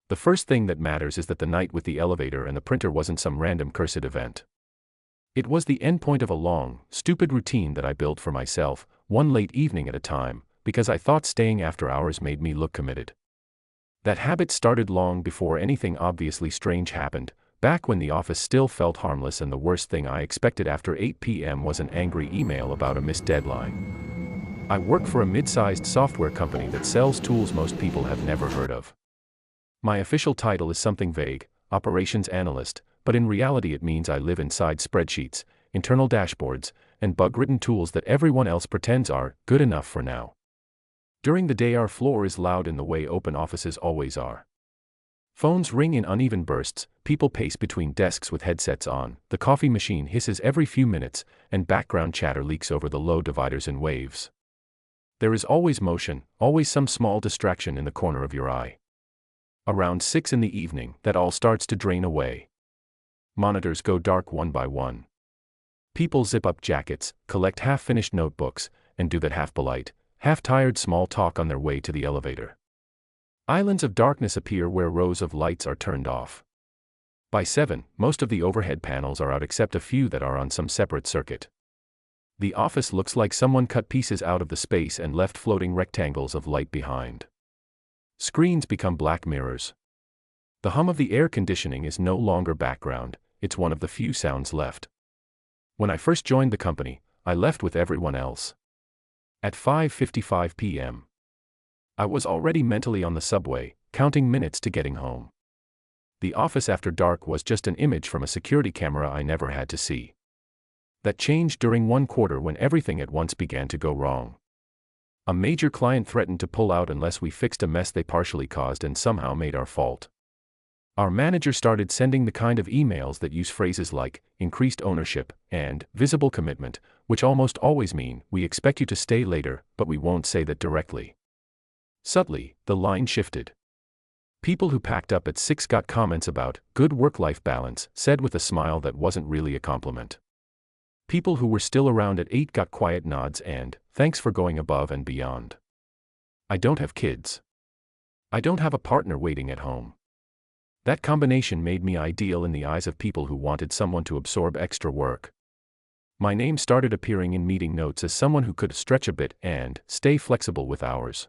The first thing that matters is that the night with the elevator and the printer wasn't some random cursed event. It was the endpoint of a long, stupid routine that I built for myself, one late evening at a time, because I thought staying after hours made me look committed. That habit started long before anything obviously strange happened, back when the office still felt harmless, and the worst thing I expected after 8 p.m. was an angry email about a missed deadline. I work for a mid-sized software company that sells tools most people have never heard of. My official title is something vague, operations analyst, but in reality it means I live inside spreadsheets, internal dashboards, and bug-ridden tools that everyone else pretends are good enough for now. During the day our floor is loud in the way open offices always are. Phones ring in uneven bursts, people pace between desks with headsets on, the coffee machine hisses every few minutes, and background chatter leaks over the low dividers in waves. There is always motion, always some small distraction in the corner of your eye. Around 6 in the evening, that all starts to drain away. Monitors go dark one by one. People zip up jackets, collect half-finished notebooks, and do that half-polite, half-tired small talk on their way to the elevator. Islands of darkness appear where rows of lights are turned off. By 7, most of the overhead panels are out except a few that are on some separate circuit. The office looks like someone cut pieces out of the space and left floating rectangles of light behind. Screens become black mirrors. The hum of the air conditioning is no longer background, it's one of the few sounds left. When I first joined the company, I left with everyone else. At 5:55 p.m. I was already mentally on the subway, counting minutes to getting home. The office after dark was just an image from a security camera I never had to see. That changed during one quarter when everything at once began to go wrong. A major client threatened to pull out unless we fixed a mess they partially caused and somehow made our fault. Our manager started sending the kind of emails that use phrases like increased ownership and visible commitment, which almost always mean we expect you to stay later, but we won't say that directly. Subtly, the line shifted. People who packed up at 6 got comments about good work-life balance, said with a smile that wasn't really a compliment. People who were still around at 8 got quiet nods and thanks for going above and beyond. I don't have kids. I don't have a partner waiting at home. That combination made me ideal in the eyes of people who wanted someone to absorb extra work. My name started appearing in meeting notes as someone who could stretch a bit and stay flexible with hours.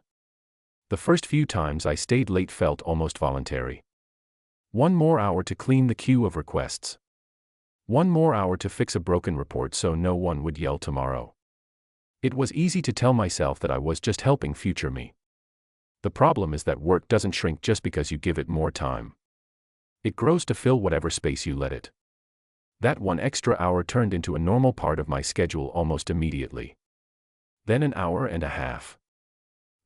The first few times I stayed late felt almost voluntary. 1 more hour to clean the queue of requests. 1 more hour to fix a broken report so no one would yell tomorrow. It was easy to tell myself that I was just helping future me. The problem is that work doesn't shrink just because you give it more time. It grows to fill whatever space you let it. That 1 extra hour turned into a normal part of my schedule almost immediately. Then 1 hour and a half.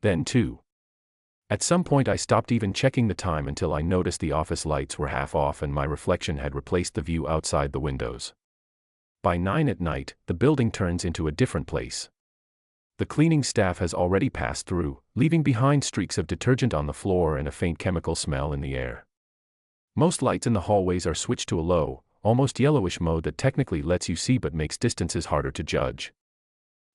Then 2. At some point I stopped even checking the time until I noticed the office lights were half off and my reflection had replaced the view outside the windows. By 9 at night, the building turns into a different place. The cleaning staff has already passed through, leaving behind streaks of detergent on the floor and a faint chemical smell in the air. Most lights in the hallways are switched to a low, almost yellowish mode that technically lets you see but makes distances harder to judge.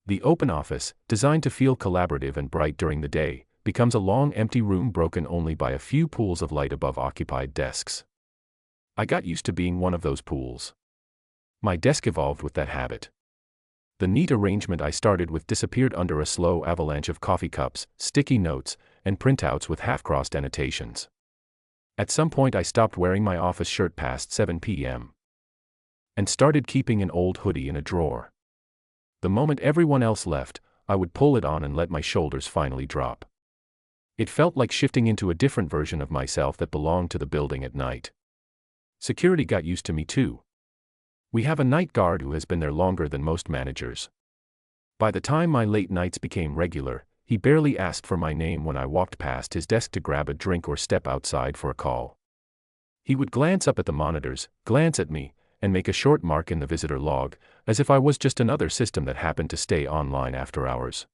The open office, designed to feel collaborative and bright during the day, becomes a long empty room broken only by a few pools of light above occupied desks. I got used to being one of those pools. My desk evolved with that habit. The neat arrangement I started with disappeared under a slow avalanche of coffee cups, sticky notes, and printouts with half-crossed annotations. At some point I stopped wearing my office shirt past 7 p.m. and started keeping an old hoodie in a drawer. The moment everyone else left, I would pull it on and let my shoulders finally drop. It felt like shifting into a different version of myself that belonged to the building at night. Security got used to me too. We have a night guard who has been there longer than most managers. By the time my late nights became regular, he barely asked for my name when I walked past his desk to grab a drink or step outside for a call. He would glance up at the monitors, glance at me, and make a short mark in the visitor log, as if I was just another system that happened to stay online after hours.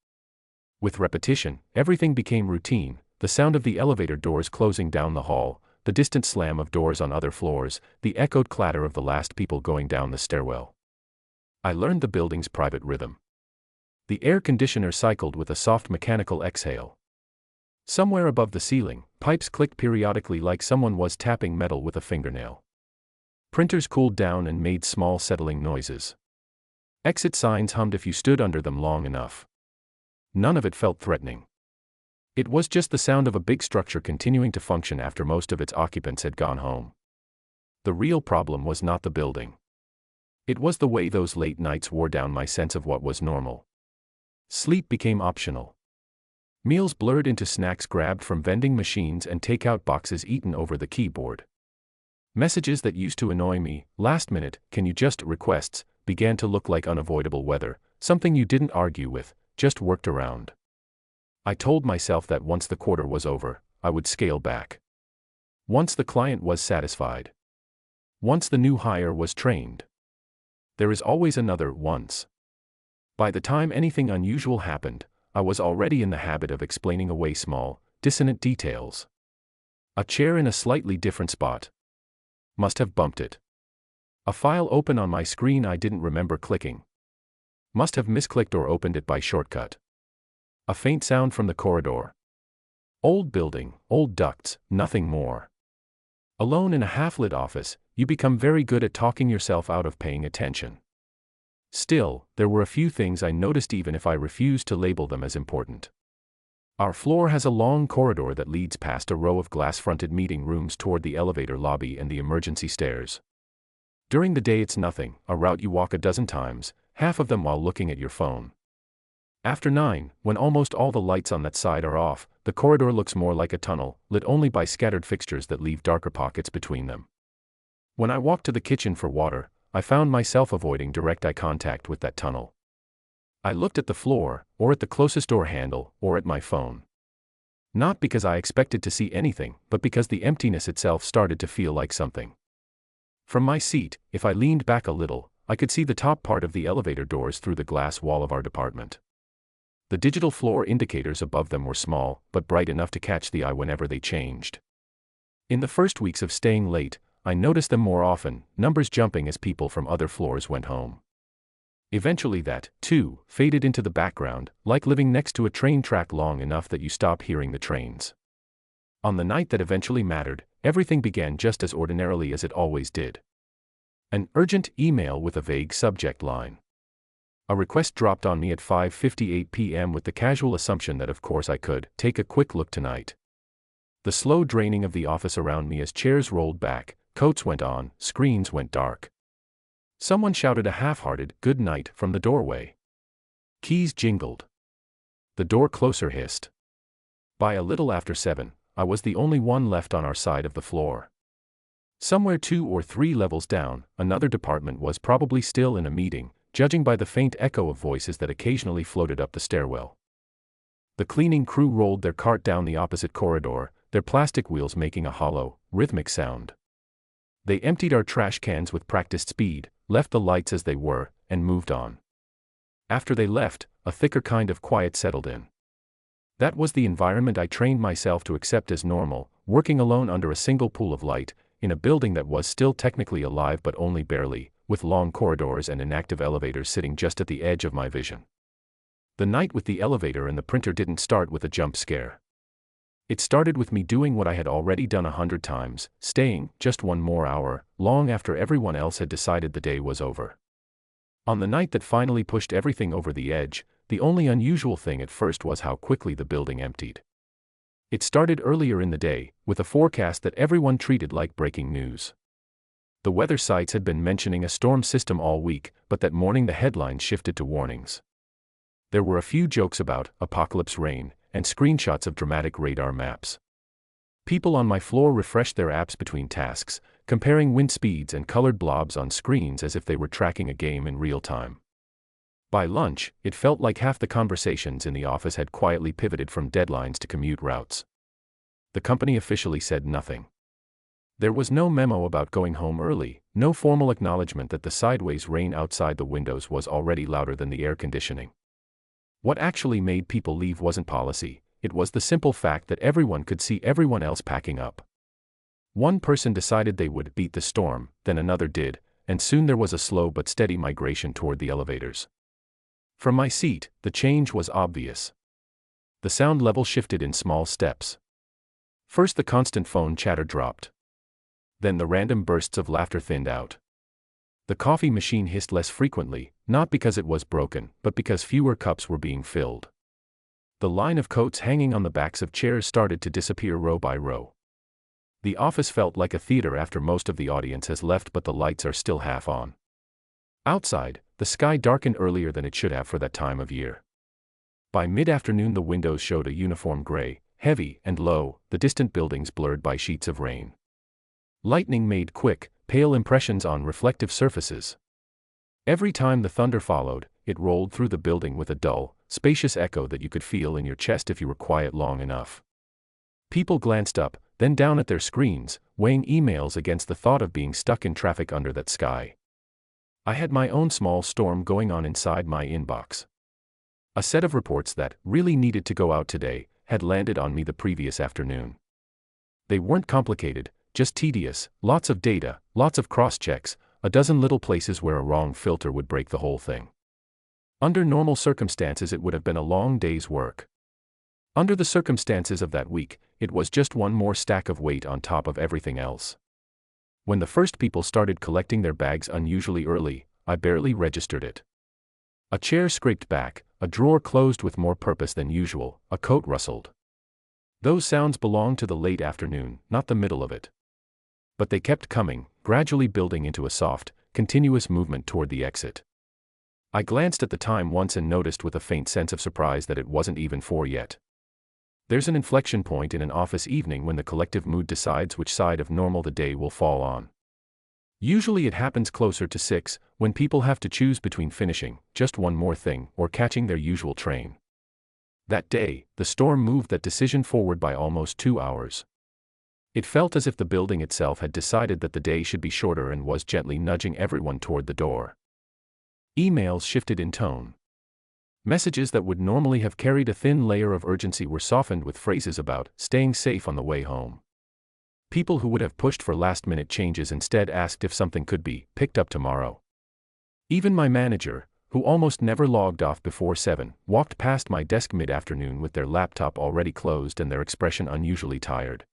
With repetition, everything became routine, the sound of the elevator doors closing down the hall, the distant slam of doors on other floors, the echoed clatter of the last people going down the stairwell. I learned the building's private rhythm. The air conditioner cycled with a soft mechanical exhale. Somewhere above the ceiling, pipes clicked periodically like someone was tapping metal with a fingernail. Printers cooled down and made small settling noises. Exit signs hummed if you stood under them long enough. None of it felt threatening. It was just the sound of a big structure continuing to function after most of its occupants had gone home. The real problem was not the building. It was the way those late nights wore down my sense of what was normal. Sleep became optional. Meals blurred into snacks grabbed from vending machines and takeout boxes eaten over the keyboard. Messages that used to annoy me, last minute, can you just requests, began to look like unavoidable weather, something you didn't argue with, just worked around. I told myself that once the quarter was over, I would scale back. Once the client was satisfied. Once the new hire was trained. There is always another once. By the time anything unusual happened, I was already in the habit of explaining away small, dissonant details. A chair in a slightly different spot. Must have bumped it. A file open on my screen I didn't remember clicking. Must have misclicked or opened it by shortcut. A faint sound from the corridor. Old building, old ducts, nothing more. Alone in a half-lit office, you become very good at talking yourself out of paying attention. Still, there were a few things I noticed even if I refused to label them as important. Our floor has a long corridor that leads past a row of glass-fronted meeting rooms toward the elevator lobby and the emergency stairs. During the day it's nothing, a route you walk a dozen times, half of them while looking at your phone. After 9, when almost all the lights on that side are off, the corridor looks more like a tunnel, lit only by scattered fixtures that leave darker pockets between them. When I walked to the kitchen for water, I found myself avoiding direct eye contact with that tunnel. I looked at the floor, or at the closest door handle, or at my phone. Not because I expected to see anything, but because the emptiness itself started to feel like something. From my seat, if I leaned back a little, I could see the top part of the elevator doors through the glass wall of our department. The digital floor indicators above them were small, but bright enough to catch the eye whenever they changed. In the first weeks of staying late, I noticed them more often, numbers jumping as people from other floors went home. Eventually that, too, faded into the background, like living next to a train track long enough that you stop hearing the trains. On the night that eventually mattered, everything began just as ordinarily as it always did. An urgent email with a vague subject line. A request dropped on me at 5:58 p.m. with the casual assumption that of course I could take a quick look tonight. The slow draining of the office around me as chairs rolled back, coats went on, screens went dark. Someone shouted a half-hearted "good night" from the doorway. Keys jingled. The door closer hissed. By a little after 7, I was the only one left on our side of the floor. Somewhere 2 or 3 levels down, another department was probably still in a meeting, judging by the faint echo of voices that occasionally floated up the stairwell. The cleaning crew rolled their cart down the opposite corridor, their plastic wheels making a hollow, rhythmic sound. They emptied our trash cans with practiced speed, left the lights as they were, and moved on. After they left, a thicker kind of quiet settled in. That was the environment I trained myself to accept as normal, working alone under a single pool of light, in a building that was still technically alive but only barely, with long corridors and inactive elevators sitting just at the edge of my vision. The night with the elevator and the printer didn't start with a jump scare. It started with me doing what I had already done 100 times, staying just one more hour, long after everyone else had decided the day was over. On the night that finally pushed everything over the edge, the only unusual thing at first was how quickly the building emptied. It started earlier in the day, with a forecast that everyone treated like breaking news. The weather sites had been mentioning a storm system all week, but that morning the headlines shifted to warnings. There were a few jokes about apocalypse rain, and screenshots of dramatic radar maps. People on my floor refreshed their apps between tasks, comparing wind speeds and colored blobs on screens as if they were tracking a game in real time. By lunch, it felt like half the conversations in the office had quietly pivoted from deadlines to commute routes. The company officially said nothing. There was no memo about going home early, no formal acknowledgement that the sideways rain outside the windows was already louder than the air conditioning. What actually made people leave wasn't policy, it was the simple fact that everyone could see everyone else packing up. One person decided they would beat the storm, then another did, and soon there was a slow but steady migration toward the elevators. From my seat, the change was obvious. The sound level shifted in small steps. First the constant phone chatter dropped. Then the random bursts of laughter thinned out. The coffee machine hissed less frequently, not because it was broken, but because fewer cups were being filled. The line of coats hanging on the backs of chairs started to disappear row by row. The office felt like a theater after most of the audience has left, but the lights are still half on. Outside, the sky darkened earlier than it should have for that time of year. By mid-afternoon the windows showed a uniform gray, heavy and low, the distant buildings blurred by sheets of rain. Lightning made quick, pale impressions on reflective surfaces. Every time the thunder followed, it rolled through the building with a dull, spacious echo that you could feel in your chest if you were quiet long enough. People glanced up, then down at their screens, weighing emails against the thought of being stuck in traffic under that sky. I had my own small storm going on inside my inbox. A set of reports that really needed to go out today had landed on me the previous afternoon. They weren't complicated, just tedious, lots of data, lots of cross-checks, a dozen little places where a wrong filter would break the whole thing. Under normal circumstances it would have been a long day's work. Under the circumstances of that week, it was just one more stack of weight on top of everything else. When the first people started collecting their bags unusually early, I barely registered it. A chair scraped back, a drawer closed with more purpose than usual, a coat rustled. Those sounds belonged to the late afternoon, not the middle of it. But they kept coming, gradually building into a soft, continuous movement toward the exit. I glanced at the time once and noticed with a faint sense of surprise that it wasn't even 4 yet. There's an inflection point in an office evening when the collective mood decides which side of normal the day will fall on. Usually it happens closer to 6, when people have to choose between finishing just one more thing or catching their usual train. That day, the storm moved that decision forward by almost 2 hours. It felt as if the building itself had decided that the day should be shorter and was gently nudging everyone toward the door. Emails shifted in tone. Messages that would normally have carried a thin layer of urgency were softened with phrases about staying safe on the way home. People who would have pushed for last-minute changes instead asked if something could be picked up tomorrow. Even my manager, who almost never logged off before 7, walked past my desk mid-afternoon with their laptop already closed and their expression unusually tired.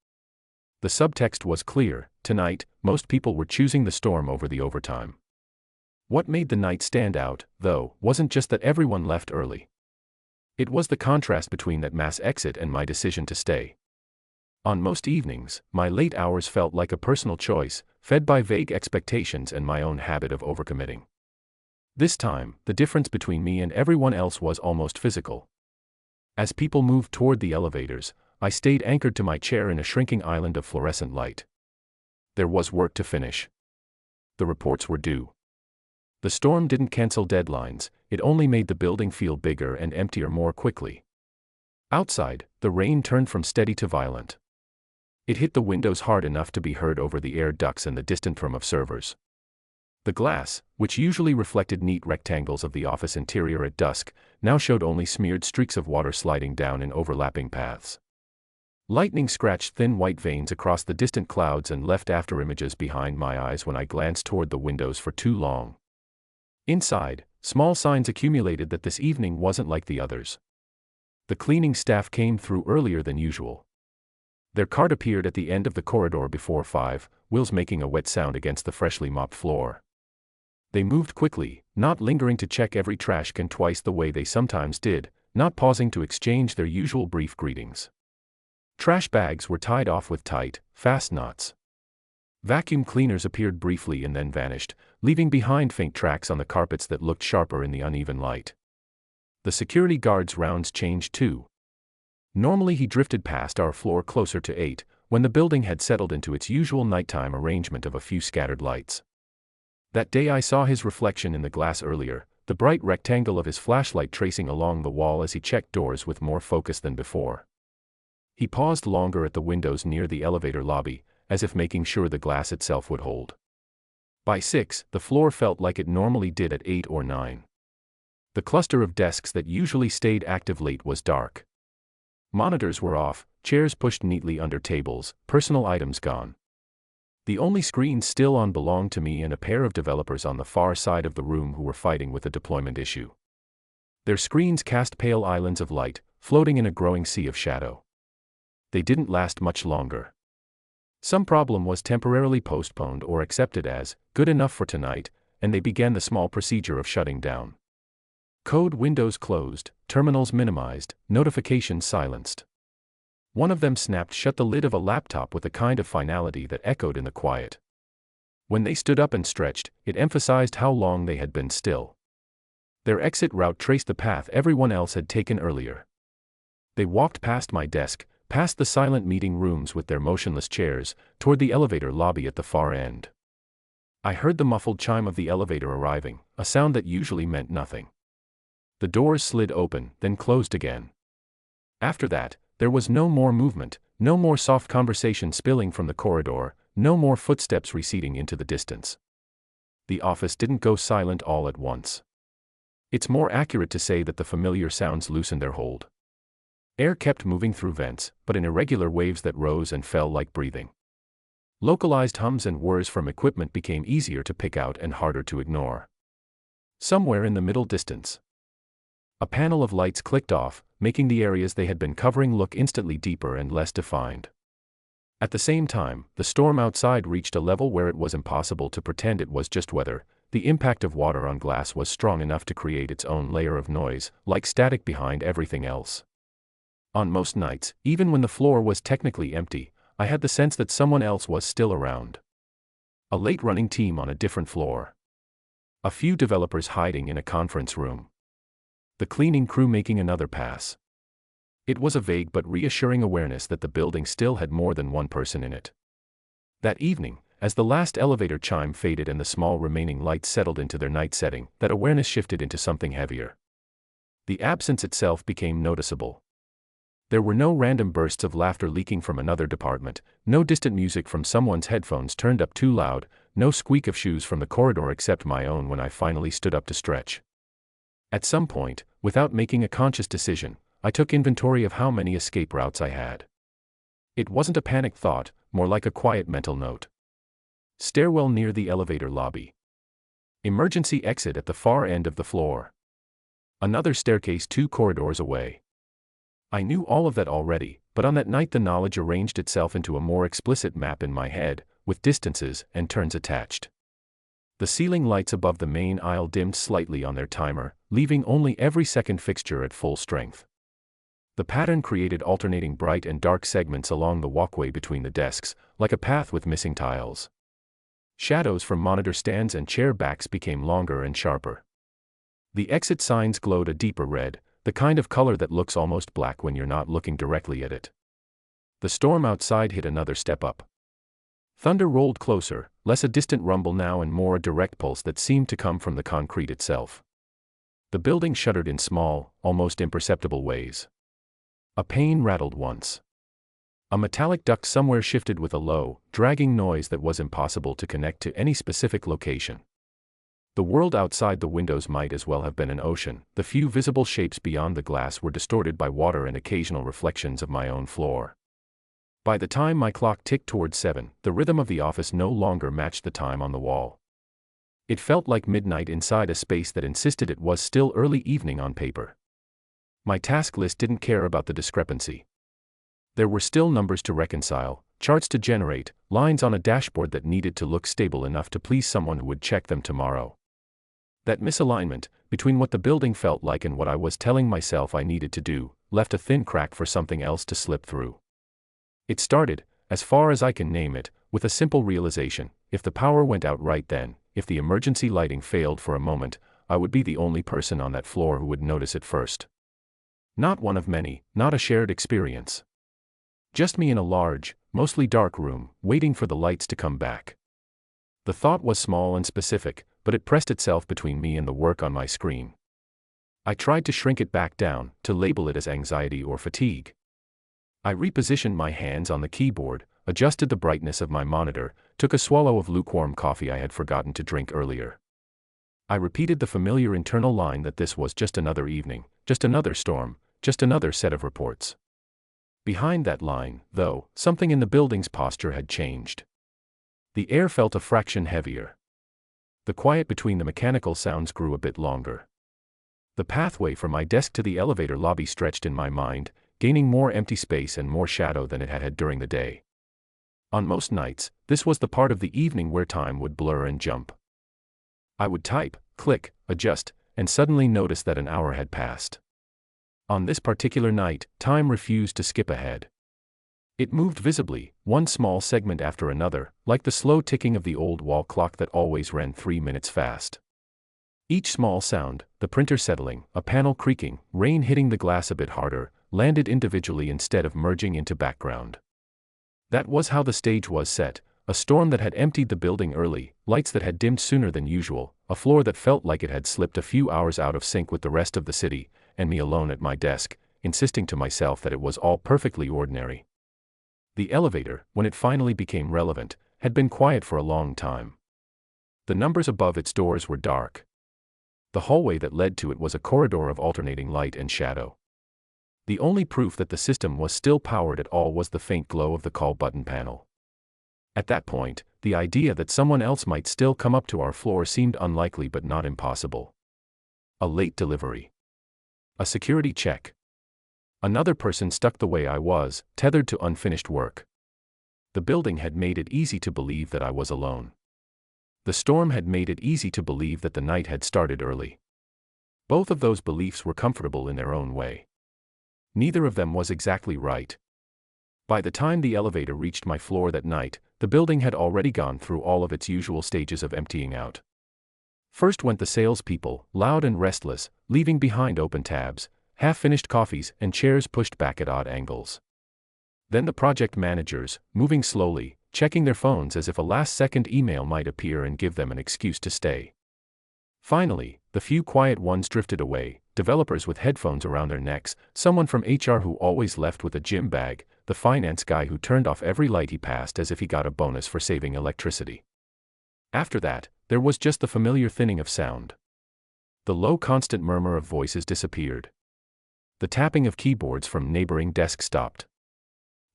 The subtext was clear: tonight, most people were choosing the storm over the overtime. What made the night stand out, though, wasn't just that everyone left early. It was the contrast between that mass exit and my decision to stay. On most evenings, my late hours felt like a personal choice, fed by vague expectations and my own habit of overcommitting. This time, the difference between me and everyone else was almost physical. As people moved toward the elevators, I stayed anchored to my chair in a shrinking island of fluorescent light. There was work to finish. The reports were due. The storm didn't cancel deadlines, it only made the building feel bigger and emptier more quickly. Outside, the rain turned from steady to violent. It hit the windows hard enough to be heard over the air ducts and the distant hum of servers. The glass, which usually reflected neat rectangles of the office interior at dusk, now showed only smeared streaks of water sliding down in overlapping paths. Lightning scratched thin white veins across the distant clouds and left afterimages behind my eyes when I glanced toward the windows for too long. Inside, small signs accumulated that this evening wasn't like the others. The cleaning staff came through earlier than usual. Their cart appeared at the end of the corridor before 5, wheels making a wet sound against the freshly mopped floor. They moved quickly, not lingering to check every trash can twice the way they sometimes did, not pausing to exchange their usual brief greetings. Trash bags were tied off with tight, fast knots. Vacuum cleaners appeared briefly and then vanished, leaving behind faint tracks on the carpets that looked sharper in the uneven light. The security guard's rounds changed too. Normally he drifted past our floor closer to 8, when the building had settled into its usual nighttime arrangement of a few scattered lights. That day I saw his reflection in the glass earlier, the bright rectangle of his flashlight tracing along the wall as he checked doors with more focus than before. He paused longer at the windows near the elevator lobby, as if making sure the glass itself would hold. By 6, the floor felt like it normally did at 8 or 9. The cluster of desks that usually stayed active late was dark. Monitors were off, chairs pushed neatly under tables, personal items gone. The only screens still on belonged to me and a pair of developers on the far side of the room who were fighting with a deployment issue. Their screens cast pale islands of light, floating in a growing sea of shadow. They didn't last much longer. Some problem was temporarily postponed or accepted as good enough for tonight, and they began the small procedure of shutting down. Code windows closed, terminals minimized, notifications silenced. One of them snapped shut the lid of a laptop with a kind of finality that echoed in the quiet. When they stood up and stretched, it emphasized how long they had been still. Their exit route traced the path everyone else had taken earlier. They walked past my desk, past the silent meeting rooms with their motionless chairs, toward the elevator lobby at the far end. I heard the muffled chime of the elevator arriving, a sound that usually meant nothing. The doors slid open, then closed again. After that, there was no more movement, no more soft conversation spilling from the corridor, no more footsteps receding into the distance. The office didn't go silent all at once. It's more accurate to say that the familiar sounds loosened their hold. Air kept moving through vents, but in irregular waves that rose and fell like breathing. Localized hums and whirs from equipment became easier to pick out and harder to ignore. Somewhere in the middle distance, a panel of lights clicked off, making the areas they had been covering look instantly deeper and less defined. At the same time, the storm outside reached a level where it was impossible to pretend it was just weather. The impact of water on glass was strong enough to create its own layer of noise, like static behind everything else. On most nights, even when the floor was technically empty, I had the sense that someone else was still around. A late-running team on a different floor. A few developers hiding in a conference room. The cleaning crew making another pass. It was a vague but reassuring awareness that the building still had more than one person in it. That evening, as the last elevator chime faded and the small remaining lights settled into their night setting, that awareness shifted into something heavier. The absence itself became noticeable. There were no random bursts of laughter leaking from another department, no distant music from someone's headphones turned up too loud, no squeak of shoes from the corridor except my own when I finally stood up to stretch. At some point, without making a conscious decision, I took inventory of how many escape routes I had. It wasn't a panicked thought, more like a quiet mental note. Stairwell near the elevator lobby. Emergency exit at the far end of the floor. Another staircase 2 corridors away. I knew all of that already, but on that night the knowledge arranged itself into a more explicit map in my head, with distances and turns attached. The ceiling lights above the main aisle dimmed slightly on their timer, leaving only every second fixture at full strength. The pattern created alternating bright and dark segments along the walkway between the desks, like a path with missing tiles. Shadows from monitor stands and chair backs became longer and sharper. The exit signs glowed a deeper red, the kind of color that looks almost black when you're not looking directly at it. The storm outside hit another step up. Thunder rolled closer, less a distant rumble now and more a direct pulse that seemed to come from the concrete itself. The building shuddered in small, almost imperceptible ways. A pane rattled once. A metallic duct somewhere shifted with a low, dragging noise that was impossible to connect to any specific location. The world outside the windows might as well have been an ocean. The few visible shapes beyond the glass were distorted by water and occasional reflections of my own floor. By the time my clock ticked toward 7, the rhythm of the office no longer matched the time on the wall. It felt like midnight inside a space that insisted it was still early evening on paper. My task list didn't care about the discrepancy. There were still numbers to reconcile, charts to generate, lines on a dashboard that needed to look stable enough to please someone who would check them tomorrow. That misalignment, between what the building felt like and what I was telling myself I needed to do, left a thin crack for something else to slip through. It started, as far as I can name it, with a simple realization: if the power went out right then, if the emergency lighting failed for a moment, I would be the only person on that floor who would notice it first. Not one of many, not a shared experience. Just me in a large, mostly dark room, waiting for the lights to come back. The thought was small and specific, but it pressed itself between me and the work on my screen. I tried to shrink it back down, to label it as anxiety or fatigue. I repositioned my hands on the keyboard, adjusted the brightness of my monitor, took a swallow of lukewarm coffee I had forgotten to drink earlier. I repeated the familiar internal line that this was just another evening, just another storm, just another set of reports. Behind that line, though, something in the building's posture had changed. The air felt a fraction heavier. The quiet between the mechanical sounds grew a bit longer. The pathway from my desk to the elevator lobby stretched in my mind, gaining more empty space and more shadow than it had had during the day. On most nights, this was the part of the evening where time would blur and jump. I would type, click, adjust, and suddenly notice that an hour had passed. On this particular night, time refused to skip ahead. It moved visibly, one small segment after another, like the slow ticking of the old wall clock that always ran 3 minutes fast. Each small sound, the printer settling, a panel creaking, rain hitting the glass a bit harder, landed individually instead of merging into background. That was how the stage was set, a storm that had emptied the building early, lights that had dimmed sooner than usual, a floor that felt like it had slipped a few hours out of sync with the rest of the city, and me alone at my desk, insisting to myself that it was all perfectly ordinary. The elevator, when it finally became relevant, had been quiet for a long time. The numbers above its doors were dark. The hallway that led to it was a corridor of alternating light and shadow. The only proof that the system was still powered at all was the faint glow of the call button panel. At that point, the idea that someone else might still come up to our floor seemed unlikely but not impossible. A late delivery. A security check. Another person stuck the way I was, tethered to unfinished work. The building had made it easy to believe that I was alone. The storm had made it easy to believe that the night had started early. Both of those beliefs were comfortable in their own way. Neither of them was exactly right. By the time the elevator reached my floor that night, the building had already gone through all of its usual stages of emptying out. First went the salespeople, loud and restless, leaving behind open tabs, half-finished coffees and chairs pushed back at odd angles. Then the project managers, moving slowly, checking their phones as if a last-second email might appear and give them an excuse to stay. Finally, the few quiet ones drifted away, developers with headphones around their necks, someone from HR who always left with a gym bag, the finance guy who turned off every light he passed as if he got a bonus for saving electricity. After that, there was just the familiar thinning of sound. The low constant murmur of voices disappeared. The tapping of keyboards from neighboring desks stopped.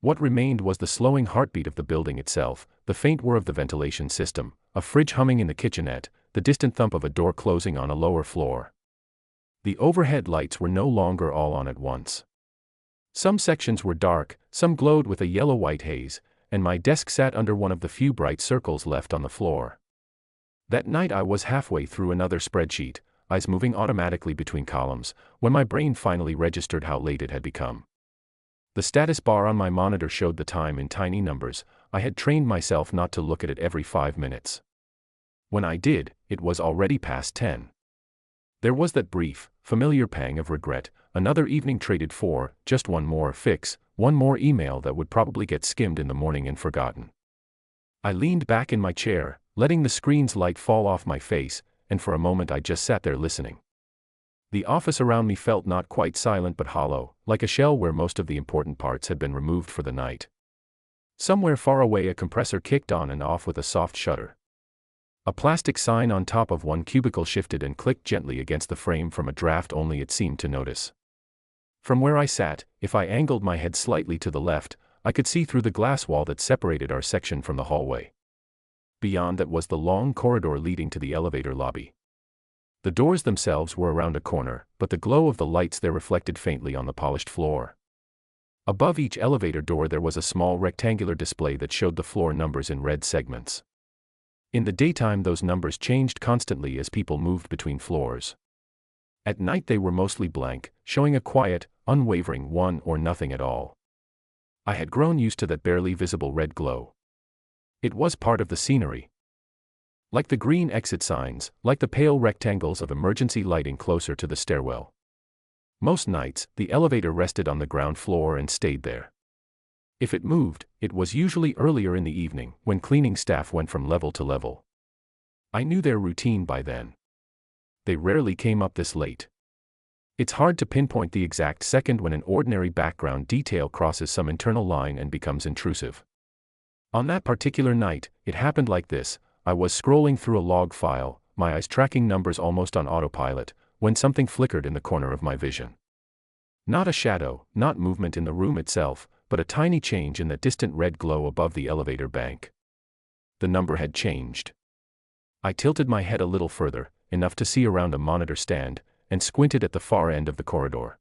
What remained was the slowing heartbeat of the building itself, the faint whir of the ventilation system, a fridge humming in the kitchenette, the distant thump of a door closing on a lower floor. The overhead lights were no longer all on at once. Some sections were dark, some glowed with a yellow-white haze, and my desk sat under one of the few bright circles left on the floor. That night I was halfway through another spreadsheet, eyes moving automatically between columns, when my brain finally registered how late it had become. The status bar on my monitor showed the time in tiny numbers. I had trained myself not to look at it every 5 minutes. When I did, it was already past 10. There was that brief, familiar pang of regret, another evening traded for, just one more fix, one more email that would probably get skimmed in the morning and forgotten. I leaned back in my chair, letting the screen's light fall off my face, and for a moment I just sat there listening. The office around me felt not quite silent but hollow, like a shell where most of the important parts had been removed for the night. Somewhere far away a compressor kicked on and off with a soft shudder. A plastic sign on top of one cubicle shifted and clicked gently against the frame from a draft only it seemed to notice. From where I sat, if I angled my head slightly to the left, I could see through the glass wall that separated our section from the hallway. Beyond that was the long corridor leading to the elevator lobby. The doors themselves were around a corner, but the glow of the lights there reflected faintly on the polished floor. Above each elevator door there was a small rectangular display that showed the floor numbers in red segments. In the daytime those numbers changed constantly as people moved between floors. At night they were mostly blank, showing a quiet, unwavering 1 or nothing at all. I had grown used to that barely visible red glow. It was part of the scenery. Like the green exit signs, like the pale rectangles of emergency lighting closer to the stairwell. Most nights, the elevator rested on the ground floor and stayed there. If it moved, it was usually earlier in the evening, when cleaning staff went from level to level. I knew their routine by then. They rarely came up this late. It's hard to pinpoint the exact second when an ordinary background detail crosses some internal line and becomes intrusive. On that particular night, it happened like this. I was scrolling through a log file, my eyes tracking numbers almost on autopilot, when something flickered in the corner of my vision. Not a shadow, not movement in the room itself, but a tiny change in the distant red glow above the elevator bank. The number had changed. I tilted my head a little further, enough to see around a monitor stand, and squinted at the far end of the corridor.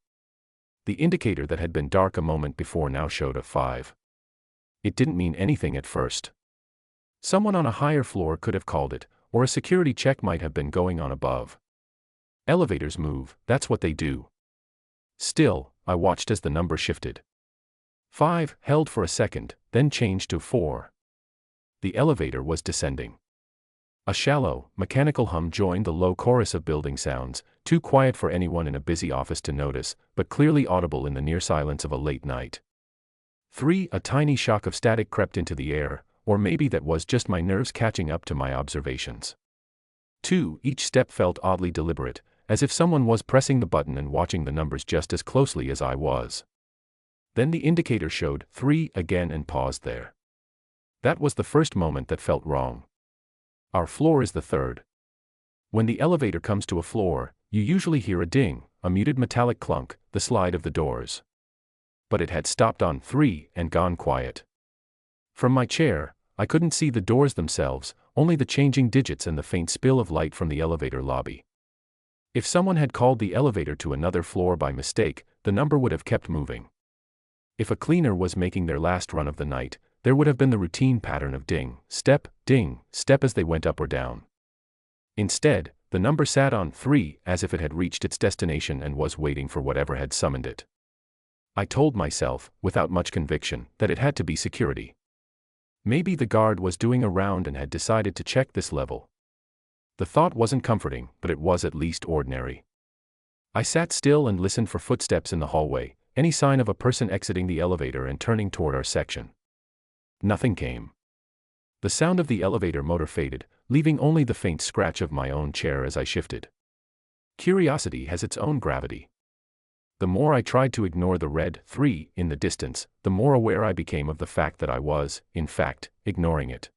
The indicator that had been dark a moment before now showed a 5. It didn't mean anything at first. Someone on a higher floor could have called it, or a security check might have been going on above. Elevators move, that's what they do. Still, I watched as the number shifted. 5 held for a second, then changed to 4. The elevator was descending. A shallow, mechanical hum joined the low chorus of building sounds, too quiet for anyone in a busy office to notice, but clearly audible in the near silence of a late night. 3. A tiny shock of static crept into the air, or maybe that was just my nerves catching up to my observations. 2. Each step felt oddly deliberate, as if someone was pressing the button and watching the numbers just as closely as I was. Then the indicator showed 3 again and paused there. That was the first moment that felt wrong. Our floor is the 3rd. When the elevator comes to a floor, you usually hear a ding, a muted metallic clunk, the slide of the doors. But it had stopped on 3 and gone quiet. From my chair, I couldn't see the doors themselves, only the changing digits and the faint spill of light from the elevator lobby. If someone had called the elevator to another floor by mistake, the number would have kept moving. If a cleaner was making their last run of the night, there would have been the routine pattern of ding, step, as they went up or down. Instead, the number sat on 3 as if it had reached its destination and was waiting for whatever had summoned it. I told myself, without much conviction, that it had to be security. Maybe the guard was doing a round and had decided to check this level. The thought wasn't comforting, but it was at least ordinary. I sat still and listened for footsteps in the hallway, any sign of a person exiting the elevator and turning toward our section. Nothing came. The sound of the elevator motor faded, leaving only the faint scratch of my own chair as I shifted. Curiosity has its own gravity. The more I tried to ignore the red 3 in the distance, the more aware I became of the fact that I was, in fact, ignoring it.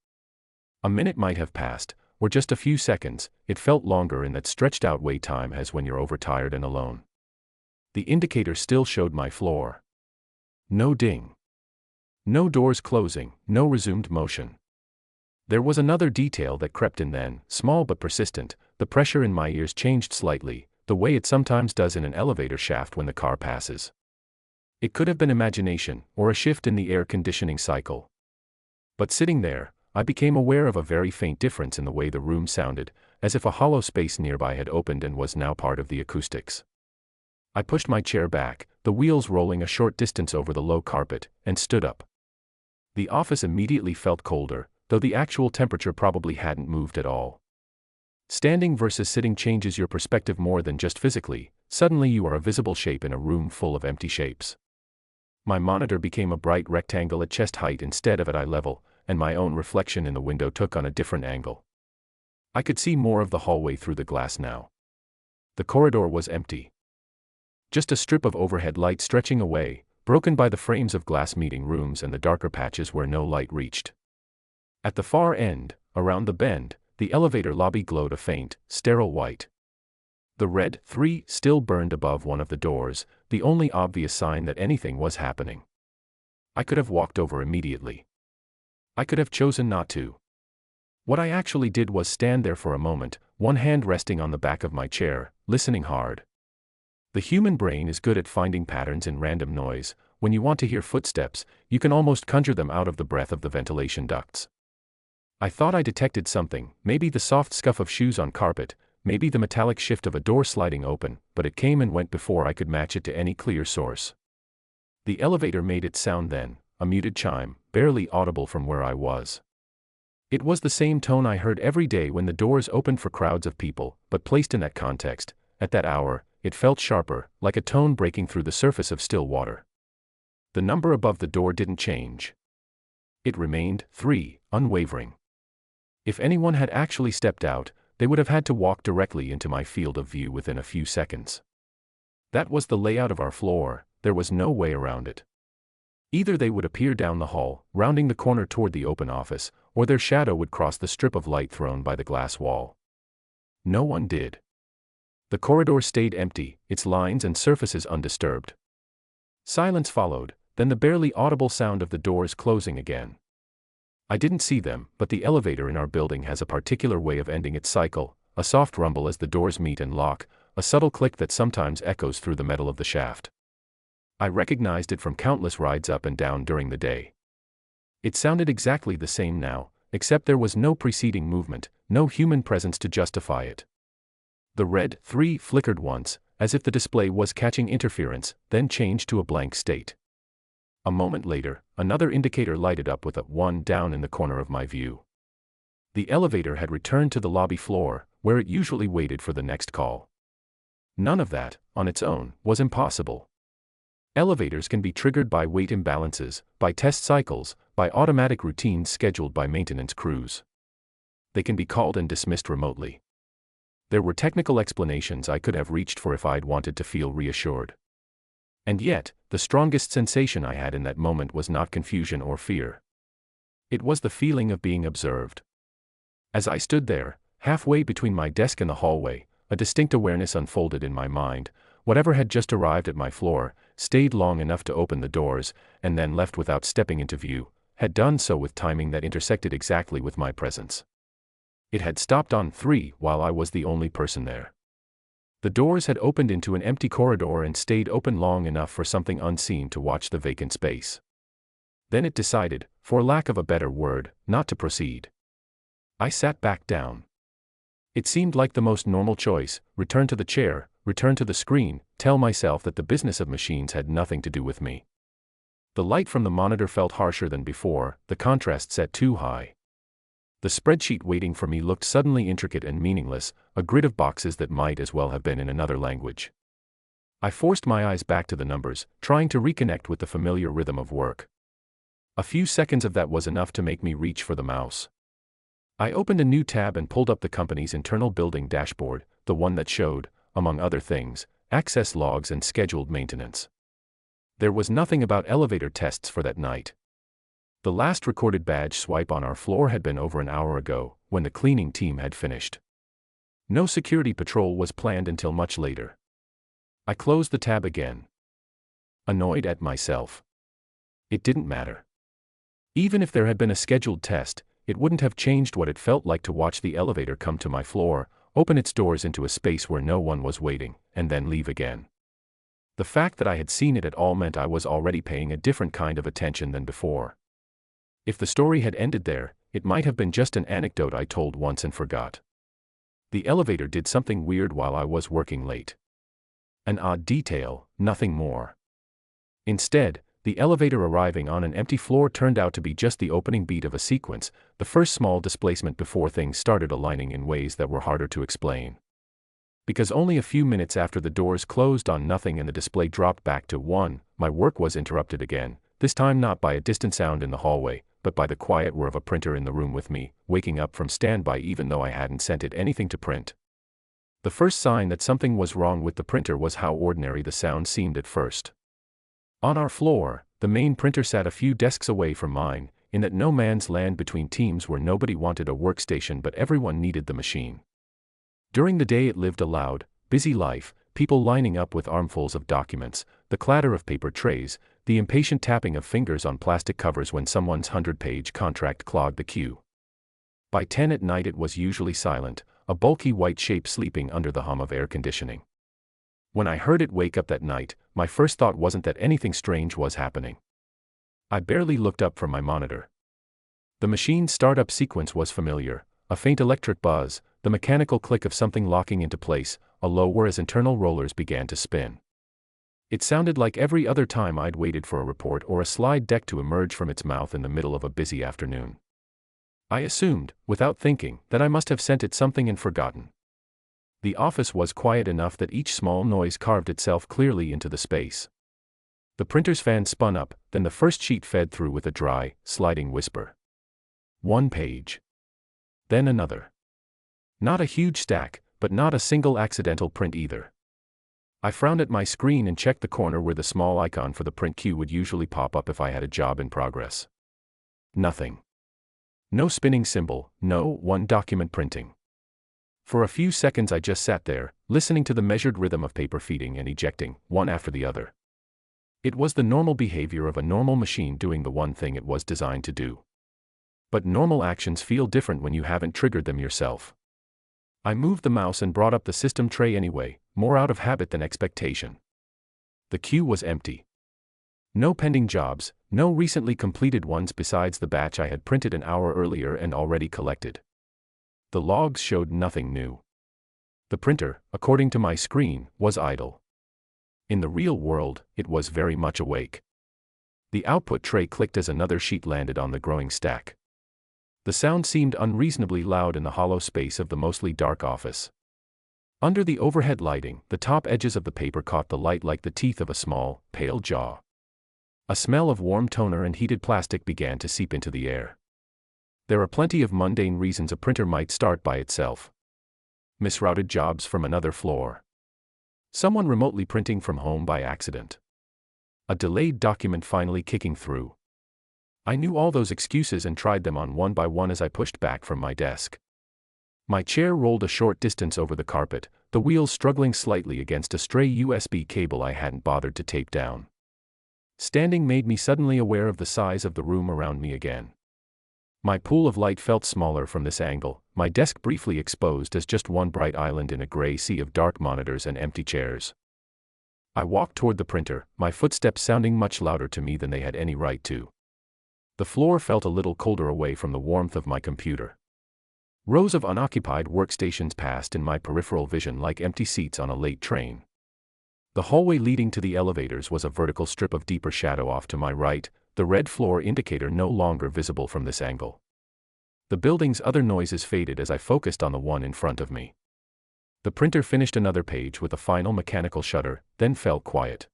A minute might have passed, or just a few seconds. It felt longer in that stretched out wait time as when you're overtired and alone. The indicator still showed my floor. No ding. No doors closing, no resumed motion. There was another detail that crept in then, small but persistent. The pressure in my ears changed slightly, the way it sometimes does in an elevator shaft when the car passes. It could have been imagination, or a shift in the air conditioning cycle. But sitting there, I became aware of a very faint difference in the way the room sounded, as if a hollow space nearby had opened and was now part of the acoustics. I pushed my chair back, the wheels rolling a short distance over the low carpet, and stood up. The office immediately felt colder, though the actual temperature probably hadn't moved at all. Standing versus sitting changes your perspective more than just physically. Suddenly you are a visible shape in a room full of empty shapes. My monitor became a bright rectangle at chest height instead of at eye level, and my own reflection in the window took on a different angle. I could see more of the hallway through the glass now. The corridor was empty. Just a strip of overhead light stretching away, broken by the frames of glass meeting rooms and the darker patches where no light reached. At the far end, around the bend, the elevator lobby glowed a faint, sterile white. The red 3 still burned above one of the doors, the only obvious sign that anything was happening. I could have walked over immediately. I could have chosen not to. What I actually did was stand there for a moment, one hand resting on the back of my chair, listening hard. The human brain is good at finding patterns in random noise. When you want to hear footsteps, you can almost conjure them out of the breath of the ventilation ducts. I thought I detected something, maybe the soft scuff of shoes on carpet, maybe the metallic shift of a door sliding open, but it came and went before I could match it to any clear source. The elevator made its sound then, a muted chime, barely audible from where I was. It was the same tone I heard every day when the doors opened for crowds of people, but placed in that context, at that hour, it felt sharper, like a tone breaking through the surface of still water. The number above the door didn't change. It remained 3, unwavering. If anyone had actually stepped out, they would have had to walk directly into my field of view within a few seconds. That was the layout of our floor, there was no way around it. Either they would appear down the hall, rounding the corner toward the open office, or their shadow would cross the strip of light thrown by the glass wall. No one did. The corridor stayed empty, its lines and surfaces undisturbed. Silence followed, then the barely audible sound of the doors closing again. I didn't see them, but the elevator in our building has a particular way of ending its cycle, a soft rumble as the doors meet and lock, a subtle click that sometimes echoes through the metal of the shaft. I recognized it from countless rides up and down during the day. It sounded exactly the same now, except there was no preceding movement, no human presence to justify it. The red 3 flickered once, as if the display was catching interference, then changed to a blank state. A moment later, another indicator lighted up with a 1 down in the corner of my view. The elevator had returned to the lobby floor, where it usually waited for the next call. None of that, on its own, was impossible. Elevators can be triggered by weight imbalances, by test cycles, by automatic routines scheduled by maintenance crews. They can be called and dismissed remotely. There were technical explanations I could have reached for if I'd wanted to feel reassured. And yet, the strongest sensation I had in that moment was not confusion or fear. It was the feeling of being observed. As I stood there, halfway between my desk and the hallway, a distinct awareness unfolded in my mind. Whatever had just arrived at my floor, stayed long enough to open the doors, and then left without stepping into view, had done so with timing that intersected exactly with my presence. It had stopped on 3 while I was the only person there. The doors had opened into an empty corridor and stayed open long enough for something unseen to watch the vacant space. Then it decided, for lack of a better word, not to proceed. I sat back down. It seemed like the most normal choice: return to the chair, return to the screen, tell myself that the business of machines had nothing to do with me. The light from the monitor felt harsher than before, the contrast set too high. The spreadsheet waiting for me looked suddenly intricate and meaningless, a grid of boxes that might as well have been in another language. I forced my eyes back to the numbers, trying to reconnect with the familiar rhythm of work. A few seconds of that was enough to make me reach for the mouse. I opened a new tab and pulled up the company's internal building dashboard, the one that showed, among other things, access logs and scheduled maintenance. There was nothing about elevator tests for that night. The last recorded badge swipe on our floor had been over an hour ago, when the cleaning team had finished. No security patrol was planned until much later. I closed the tab again. Annoyed at myself. It didn't matter. Even if there had been a scheduled test, it wouldn't have changed what it felt like to watch the elevator come to my floor, open its doors into a space where no one was waiting, and then leave again. The fact that I had seen it at all meant I was already paying a different kind of attention than before. If the story had ended there, it might have been just an anecdote I told once and forgot. The elevator did something weird while I was working late. An odd detail, nothing more. Instead, the elevator arriving on an empty floor turned out to be just the opening beat of a sequence, the first small displacement before things started aligning in ways that were harder to explain. Because only a few minutes after the doors closed on nothing and the display dropped back to 1, my work was interrupted again, this time not by a distant sound in the hallway, but by the quiet whir of a printer in the room with me, waking up from standby even though I hadn't sent it anything to print. The first sign that something was wrong with the printer was how ordinary the sound seemed at first. On our floor, the main printer sat a few desks away from mine, in that no man's land between teams where nobody wanted a workstation but everyone needed the machine. During the day it lived a loud, busy life, people lining up with armfuls of documents, the clatter of paper trays, the impatient tapping of fingers on plastic covers when someone's 100-page contract clogged the queue. By 10 at night it was usually silent, a bulky white shape sleeping under the hum of air conditioning. When I heard it wake up that night, my first thought wasn't that anything strange was happening. I barely looked up from my monitor. The machine's startup sequence was familiar, a faint electric buzz, the mechanical click of something locking into place, a low whir as internal rollers began to spin. It sounded like every other time I'd waited for a report or a slide deck to emerge from its mouth in the middle of a busy afternoon. I assumed, without thinking, that I must have sent it something and forgotten. The office was quiet enough that each small noise carved itself clearly into the space. The printer's fan spun up, then the first sheet fed through with a dry, sliding whisper. 1 page. Then another. Not a huge stack, but not a single accidental print either. I frowned at my screen and checked the corner where the small icon for the print queue would usually pop up if I had a job in progress. Nothing. No spinning symbol, no 1 document printing. For a few seconds I just sat there, listening to the measured rhythm of paper feeding and ejecting, one after the other. It was the normal behavior of a normal machine doing the one thing it was designed to do. But normal actions feel different when you haven't triggered them yourself. I moved the mouse and brought up the system tray anyway, more out of habit than expectation. The queue was empty. No pending jobs, no recently completed ones besides the batch I had printed an hour earlier and already collected. The logs showed nothing new. The printer, according to my screen, was idle. In the real world, it was very much awake. The output tray clicked as another sheet landed on the growing stack. The sound seemed unreasonably loud in the hollow space of the mostly dark office. Under the overhead lighting, the top edges of the paper caught the light like the teeth of a small, pale jaw. A smell of warm toner and heated plastic began to seep into the air. There are plenty of mundane reasons a printer might start by itself. Misrouted jobs from another floor. Someone remotely printing from home by accident. A delayed document finally kicking through. I knew all those excuses and tried them on one by one as I pushed back from my desk. My chair rolled a short distance over the carpet, the wheels struggling slightly against a stray USB cable I hadn't bothered to tape down. Standing made me suddenly aware of the size of the room around me again. My pool of light felt smaller from this angle, my desk briefly exposed as just one bright island in a gray sea of dark monitors and empty chairs. I walked toward the printer, my footsteps sounding much louder to me than they had any right to. The floor felt a little colder away from the warmth of my computer. Rows of unoccupied workstations passed in my peripheral vision like empty seats on a late train. The hallway leading to the elevators was a vertical strip of deeper shadow off to my right, the red floor indicator no longer visible from this angle. The building's other noises faded as I focused on the one in front of me. The printer finished another page with a final mechanical shudder, then fell quiet.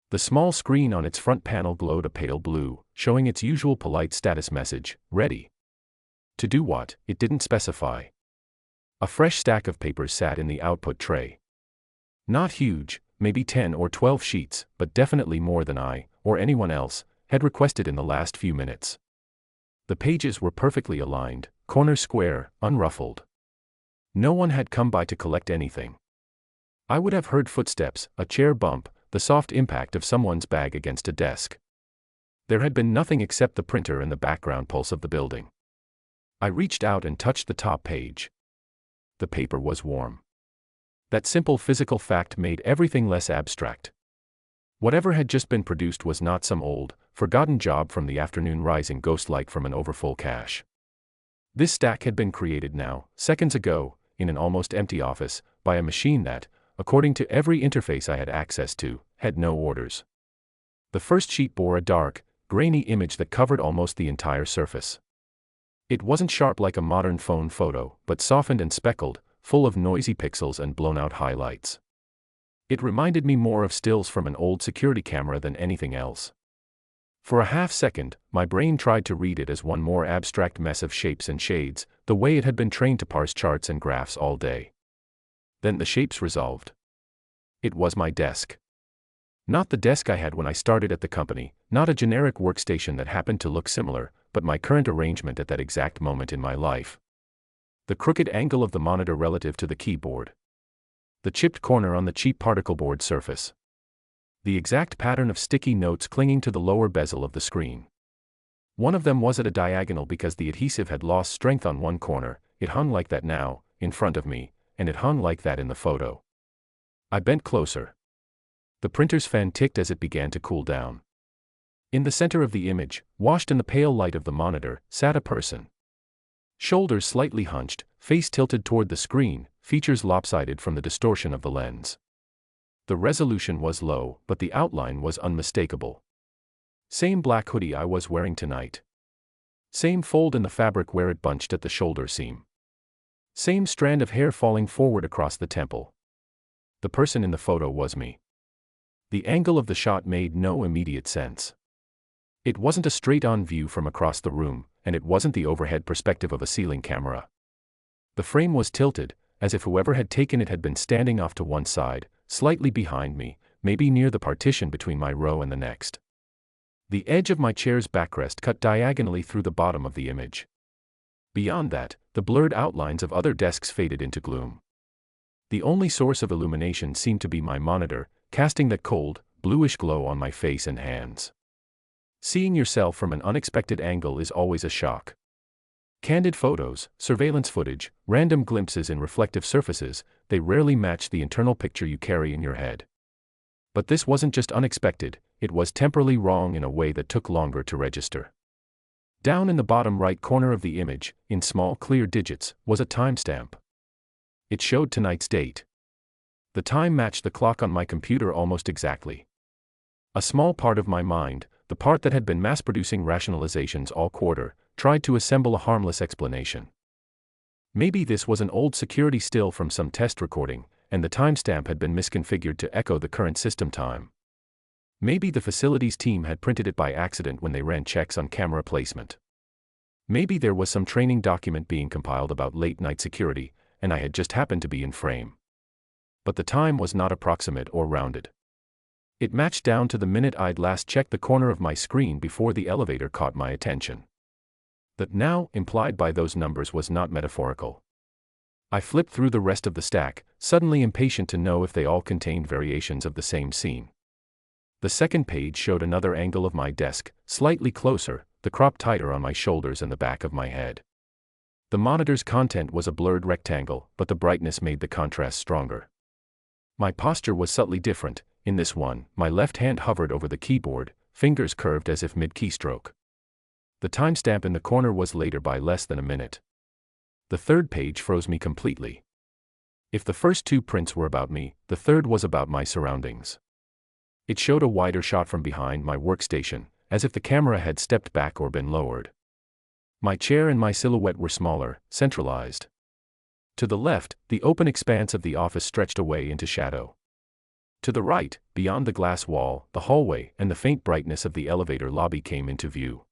The small screen on its front panel glowed a pale blue, showing its usual polite status message, ready. To do what, it didn't specify. A fresh stack of papers sat in the output tray. Not huge, maybe 10 or 12 sheets, but definitely more than I, or anyone else, had requested in the last few minutes. The pages were perfectly aligned, corners square, unruffled. No one had come by to collect anything. I would have heard footsteps, a chair bump, the soft impact of someone's bag against a desk. There had been nothing except the printer and the background pulse of the building. I reached out and touched the top page. The paper was warm. That simple physical fact made everything less abstract. Whatever had just been produced was not some old, forgotten job from the afternoon rising ghost-like from an overfull cache. This stack had been created now, seconds ago, in an almost empty office, by a machine that, according to every interface I had access to, had no orders. The first sheet bore a dark, grainy image that covered almost the entire surface. It wasn't sharp like a modern phone photo, but softened and speckled, full of noisy pixels and blown-out highlights. It reminded me more of stills from an old security camera than anything else. For a half-second, my brain tried to read it as one more abstract mess of shapes and shades, the way it had been trained to parse charts and graphs all day. Then the shapes resolved. It was my desk. Not the desk I had when I started at the company, not a generic workstation that happened to look similar, but my current arrangement at that exact moment in my life. The crooked angle of the monitor relative to the keyboard. The chipped corner on the cheap particle board surface. The exact pattern of sticky notes clinging to the lower bezel of the screen. One of them was at a diagonal because the adhesive had lost strength on one corner. It hung like that now, in front of me, and it hung like that in the photo. I bent closer. The printer's fan ticked as it began to cool down. In the center of the image, washed in the pale light of the monitor, sat a person. Shoulders slightly hunched, face tilted toward the screen, features lopsided from the distortion of the lens. The resolution was low, but the outline was unmistakable. Same black hoodie I was wearing tonight. Same fold in the fabric where it bunched at the shoulder seam. Same strand of hair falling forward across the temple. The person in the photo was me. The angle of the shot made no immediate sense. It wasn't a straight-on view from across the room, and it wasn't the overhead perspective of a ceiling camera. The frame was tilted, as if whoever had taken it had been standing off to one side, slightly behind me, maybe near the partition between my row and the next. The edge of my chair's backrest cut diagonally through the bottom of the image. Beyond that, the blurred outlines of other desks faded into gloom. The only source of illumination seemed to be my monitor, casting that cold, bluish glow on my face and hands. Seeing yourself from an unexpected angle is always a shock. Candid photos, surveillance footage, random glimpses in reflective surfaces, they rarely match the internal picture you carry in your head. But this wasn't just unexpected, it was temporally wrong in a way that took longer to register. Down in the bottom right corner of the image, in small clear digits, was a timestamp. It showed tonight's date. The time matched the clock on my computer almost exactly. A small part of my mind, the part that had been mass-producing rationalizations all quarter, tried to assemble a harmless explanation. Maybe this was an old security still from some test recording, and the timestamp had been misconfigured to echo the current system time. Maybe the facilities team had printed it by accident when they ran checks on camera placement. Maybe there was some training document being compiled about late-night security, and I had just happened to be in frame. But the time was not approximate or rounded. It matched down to the minute I'd last checked the corner of my screen before the elevator caught my attention. The now implied by those numbers was not metaphorical. I flipped through the rest of the stack, suddenly impatient to know if they all contained variations of the same scene. The second page showed another angle of my desk, slightly closer, the crop tighter on my shoulders and the back of my head. The monitor's content was a blurred rectangle, but the brightness made the contrast stronger. My posture was subtly different. In this one, my left hand hovered over the keyboard, fingers curved as if mid-keystroke. The timestamp in the corner was later by less than a minute. The third page froze me completely. If the first two prints were about me, the third was about my surroundings. It showed a wider shot from behind my workstation, as if the camera had stepped back or been lowered. My chair and my silhouette were smaller, centralized. To the left, the open expanse of the office stretched away into shadow. To the right, beyond the glass wall, the hallway and the faint brightness of the elevator lobby came into view.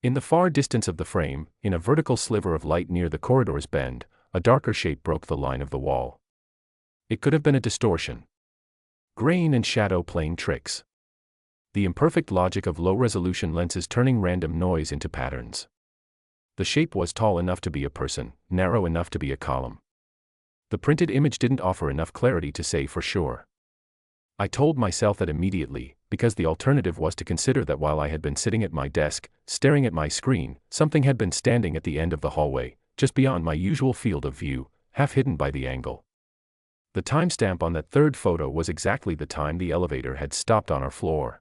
In the far distance of the frame, in a vertical sliver of light near the corridor's bend, a darker shape broke the line of the wall. It could have been a distortion. Grain and shadow playing tricks. The imperfect logic of low-resolution lenses turning random noise into patterns. The shape was tall enough to be a person, narrow enough to be a column. The printed image didn't offer enough clarity to say for sure. I told myself that immediately, because the alternative was to consider that while I had been sitting at my desk, staring at my screen, something had been standing at the end of the hallway, just beyond my usual field of view, half hidden by the angle. The timestamp on that third photo was exactly the time the elevator had stopped on our floor.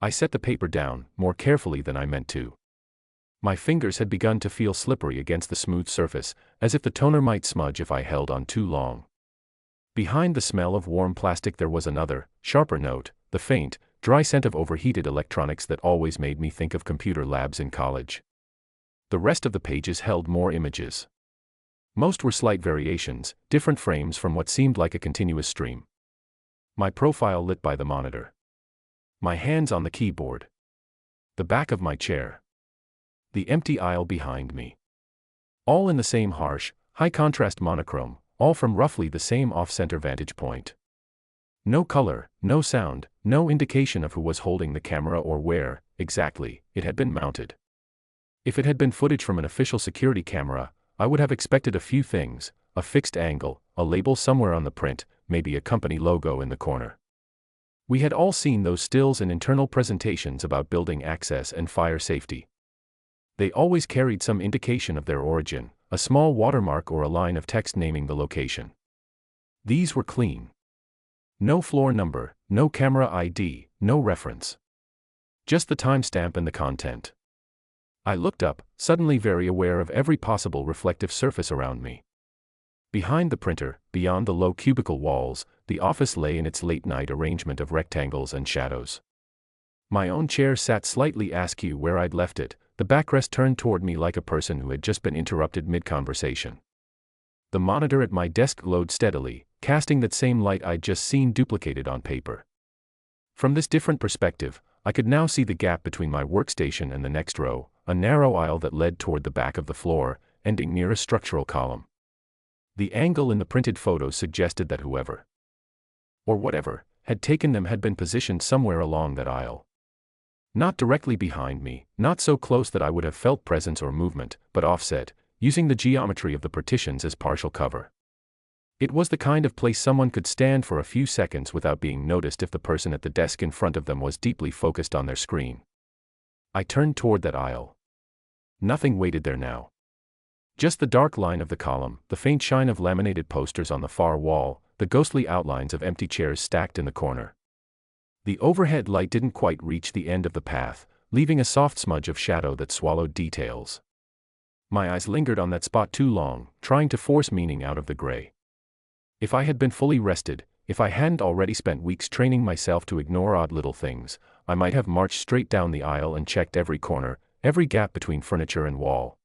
I set the paper down, more carefully than I meant to. My fingers had begun to feel slippery against the smooth surface, as if the toner might smudge if I held on too long. Behind the smell of warm plastic there was another, sharper note, the faint, dry scent of overheated electronics that always made me think of computer labs in college. The rest of the pages held more images. Most were slight variations, different frames from what seemed like a continuous stream. My profile lit by the monitor. My hands on the keyboard. The back of my chair. The empty aisle behind me. All in the same harsh, high-contrast monochrome, all from roughly the same off-center vantage point. No color, no sound, no indication of who was holding the camera or where, exactly, it had been mounted. If it had been footage from an official security camera, I would have expected a few things: a fixed angle, a label somewhere on the print, maybe a company logo in the corner. We had all seen those stills in internal presentations about building access and fire safety. They always carried some indication of their origin, a small watermark or a line of text naming the location. These were clean. No floor number, no camera ID, no reference. Just the timestamp and the content. I looked up, suddenly very aware of every possible reflective surface around me. Behind the printer, beyond the low cubicle walls, the office lay in its late-night arrangement of rectangles and shadows. My own chair sat slightly askew where I'd left it, the backrest turned toward me like a person who had just been interrupted mid-conversation. The monitor at my desk glowed steadily, casting that same light I'd just seen duplicated on paper. From this different perspective, I could now see the gap between my workstation and the next row, a narrow aisle that led toward the back of the floor, ending near a structural column. The angle in the printed photos suggested that whoever, or whatever, had taken them had been positioned somewhere along that aisle. Not directly behind me, not so close that I would have felt presence or movement, but offset, using the geometry of the partitions as partial cover. It was the kind of place someone could stand for a few seconds without being noticed if the person at the desk in front of them was deeply focused on their screen. I turned toward that aisle. Nothing waited there now. Just the dark line of the column, the faint shine of laminated posters on the far wall, the ghostly outlines of empty chairs stacked in the corner. The overhead light didn't quite reach the end of the path, leaving a soft smudge of shadow that swallowed details. My eyes lingered on that spot too long, trying to force meaning out of the gray. If I had been fully rested, if I hadn't already spent weeks training myself to ignore odd little things, I might have marched straight down the aisle and checked every corner, every gap between furniture and wall.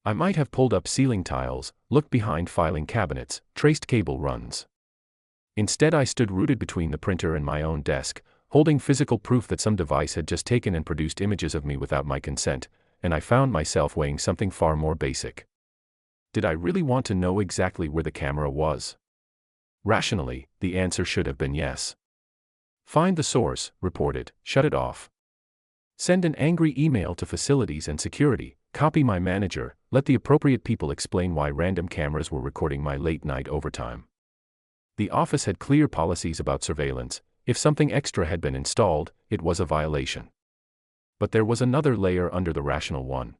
I might have pulled up ceiling tiles, looked behind filing cabinets, traced cable runs. Instead, I stood rooted between the printer and my own desk, holding physical proof that some device had just taken and produced images of me without my consent, and I found myself weighing something far more basic. Did I really want to know exactly where the camera was? Rationally, the answer should have been yes. Find the source, report it, shut it off. Send an angry email to facilities and security, copy my manager, let the appropriate people explain why random cameras were recording my late-night overtime. The office had clear policies about surveillance. If something extra had been installed, it was a violation. But there was another layer under the rational one.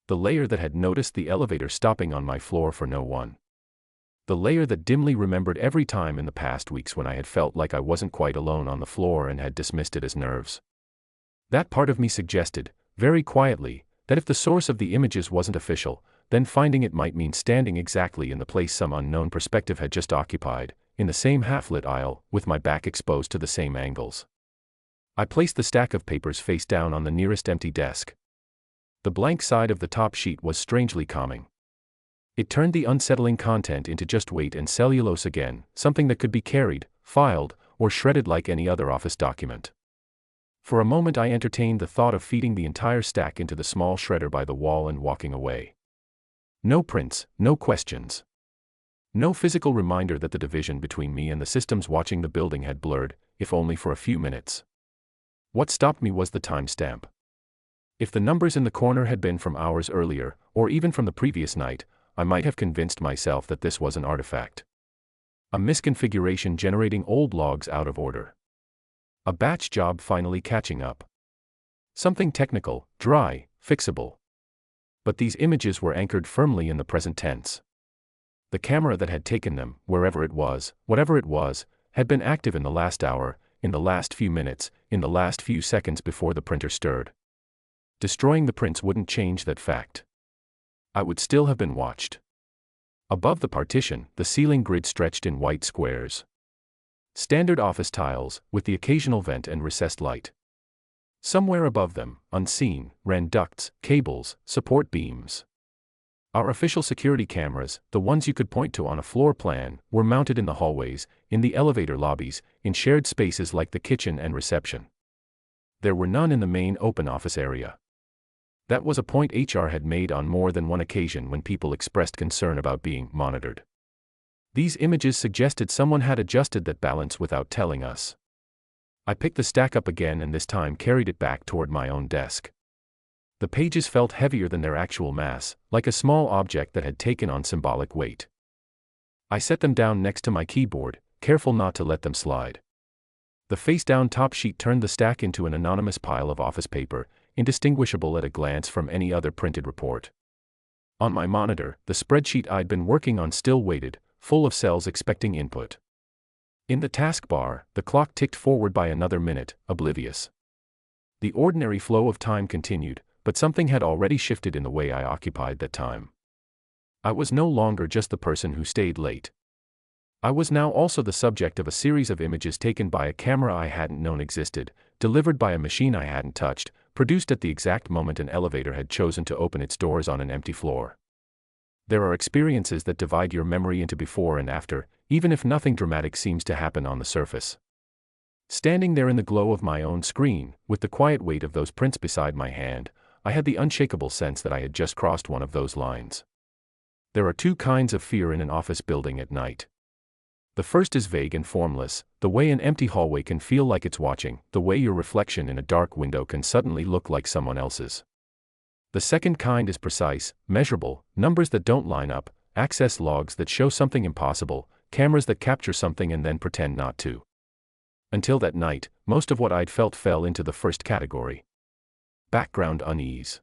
The layer that had noticed the elevator stopping on my floor for no one. The layer that dimly remembered every time in the past weeks when I had felt like I wasn't quite alone on the floor and had dismissed it as nerves. That part of me suggested, very quietly, that if the source of the images wasn't official, then finding it might mean standing exactly in the place some unknown perspective had just occupied, in the same half-lit aisle, with my back exposed to the same angles. I placed the stack of papers face down on the nearest empty desk. The blank side of the top sheet was strangely calming. It turned the unsettling content into just weight and cellulose again, something that could be carried, filed, or shredded like any other office document. For a moment I entertained the thought of feeding the entire stack into the small shredder by the wall and walking away. No prints, no questions. No physical reminder that the division between me and the systems watching the building had blurred, if only for a few minutes. What stopped me was the timestamp. If the numbers in the corner had been from hours earlier, or even from the previous night, I might have convinced myself that this was an artifact. A misconfiguration generating old logs out of order. A batch job finally catching up. Something technical, dry, fixable. But these images were anchored firmly in the present tense. The camera that had taken them, wherever it was, whatever it was, had been active in the last hour, in the last few minutes, in the last few seconds before the printer stirred. Destroying the prints wouldn't change that fact. I would still have been watched. Above the partition, the ceiling grid stretched in white squares. Standard office tiles, with the occasional vent and recessed light. Somewhere above them, unseen, ran ducts, cables, support beams. Our official security cameras, the ones you could point to on a floor plan, were mounted in the hallways, in the elevator lobbies, in shared spaces like the kitchen and reception. There were none in the main open office area. That was a point HR had made on more than one occasion when people expressed concern about being monitored. These images suggested someone had adjusted that balance without telling us. I picked the stack up again and this time carried it back toward my own desk. The pages felt heavier than their actual mass, like a small object that had taken on symbolic weight. I set them down next to my keyboard, careful not to let them slide. The face-down top sheet turned the stack into an anonymous pile of office paper, indistinguishable at a glance from any other printed report. On my monitor, the spreadsheet I'd been working on still waited, full of cells expecting input. In the taskbar, the clock ticked forward by another minute, oblivious. The ordinary flow of time continued, but something had already shifted in the way I occupied that time. I was no longer just the person who stayed late. I was now also the subject of a series of images taken by a camera I hadn't known existed, delivered by a machine I hadn't touched, produced at the exact moment an elevator had chosen to open its doors on an empty floor. There are experiences that divide your memory into before and after, even if nothing dramatic seems to happen on the surface. Standing there in the glow of my own screen, with the quiet weight of those prints beside my hand, I had the unshakable sense that I had just crossed one of those lines. There are two kinds of fear in an office building at night. The first is vague and formless, the way an empty hallway can feel like it's watching, the way your reflection in a dark window can suddenly look like someone else's. The second kind is precise, measurable, numbers that don't line up, access logs that show something impossible, cameras that capture something and then pretend not to. Until that night, most of what I'd felt fell into the first category. Background unease.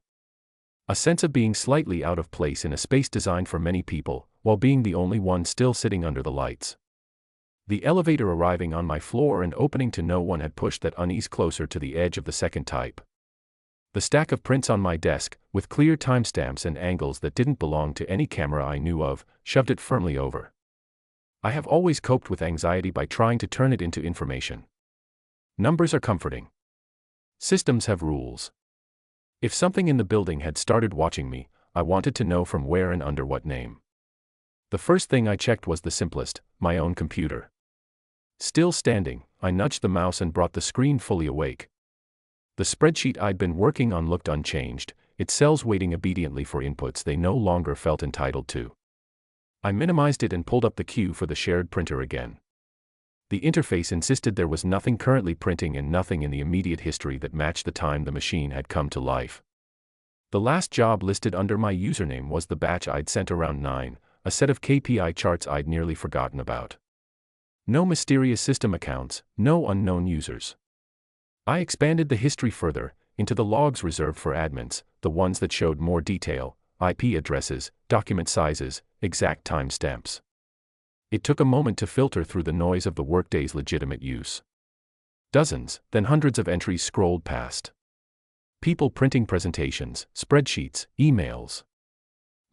A sense of being slightly out of place in a space designed for many people, while being the only one still sitting under the lights. The elevator arriving on my floor and opening to no one had pushed that unease closer to the edge of the second type. The stack of prints on my desk, with clear timestamps and angles that didn't belong to any camera I knew of, shoved it firmly over. I have always coped with anxiety by trying to turn it into information. Numbers are comforting. Systems have rules. If something in the building had started watching me, I wanted to know from where and under what name. The first thing I checked was the simplest, my own computer. Still standing, I nudged the mouse and brought the screen fully awake. The spreadsheet I'd been working on looked unchanged, its cells waiting obediently for inputs they no longer felt entitled to. I minimized it and pulled up the queue for the shared printer again. The interface insisted there was nothing currently printing and nothing in the immediate history that matched the time the machine had come to life. The last job listed under my username was the batch I'd sent around 9, a set of KPI charts I'd nearly forgotten about. No mysterious system accounts, no unknown users. I expanded the history further, into the logs reserved for admins, the ones that showed more detail, IP addresses, document sizes, exact timestamps. It took a moment to filter through the noise of the workday's legitimate use. Dozens, then hundreds of entries scrolled past. People printing presentations, spreadsheets, emails.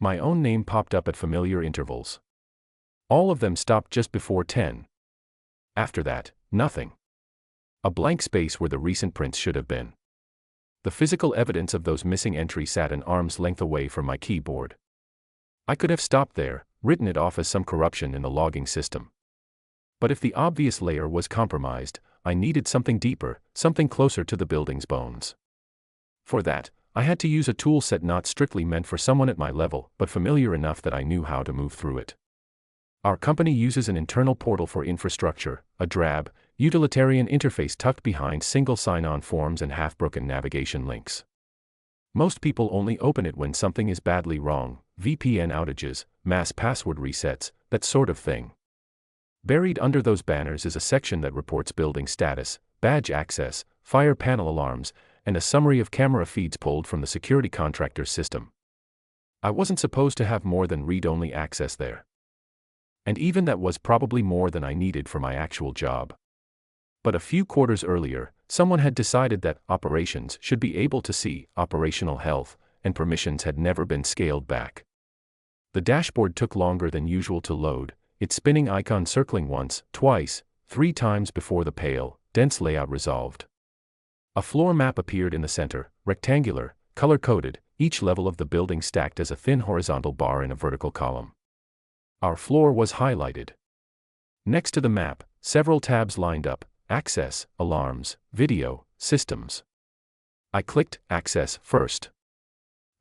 My own name popped up at familiar intervals. All of them stopped just before 10. After that, nothing. A blank space where the recent prints should have been. The physical evidence of those missing entries sat an arm's length away from my keyboard. I could have stopped there, written it off as some corruption in the logging system. But if the obvious layer was compromised, I needed something deeper, something closer to the building's bones. For that, I had to use a tool set not strictly meant for someone at my level, but familiar enough that I knew how to move through it. Our company uses an internal portal for infrastructure, a drab, utilitarian interface tucked behind single sign-on forms and half-broken navigation links. Most people only open it when something is badly wrong, VPN outages, mass password resets, that sort of thing. Buried under those banners is a section that reports building status, badge access, fire panel alarms, and a summary of camera feeds pulled from the security contractor's system. I wasn't supposed to have more than read-only access there. And even that was probably more than I needed for my actual job. But a few quarters earlier, someone had decided that operations should be able to see operational health, and permissions had never been scaled back. The dashboard took longer than usual to load, its spinning icon circling once, twice, 3 times before the pale, dense layout resolved. A floor map appeared in the center, rectangular, color-coded, each level of the building stacked as a thin horizontal bar in a vertical column. Our floor was highlighted. Next to the map, several tabs lined up: access, alarms, video, systems. I clicked access first.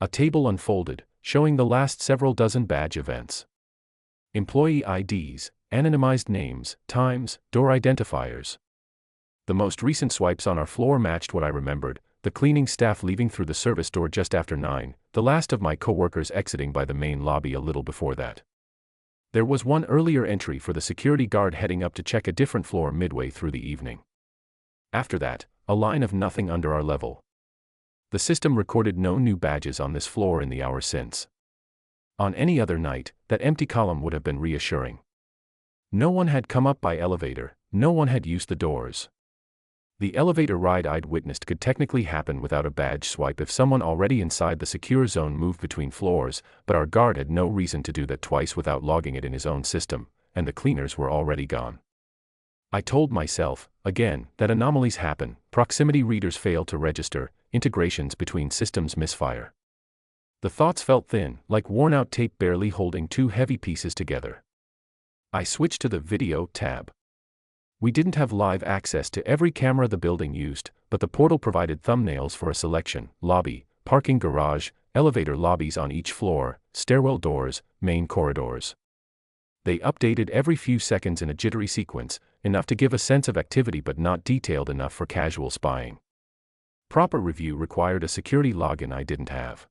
A table unfolded, showing the last several dozen badge events. Employee IDs, anonymized names, times, door identifiers. The most recent swipes on our floor matched what I remembered: the cleaning staff leaving through the service door just after 9, the last of my coworkers exiting by the main lobby a little before that. There was one earlier entry for the security guard heading up to check a different floor midway through the evening. After that, a line of nothing under our level. The system recorded no new badges on this floor in the hour since. On any other night, that empty column would have been reassuring. No one had come up by elevator, no one had used the doors. The elevator ride I'd witnessed could technically happen without a badge swipe if someone already inside the secure zone moved between floors, but our guard had no reason to do that twice without logging it in his own system, and the cleaners were already gone. I told myself, again, that anomalies happen, proximity readers fail to register, integrations between systems misfire. The thoughts felt thin, like worn-out tape barely holding 2 heavy pieces together. I switched to the video tab. We didn't have live access to every camera the building used, but the portal provided thumbnails for a selection: lobby, parking garage, elevator lobbies on each floor, stairwell doors, main corridors. They updated every few seconds in a jittery sequence, enough to give a sense of activity but not detailed enough for casual spying. Proper review required a security login I didn't have.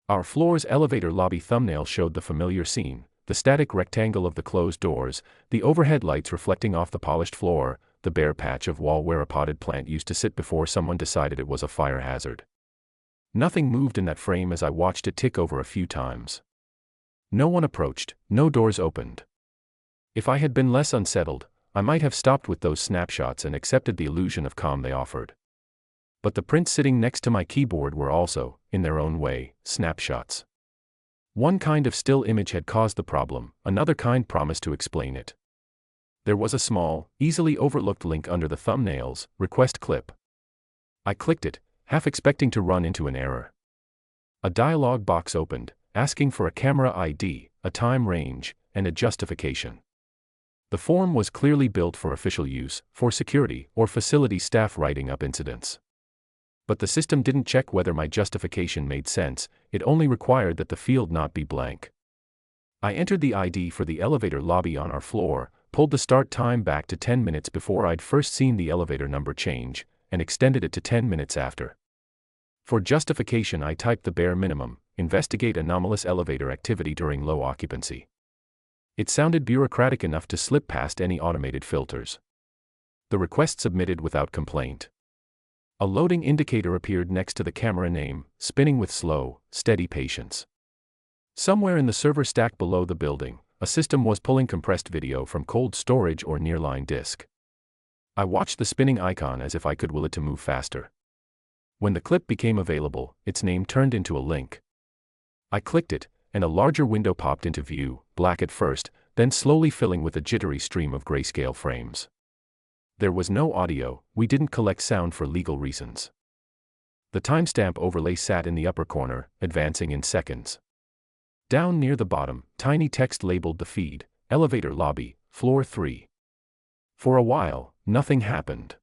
Our floor's elevator lobby thumbnail showed the familiar scene: the static rectangle of the closed doors, the overhead lights reflecting off the polished floor, the bare patch of wall where a potted plant used to sit before someone decided it was a fire hazard. Nothing moved in that frame as I watched it tick over a few times. No one approached, no doors opened. If I had been less unsettled, I might have stopped with those snapshots and accepted the illusion of calm they offered. But the prints sitting next to my keyboard were also, in their own way, snapshots. One kind of still image had caused the problem, another kind promised to explain it. There was a small, easily overlooked link under the thumbnails, request clip. I clicked it, half expecting to run into an error. A dialog box opened, asking for a camera ID, a time range, and a justification. The form was clearly built for official use, for security or facility staff writing up incidents. But the system didn't check whether my justification made sense, it only required that the field not be blank. I entered the ID for the elevator lobby on our floor, pulled the start time back to 10 minutes before I'd first seen the elevator number change, and extended it to 10 minutes after. For justification I typed the bare minimum: investigate anomalous elevator activity during low occupancy. It sounded bureaucratic enough to slip past any automated filters. The request submitted without complaint. A loading indicator appeared next to the camera name, spinning with slow, steady patience. Somewhere in the server stack below the building, a system was pulling compressed video from cold storage or nearline disk. I watched the spinning icon as if I could will it to move faster. When the clip became available, its name turned into a link. I clicked it, and a larger window popped into view, black at first, then slowly filling with a jittery stream of grayscale frames. There was no audio, we didn't collect sound for legal reasons. The timestamp overlay sat in the upper corner, advancing in seconds. Down near the bottom, tiny text labeled the feed, elevator lobby, floor 3. For a while, nothing happened.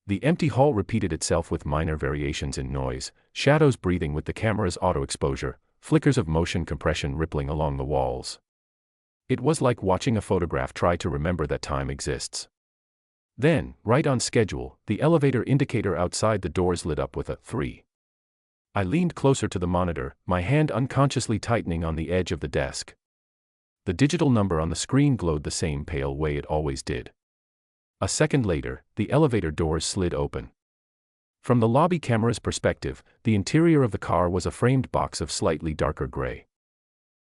The empty hall repeated itself with minor variations in noise, shadows breathing with the camera's auto-exposure, flickers of motion compression rippling along the walls. It was like watching a photograph try to remember that time exists. Then, right on schedule, the elevator indicator outside the doors lit up with a 3. I leaned closer to the monitor, my hand unconsciously tightening on the edge of the desk. The digital number on the screen glowed the same pale way it always did. A second later, the elevator doors slid open. From the lobby camera's perspective, the interior of the car was a framed box of slightly darker gray.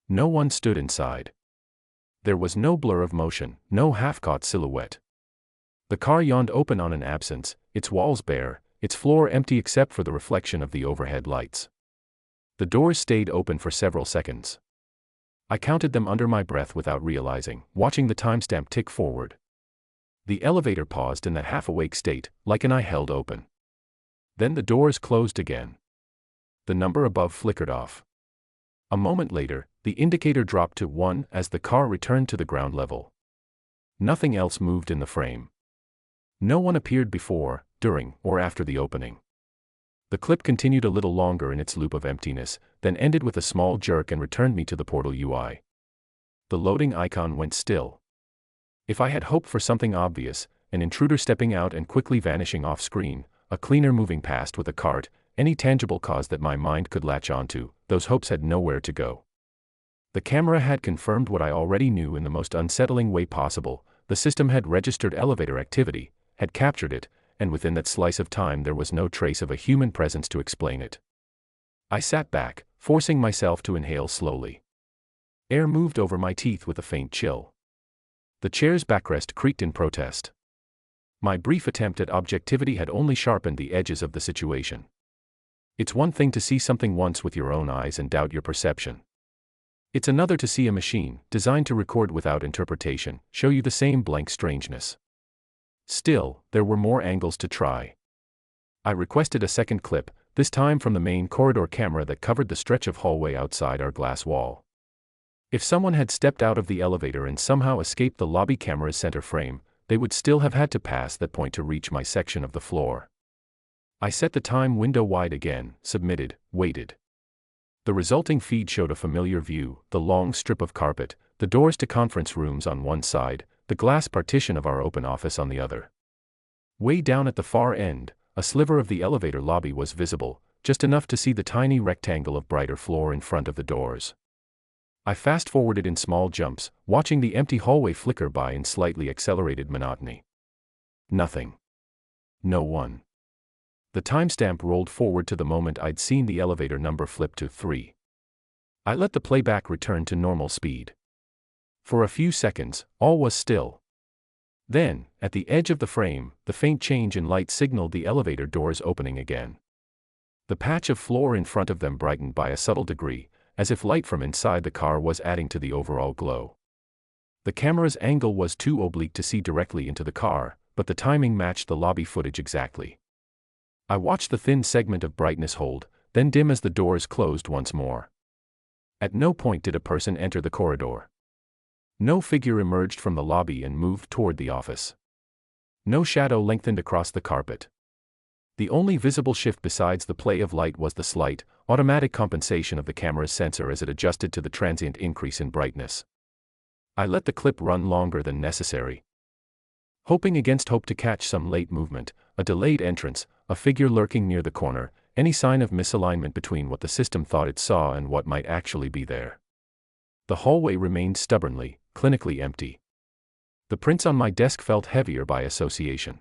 No one stood inside. There was no blur of motion, no half-caught silhouette. The car yawned open on an absence, its walls bare, its floor empty except for the reflection of the overhead lights. The doors stayed open for several seconds. I counted them under my breath without realizing, watching the timestamp tick forward. The elevator paused in that half-awake state, like an eye held open. Then the doors closed again. The number above flickered off. A moment later, the indicator dropped to 1 as the car returned to the ground level. Nothing else moved in the frame. No one appeared before, during, or after the opening. The clip continued a little longer in its loop of emptiness, then ended with a small jerk and returned me to the portal UI. The loading icon went still. If I had hoped for something obvious, an intruder stepping out and quickly vanishing off screen, a cleaner moving past with a cart, any tangible cause that my mind could latch onto, those hopes had nowhere to go. The camera had confirmed what I already knew in the most unsettling way possible: the system had registered elevator activity, had captured it, and within that slice of time there was no trace of a human presence to explain it. I sat back, forcing myself to inhale slowly. Air moved over my teeth with a faint chill. The chair's backrest creaked in protest. My brief attempt at objectivity had only sharpened the edges of the situation. It's one thing to see something once with your own eyes and doubt your perception. It's another to see a machine, designed to record without interpretation, show you the same blank strangeness. Still, there were more angles to try. I requested a second clip, this time from the main corridor camera that covered the stretch of hallway outside our glass wall. If someone had stepped out of the elevator and somehow escaped the lobby camera's center frame, they would still have had to pass that point to reach my section of the floor. I set the time window wide again, submitted, waited. The resulting feed showed a familiar view: the long strip of carpet, the doors to conference rooms on one side, the glass partition of our open office on the other. Way down at the far end, a sliver of the elevator lobby was visible, just enough to see the tiny rectangle of brighter floor in front of the doors. I fast-forwarded in small jumps, watching the empty hallway flicker by in slightly accelerated monotony. Nothing. No one. The timestamp rolled forward to the moment I'd seen the elevator number flip to 3. I let the playback return to normal speed. For a few seconds, all was still. Then, at the edge of the frame, the faint change in light signaled the elevator doors opening again. The patch of floor in front of them brightened by a subtle degree, as if light from inside the car was adding to the overall glow. The camera's angle was too oblique to see directly into the car, but the timing matched the lobby footage exactly. I watched the thin segment of brightness hold, then dim as the doors closed once more. At no point did a person enter the corridor. No figure emerged from the lobby and moved toward the office. No shadow lengthened across the carpet. The only visible shift besides the play of light was the slight, automatic compensation of the camera's sensor as it adjusted to the transient increase in brightness. I let the clip run longer than necessary. Hoping against hope to catch some late movement, a delayed entrance, a figure lurking near the corner, any sign of misalignment between what the system thought it saw and what might actually be there. The hallway remained stubbornly, clinically empty. The prints on my desk felt heavier by association.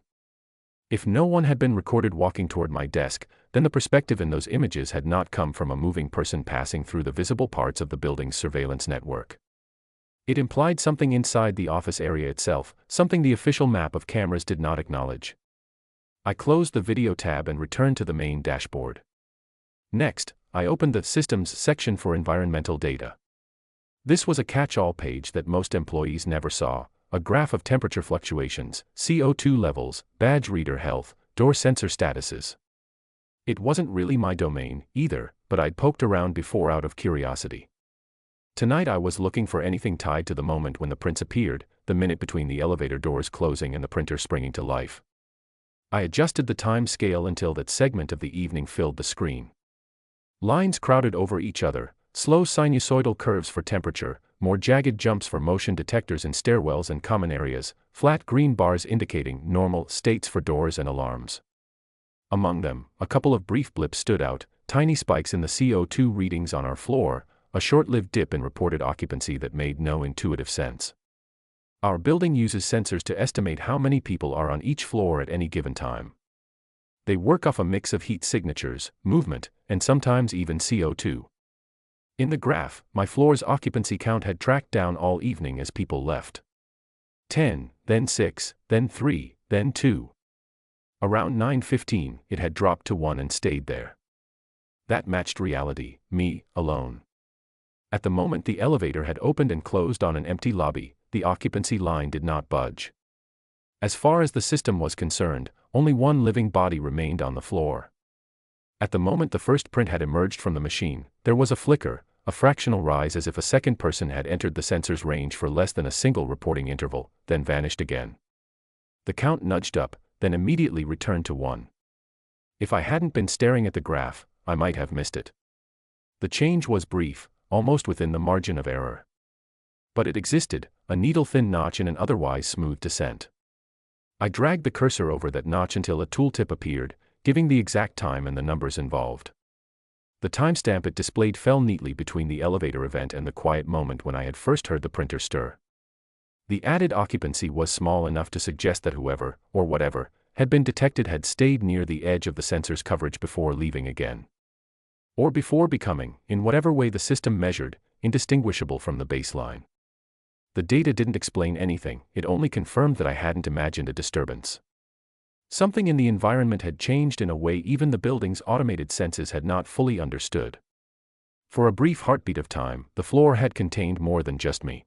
If no one had been recorded walking toward my desk, then the perspective in those images had not come from a moving person passing through the visible parts of the building's surveillance network. It implied something inside the office area itself, something the official map of cameras did not acknowledge. I closed the video tab and returned to the main dashboard. Next, I opened the Systems section for environmental data. This was a catch-all page that most employees never saw, a graph of temperature fluctuations, CO2 levels, badge reader health, door sensor statuses. It wasn't really my domain, either, but I'd poked around before out of curiosity. Tonight I was looking for anything tied to the moment when the prints appeared, the minute between the elevator doors closing and the printer springing to life. I adjusted the time scale until that segment of the evening filled the screen. Lines crowded over each other, slow sinusoidal curves for temperature, more jagged jumps for motion detectors in stairwells and common areas, flat green bars indicating normal states for doors and alarms. Among them, a couple of brief blips stood out, tiny spikes in the CO2 readings on our floor, a short-lived dip in reported occupancy that made no intuitive sense. Our building uses sensors to estimate how many people are on each floor at any given time. They work off a mix of heat signatures, movement, and sometimes even CO2. In the graph, my floor's occupancy count had tracked down all evening as people left. 10, then 6, then 3, then 2. Around 9:15, it had dropped to 1 and stayed there. That matched reality, me, alone. At the moment the elevator had opened and closed on an empty lobby, the occupancy line did not budge. As far as the system was concerned, only one living body remained on the floor. At the moment the first print had emerged from the machine, there was a flicker, a fractional rise as if a second person had entered the sensor's range for less than a single reporting interval, then vanished again. The count nudged up, then immediately returned to 1. If I hadn't been staring at the graph, I might have missed it. The change was brief, almost within the margin of error. But it existed, a needle-thin notch in an otherwise smooth descent. I dragged the cursor over that notch until a tooltip appeared, giving the exact time and the numbers involved. The timestamp it displayed fell neatly between the elevator event and the quiet moment when I had first heard the printer stir. The added occupancy was small enough to suggest that whoever, or whatever, had been detected had stayed near the edge of the sensor's coverage before leaving again. Or before becoming, in whatever way the system measured, indistinguishable from the baseline. The data didn't explain anything, it only confirmed that I hadn't imagined a disturbance. Something in the environment had changed in a way even the building's automated senses had not fully understood. For a brief heartbeat of time, the floor had contained more than just me.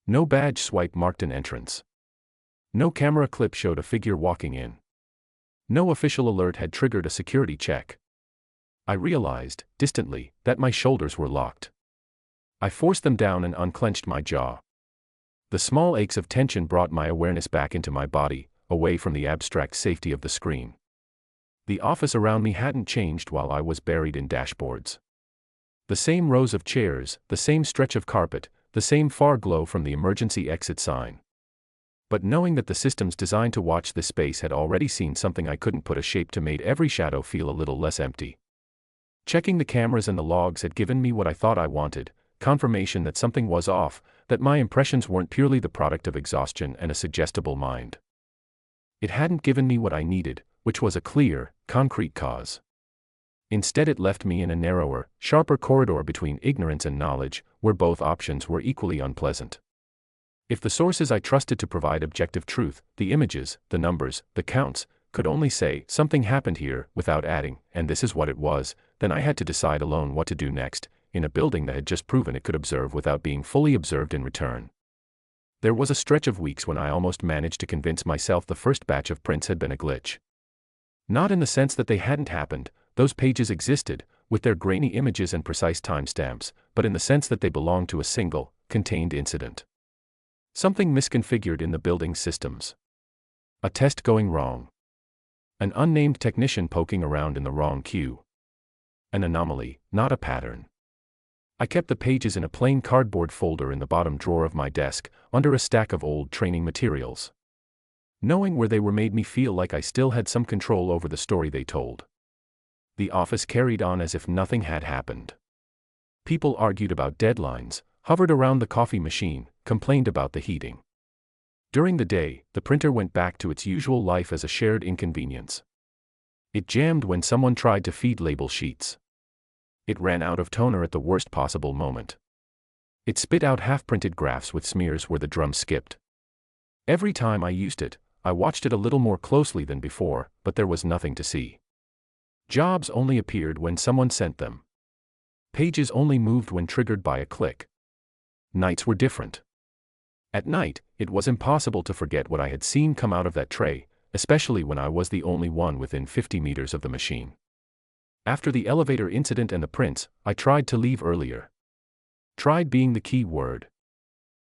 No badge swipe marked an entrance. No camera clip showed a figure walking in. No official alert had triggered a security check. I realized, distantly, that my shoulders were locked. I forced them down and unclenched my jaw. The small aches of tension brought my awareness back into my body, away from the abstract safety of the screen. The office around me hadn't changed while I was buried in dashboards. The same rows of chairs, the same stretch of carpet, the same far glow from the emergency exit sign. But knowing that the systems designed to watch this space had already seen something I couldn't put a shape to made every shadow feel a little less empty. Checking the cameras and the logs had given me what I thought I wanted, confirmation that something was off, that my impressions weren't purely the product of exhaustion and a suggestible mind. It hadn't given me what I needed, which was a clear, concrete cause. Instead, it left me in a narrower, sharper corridor between ignorance and knowledge, where both options were equally unpleasant. If the sources I trusted to provide objective truth, the images, the numbers, the counts, could only say, something happened here, without adding, and this is what it was, then I had to decide alone what to do next, in a building that had just proven it could observe without being fully observed in return. There was a stretch of weeks when I almost managed to convince myself the first batch of prints had been a glitch. Not in the sense that they hadn't happened, those pages existed, with their grainy images and precise timestamps, but in the sense that they belonged to a single, contained incident. Something misconfigured in the building's systems. A test going wrong. An unnamed technician poking around in the wrong queue. An anomaly, not a pattern. I kept the pages in a plain cardboard folder in the bottom drawer of my desk, under a stack of old training materials. Knowing where they were made me feel like I still had some control over the story they told. The office carried on as if nothing had happened. People argued about deadlines, hovered around the coffee machine, complained about the heating. During the day, the printer went back to its usual life as a shared inconvenience. It jammed when someone tried to feed label sheets. It ran out of toner at the worst possible moment. It spit out half-printed graphs with smears where the drum skipped. Every time I used it, I watched it a little more closely than before, but there was nothing to see. Jobs only appeared when someone sent them. Pages only moved when triggered by a click. Nights were different. At night, it was impossible to forget what I had seen come out of that tray, especially when I was the only one within 50 meters of the machine. After the elevator incident and the prints, I tried to leave earlier. Tried being the key word.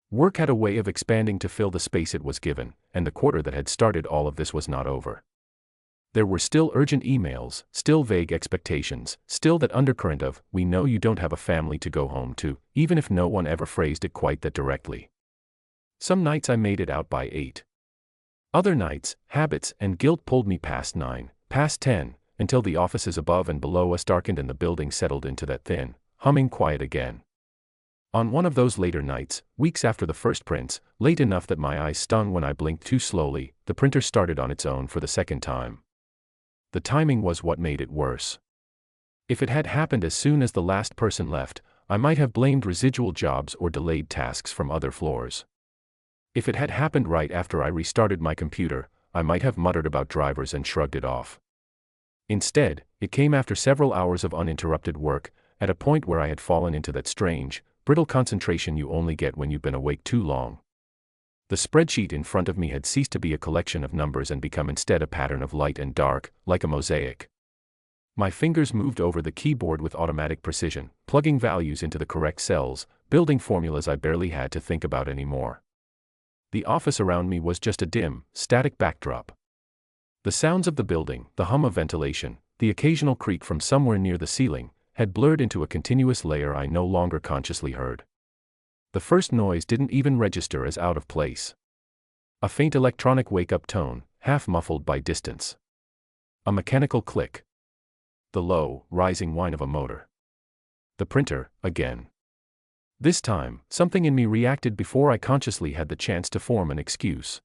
Work had a way of expanding to fill the space it was given, and the quarter that had started all of this was not over. There were still urgent emails, still vague expectations, still that undercurrent of, we know you don't have a family to go home to, even if no one ever phrased it quite that directly. Some nights I made it out by 8. Other nights, habits and guilt pulled me past 9, past 10, until the offices above and below us darkened and the building settled into that thin, humming quiet again. On one of those later nights, weeks after the first prints, late enough that my eyes stung when I blinked too slowly, the printer started on its own for the second time. The timing was what made it worse. If it had happened as soon as the last person left, I might have blamed residual jobs or delayed tasks from other floors. If it had happened right after I restarted my computer, I might have muttered about drivers and shrugged it off. Instead, it came after several hours of uninterrupted work, at a point where I had fallen into that strange, brittle concentration you only get when you've been awake too long. The spreadsheet in front of me had ceased to be a collection of numbers and become instead a pattern of light and dark, like a mosaic. My fingers moved over the keyboard with automatic precision, plugging values into the correct cells, building formulas I barely had to think about anymore. The office around me was just a dim, static backdrop. The sounds of the building, the hum of ventilation, the occasional creak from somewhere near the ceiling, had blurred into a continuous layer I no longer consciously heard. The first noise didn't even register as out of place. A faint electronic wake-up tone, half muffled by distance. A mechanical click. The low, rising whine of a motor. The printer, again. This time, something in me reacted before I consciously had the chance to form an excuse.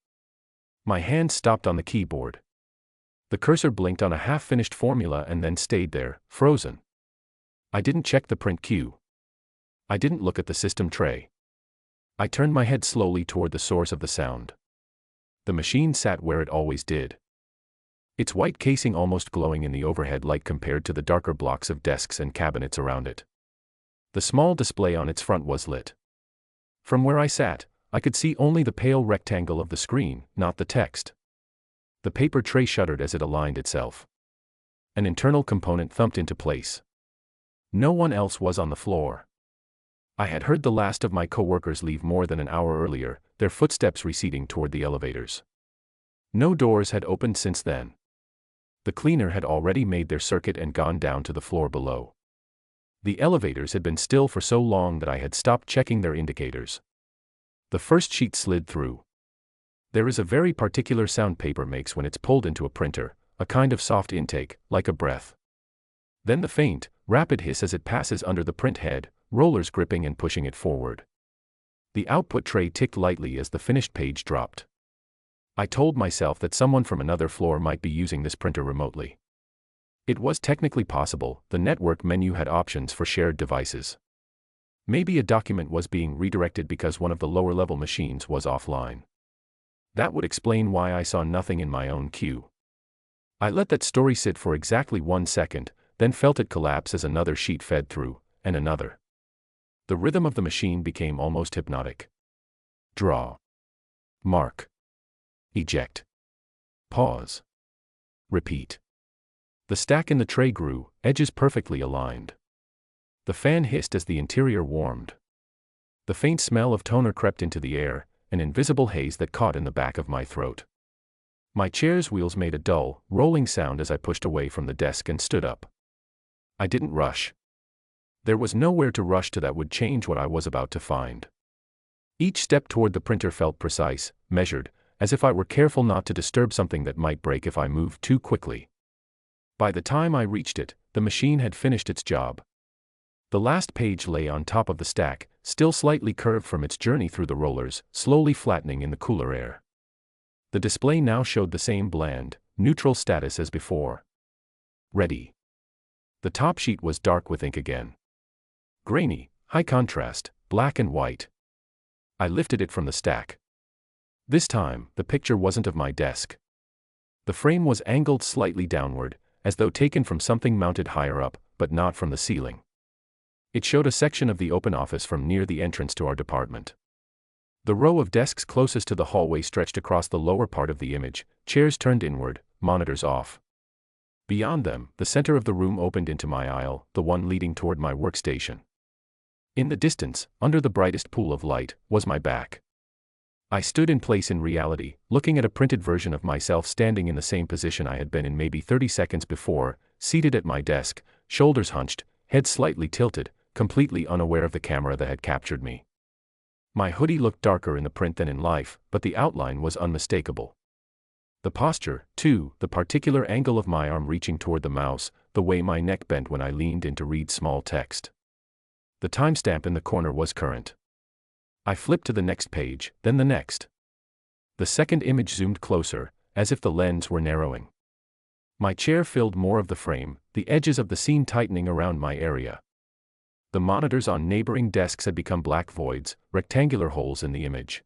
My hand stopped on the keyboard. The cursor blinked on a half-finished formula and then stayed there, frozen. I didn't check the print queue. I didn't look at the system tray. I turned my head slowly toward the source of the sound. The machine sat where it always did. Its white casing almost glowing in the overhead light compared to the darker blocks of desks and cabinets around it. The small display on its front was lit. From where I sat, I could see only the pale rectangle of the screen, not the text. The paper tray shuddered as it aligned itself. An internal component thumped into place. No one else was on the floor. I had heard the last of my coworkers leave more than an hour earlier, their footsteps receding toward the elevators. No doors had opened since then. The cleaner had already made their circuit and gone down to the floor below. The elevators had been still for so long that I had stopped checking their indicators. The first sheet slid through. There is a very particular sound paper makes when it's pulled into a printer, a kind of soft intake, like a breath. Then the faint, rapid hiss as it passes under the print head, rollers gripping and pushing it forward. The output tray ticked lightly as the finished page dropped. I told myself that someone from another floor might be using this printer remotely. It was technically possible. The network menu had options for shared devices. Maybe a document was being redirected because one of the lower-level machines was offline. That would explain why I saw nothing in my own queue. I let that story sit for exactly 1 second, then felt it collapse as another sheet fed through, and another. The rhythm of the machine became almost hypnotic. Draw. Mark. Eject. Pause. Repeat. The stack in the tray grew, edges perfectly aligned. The fan hissed as the interior warmed. The faint smell of toner crept into the air, an invisible haze that caught in the back of my throat. My chair's wheels made a dull, rolling sound as I pushed away from the desk and stood up. I didn't rush. There was nowhere to rush to that would change what I was about to find. Each step toward the printer felt precise, measured, as if I were careful not to disturb something that might break if I moved too quickly. By the time I reached it, the machine had finished its job. The last page lay on top of the stack, still slightly curved from its journey through the rollers, slowly flattening in the cooler air. The display now showed the same bland, neutral status as before. Ready. The top sheet was dark with ink again. Grainy, high contrast, black and white. I lifted it from the stack. This time, the picture wasn't of my desk. The frame was angled slightly downward, as though taken from something mounted higher up, but not from the ceiling. It showed a section of the open office from near the entrance to our department. The row of desks closest to the hallway stretched across the lower part of the image, chairs turned inward, monitors off. Beyond them, the center of the room opened into my aisle, the one leading toward my workstation. In the distance, under the brightest pool of light, was my back. I stood in place in reality, looking at a printed version of myself standing in the same position I had been in maybe 30 seconds before, seated at my desk, shoulders hunched, head slightly tilted, completely unaware of the camera that had captured me. My hoodie looked darker in the print than in life, but the outline was unmistakable. The posture, too, the particular angle of my arm reaching toward the mouse, the way my neck bent when I leaned in to read small text. The timestamp in the corner was current. I flipped to the next page, then the next. The second image zoomed closer, as if the lens were narrowing. My chair filled more of the frame, the edges of the scene tightening around my area. The monitors on neighboring desks had become black voids, rectangular holes in the image.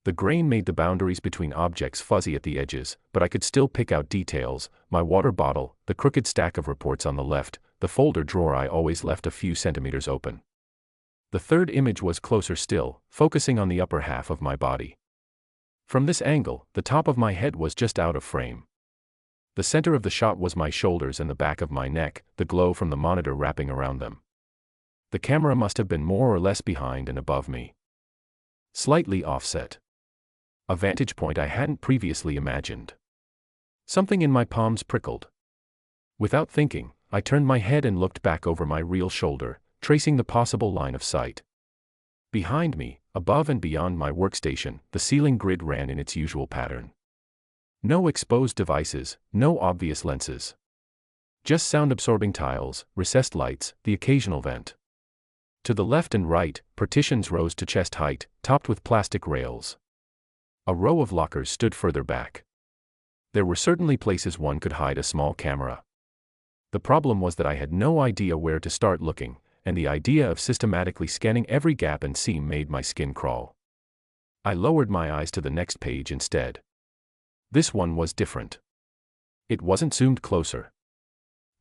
The grain made the boundaries between objects fuzzy at the edges, but I could still pick out details: my water bottle, the crooked stack of reports on the left, the folder drawer I always left a few centimeters open. The third image was closer still, focusing on the upper half of my body. From this angle, the top of my head was just out of frame. The center of the shot was my shoulders and the back of my neck, the glow from the monitor wrapping around them. The camera must have been more or less behind and above me. Slightly offset. A vantage point I hadn't previously imagined. Something in my palms prickled. Without thinking, I turned my head and looked back over my real shoulder, tracing the possible line of sight. Behind me, above and beyond my workstation, the ceiling grid ran in its usual pattern. No exposed devices, no obvious lenses. Just sound-absorbing tiles, recessed lights, the occasional vent. To the left and right, partitions rose to chest height, topped with plastic rails. A row of lockers stood further back. There were certainly places one could hide a small camera. The problem was that I had no idea where to start looking, and the idea of systematically scanning every gap and seam made my skin crawl. I lowered my eyes to the next page instead. This one was different. It wasn't zoomed closer.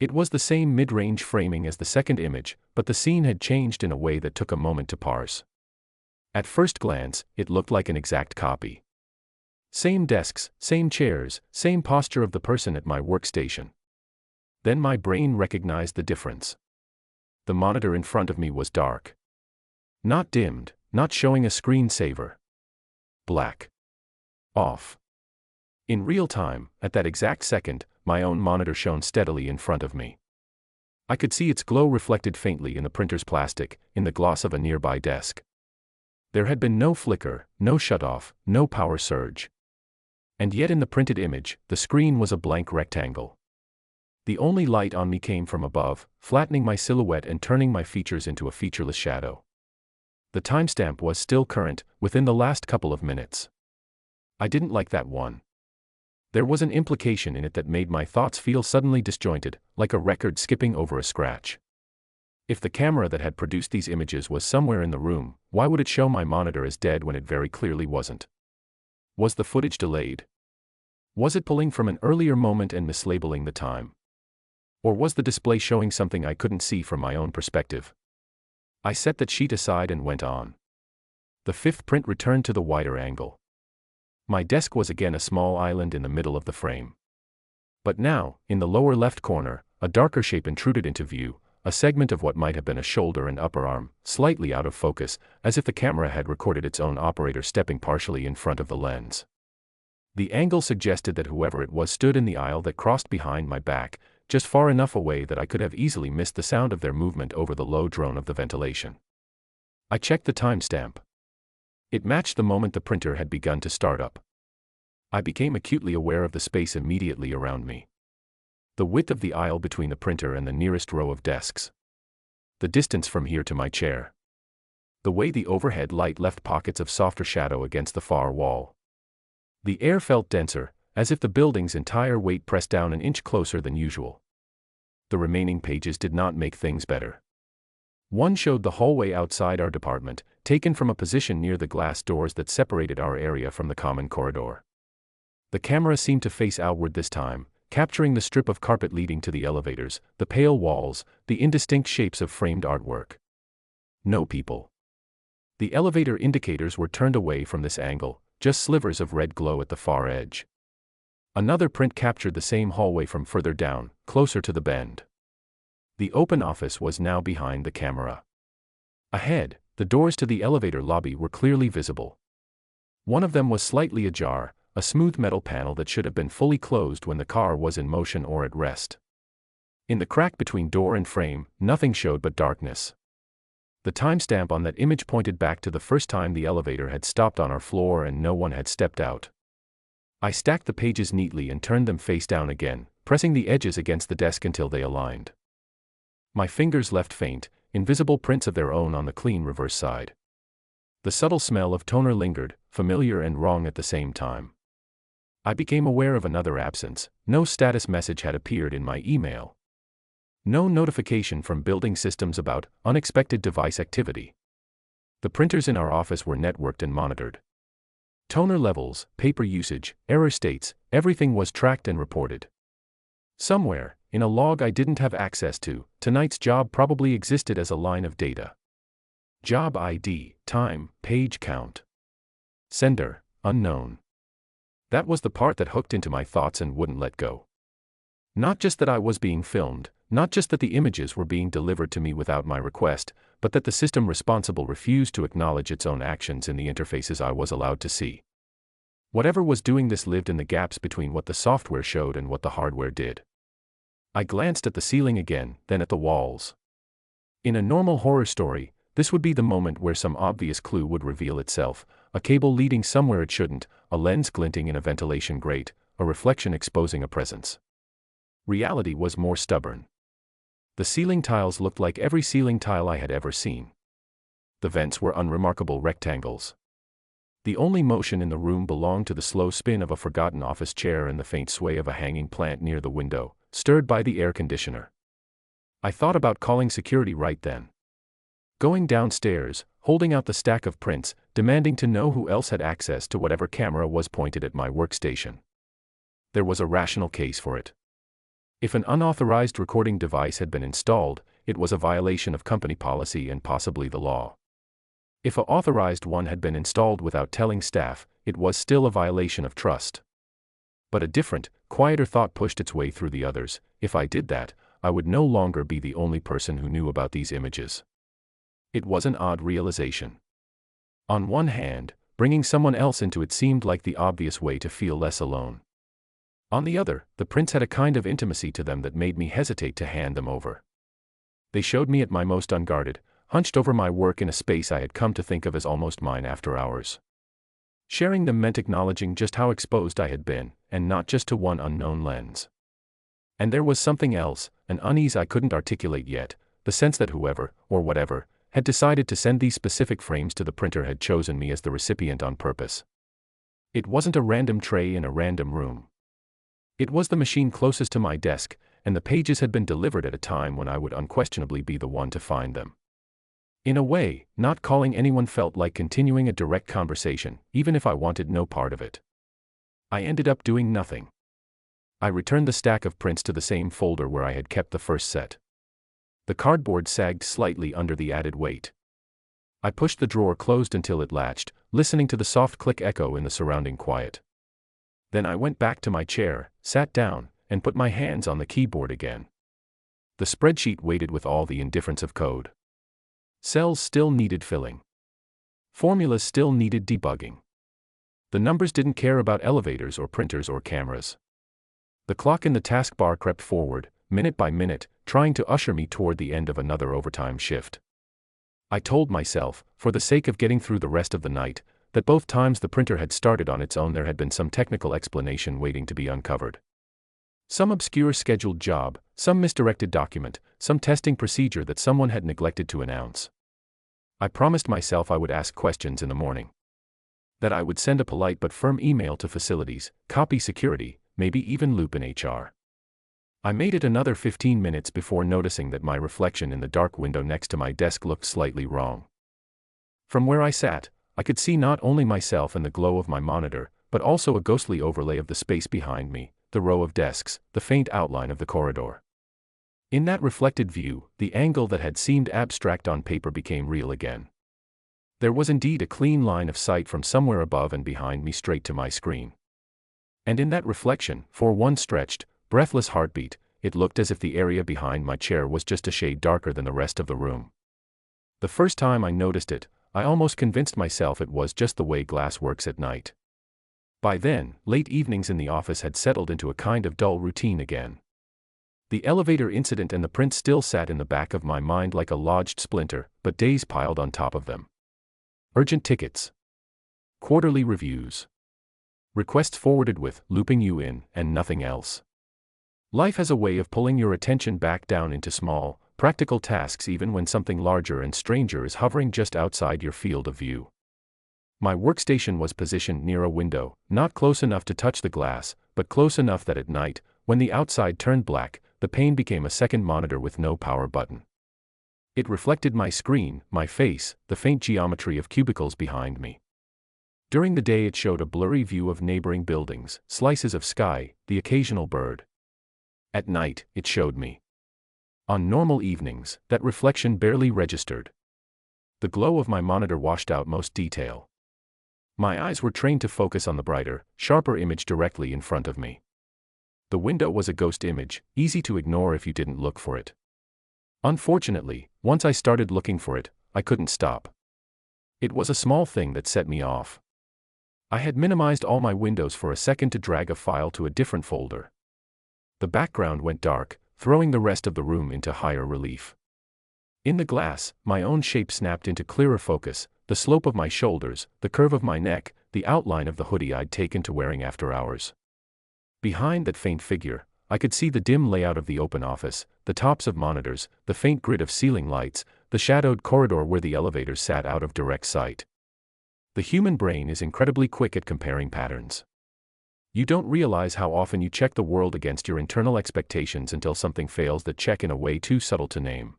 It was the same mid-range framing as the second image, but the scene had changed in a way that took a moment to parse. At first glance, it looked like an exact copy. Same desks, same chairs, same posture of the person at my workstation. Then my brain recognized the difference. The monitor in front of me was dark. Not dimmed, not showing a screensaver. Black. Off. In real time, at that exact second, my own monitor shone steadily in front of me. I could see its glow reflected faintly in the printer's plastic, in the gloss of a nearby desk. There had been no flicker, no shutoff, no power surge. And yet in the printed image, the screen was a blank rectangle. The only light on me came from above, flattening my silhouette and turning my features into a featureless shadow. The timestamp was still current, within the last couple of minutes. I didn't like that one. There was an implication in it that made my thoughts feel suddenly disjointed, like a record skipping over a scratch. If the camera that had produced these images was somewhere in the room, why would it show my monitor as dead when it very clearly wasn't? Was the footage delayed? Was it pulling from an earlier moment and mislabeling the time? Or was the display showing something I couldn't see from my own perspective? I set that sheet aside and went on. The fifth print returned to the wider angle. My desk was again a small island in the middle of the frame. But now, in the lower left corner, a darker shape intruded into view, a segment of what might have been a shoulder and upper arm, slightly out of focus, as if the camera had recorded its own operator stepping partially in front of the lens. The angle suggested that whoever it was stood in the aisle that crossed behind my back, just far enough away that I could have easily missed the sound of their movement over the low drone of the ventilation. I checked the timestamp. It matched the moment the printer had begun to start up. I became acutely aware of the space immediately around me. The width of the aisle between the printer and the nearest row of desks. The distance from here to my chair. The way the overhead light left pockets of softer shadow against the far wall. The air felt denser, as if the building's entire weight pressed down an inch closer than usual. The remaining pages did not make things better. One showed the hallway outside our department, taken from a position near the glass doors that separated our area from the common corridor. The camera seemed to face outward this time, capturing the strip of carpet leading to the elevators, the pale walls, the indistinct shapes of framed artwork. No people. The elevator indicators were turned away from this angle, just slivers of red glow at the far edge. Another print captured the same hallway from further down, closer to the bend. The open office was now behind the camera. Ahead, the doors to the elevator lobby were clearly visible. One of them was slightly ajar, a smooth metal panel that should have been fully closed when the car was in motion or at rest. In the crack between door and frame, nothing showed but darkness. The timestamp on that image pointed back to the first time the elevator had stopped on our floor and no one had stepped out. I stacked the pages neatly and turned them face down again, pressing the edges against the desk until they aligned. My fingers left faint, invisible prints of their own on the clean reverse side. The subtle smell of toner lingered, familiar and wrong at the same time. I became aware of another absence. No status message had appeared in my email. No notification from building systems about unexpected device activity. The printers in our office were networked and monitored. Toner levels, paper usage, error states, everything was tracked and reported. Somewhere, in a log I didn't have access to, tonight's job probably existed as a line of data. Job ID, time, page count. Sender, unknown. That was the part that hooked into my thoughts and wouldn't let go. Not just that I was being filmed, not just that the images were being delivered to me without my request, but that the system responsible refused to acknowledge its own actions in the interfaces I was allowed to see. Whatever was doing this lived in the gaps between what the software showed and what the hardware did. I glanced at the ceiling again, then at the walls. In a normal horror story, this would be the moment where some obvious clue would reveal itself, a cable leading somewhere it shouldn't, a lens glinting in a ventilation grate, a reflection exposing a presence. Reality was more stubborn. The ceiling tiles looked like every ceiling tile I had ever seen. The vents were unremarkable rectangles. The only motion in the room belonged to the slow spin of a forgotten office chair and the faint sway of a hanging plant near the window, stirred by the air conditioner. I thought about calling security right then. Going downstairs, holding out the stack of prints, demanding to know who else had access to whatever camera was pointed at my workstation. There was a rational case for it. If an unauthorized recording device had been installed, it was a violation of company policy and possibly the law. If an authorized one had been installed without telling staff, it was still a violation of trust. But a different, quieter thought pushed its way through the others. If I did that, I would no longer be the only person who knew about these images. It was an odd realization. On one hand, bringing someone else into it seemed like the obvious way to feel less alone. On the other, the prints had a kind of intimacy to them that made me hesitate to hand them over. They showed me at my most unguarded, hunched over my work in a space I had come to think of as almost mine after hours. Sharing them meant acknowledging just how exposed I had been, and not just to one unknown lens. And there was something else, an unease I couldn't articulate yet, the sense that whoever, or whatever, had decided to send these specific frames to the printer had chosen me as the recipient on purpose. It wasn't a random tray in a random room. It was the machine closest to my desk, and the pages had been delivered at a time when I would unquestionably be the one to find them. In a way, not calling anyone felt like continuing a direct conversation, even if I wanted no part of it. I ended up doing nothing. I returned the stack of prints to the same folder where I had kept the first set. The cardboard sagged slightly under the added weight. I pushed the drawer closed until it latched, listening to the soft click echo in the surrounding quiet. Then I went back to my chair, sat down, and put my hands on the keyboard again. The spreadsheet waited with all the indifference of code. Cells still needed filling. Formulas still needed debugging. The numbers didn't care about elevators or printers or cameras. The clock in the taskbar crept forward, minute by minute, trying to usher me toward the end of another overtime shift. I told myself, for the sake of getting through the rest of the night, that both times the printer had started on its own there had been some technical explanation waiting to be uncovered. Some obscure scheduled job, some misdirected document, some testing procedure that someone had neglected to announce. I promised myself I would ask questions in the morning. That I would send a polite but firm email to facilities, copy security, maybe even loop in HR. I made it another 15 minutes before noticing that my reflection in the dark window next to my desk looked slightly wrong. From where I sat, I could see not only myself and the glow of my monitor, but also a ghostly overlay of the space behind me, the row of desks, the faint outline of the corridor. In that reflected view, the angle that had seemed abstract on paper became real again. There was indeed a clean line of sight from somewhere above and behind me straight to my screen. And in that reflection, for one stretched, breathless heartbeat, it looked as if the area behind my chair was just a shade darker than the rest of the room. The first time I noticed it, I almost convinced myself it was just the way glass works at night. By then, late evenings in the office had settled into a kind of dull routine again. The elevator incident and the print still sat in the back of my mind like a lodged splinter, but days piled on top of them. Urgent tickets. Quarterly reviews. Requests forwarded with, looping you in, and nothing else. Life has a way of pulling your attention back down into small, practical tasks even when something larger and stranger is hovering just outside your field of view. My workstation was positioned near a window, not close enough to touch the glass, but close enough that at night, when the outside turned black, the pane became a second monitor with no power button. It reflected my screen, my face, the faint geometry of cubicles behind me. During the day it showed a blurry view of neighboring buildings, slices of sky, the occasional bird. At night, it showed me. On normal evenings, that reflection barely registered. The glow of my monitor washed out most detail. My eyes were trained to focus on the brighter, sharper image directly in front of me. The window was a ghost image, easy to ignore if you didn't look for it. Unfortunately, once I started looking for it, I couldn't stop. It was a small thing that set me off. I had minimized all my windows for a second to drag a file to a different folder. The background went dark, throwing the rest of the room into higher relief. In the glass, my own shape snapped into clearer focus, the slope of my shoulders, the curve of my neck, the outline of the hoodie I'd taken to wearing after hours. Behind that faint figure, I could see the dim layout of the open office, the tops of monitors, the faint grid of ceiling lights, the shadowed corridor where the elevators sat out of direct sight. The human brain is incredibly quick at comparing patterns. You don't realize how often you check the world against your internal expectations until something fails that check in a way too subtle to name.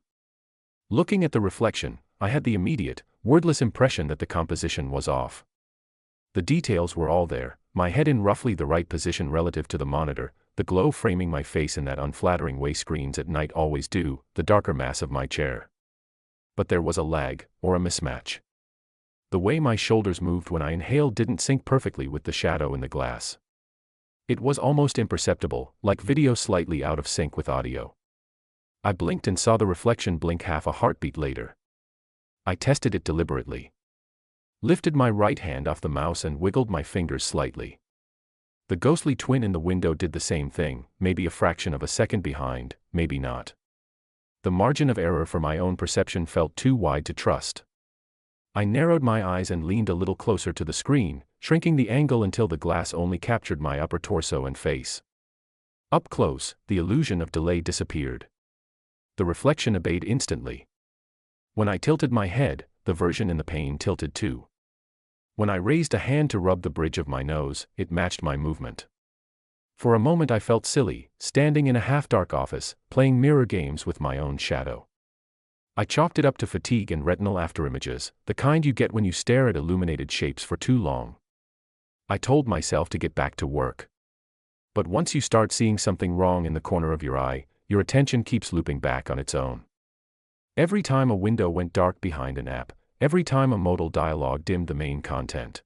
Looking at the reflection, I had the immediate, wordless impression that the composition was off. The details were all there, my head in roughly the right position relative to the monitor, the glow framing my face in that unflattering way screens at night always do, the darker mass of my chair. But there was a lag, or a mismatch. The way my shoulders moved when I inhaled didn't sync perfectly with the shadow in the glass. It was almost imperceptible, like video slightly out of sync with audio. I blinked and saw the reflection blink half a heartbeat later. I tested it deliberately. Lifted my right hand off the mouse and wiggled my fingers slightly. The ghostly twin in the window did the same thing, maybe a fraction of a second behind, maybe not. The margin of error for my own perception felt too wide to trust. I narrowed my eyes and leaned a little closer to the screen, shrinking the angle until the glass only captured my upper torso and face. Up close, the illusion of delay disappeared. The reflection obeyed instantly. When I tilted my head, the version in the pane tilted too. When I raised a hand to rub the bridge of my nose, it matched my movement. For a moment I felt silly, standing in a half-dark office, playing mirror games with my own shadow. I chalked it up to fatigue and retinal afterimages, the kind you get when you stare at illuminated shapes for too long. I told myself to get back to work. But once you start seeing something wrong in the corner of your eye, your attention keeps looping back on its own. Every time a window went dark behind an app, every time a modal dialogue dimmed the main content,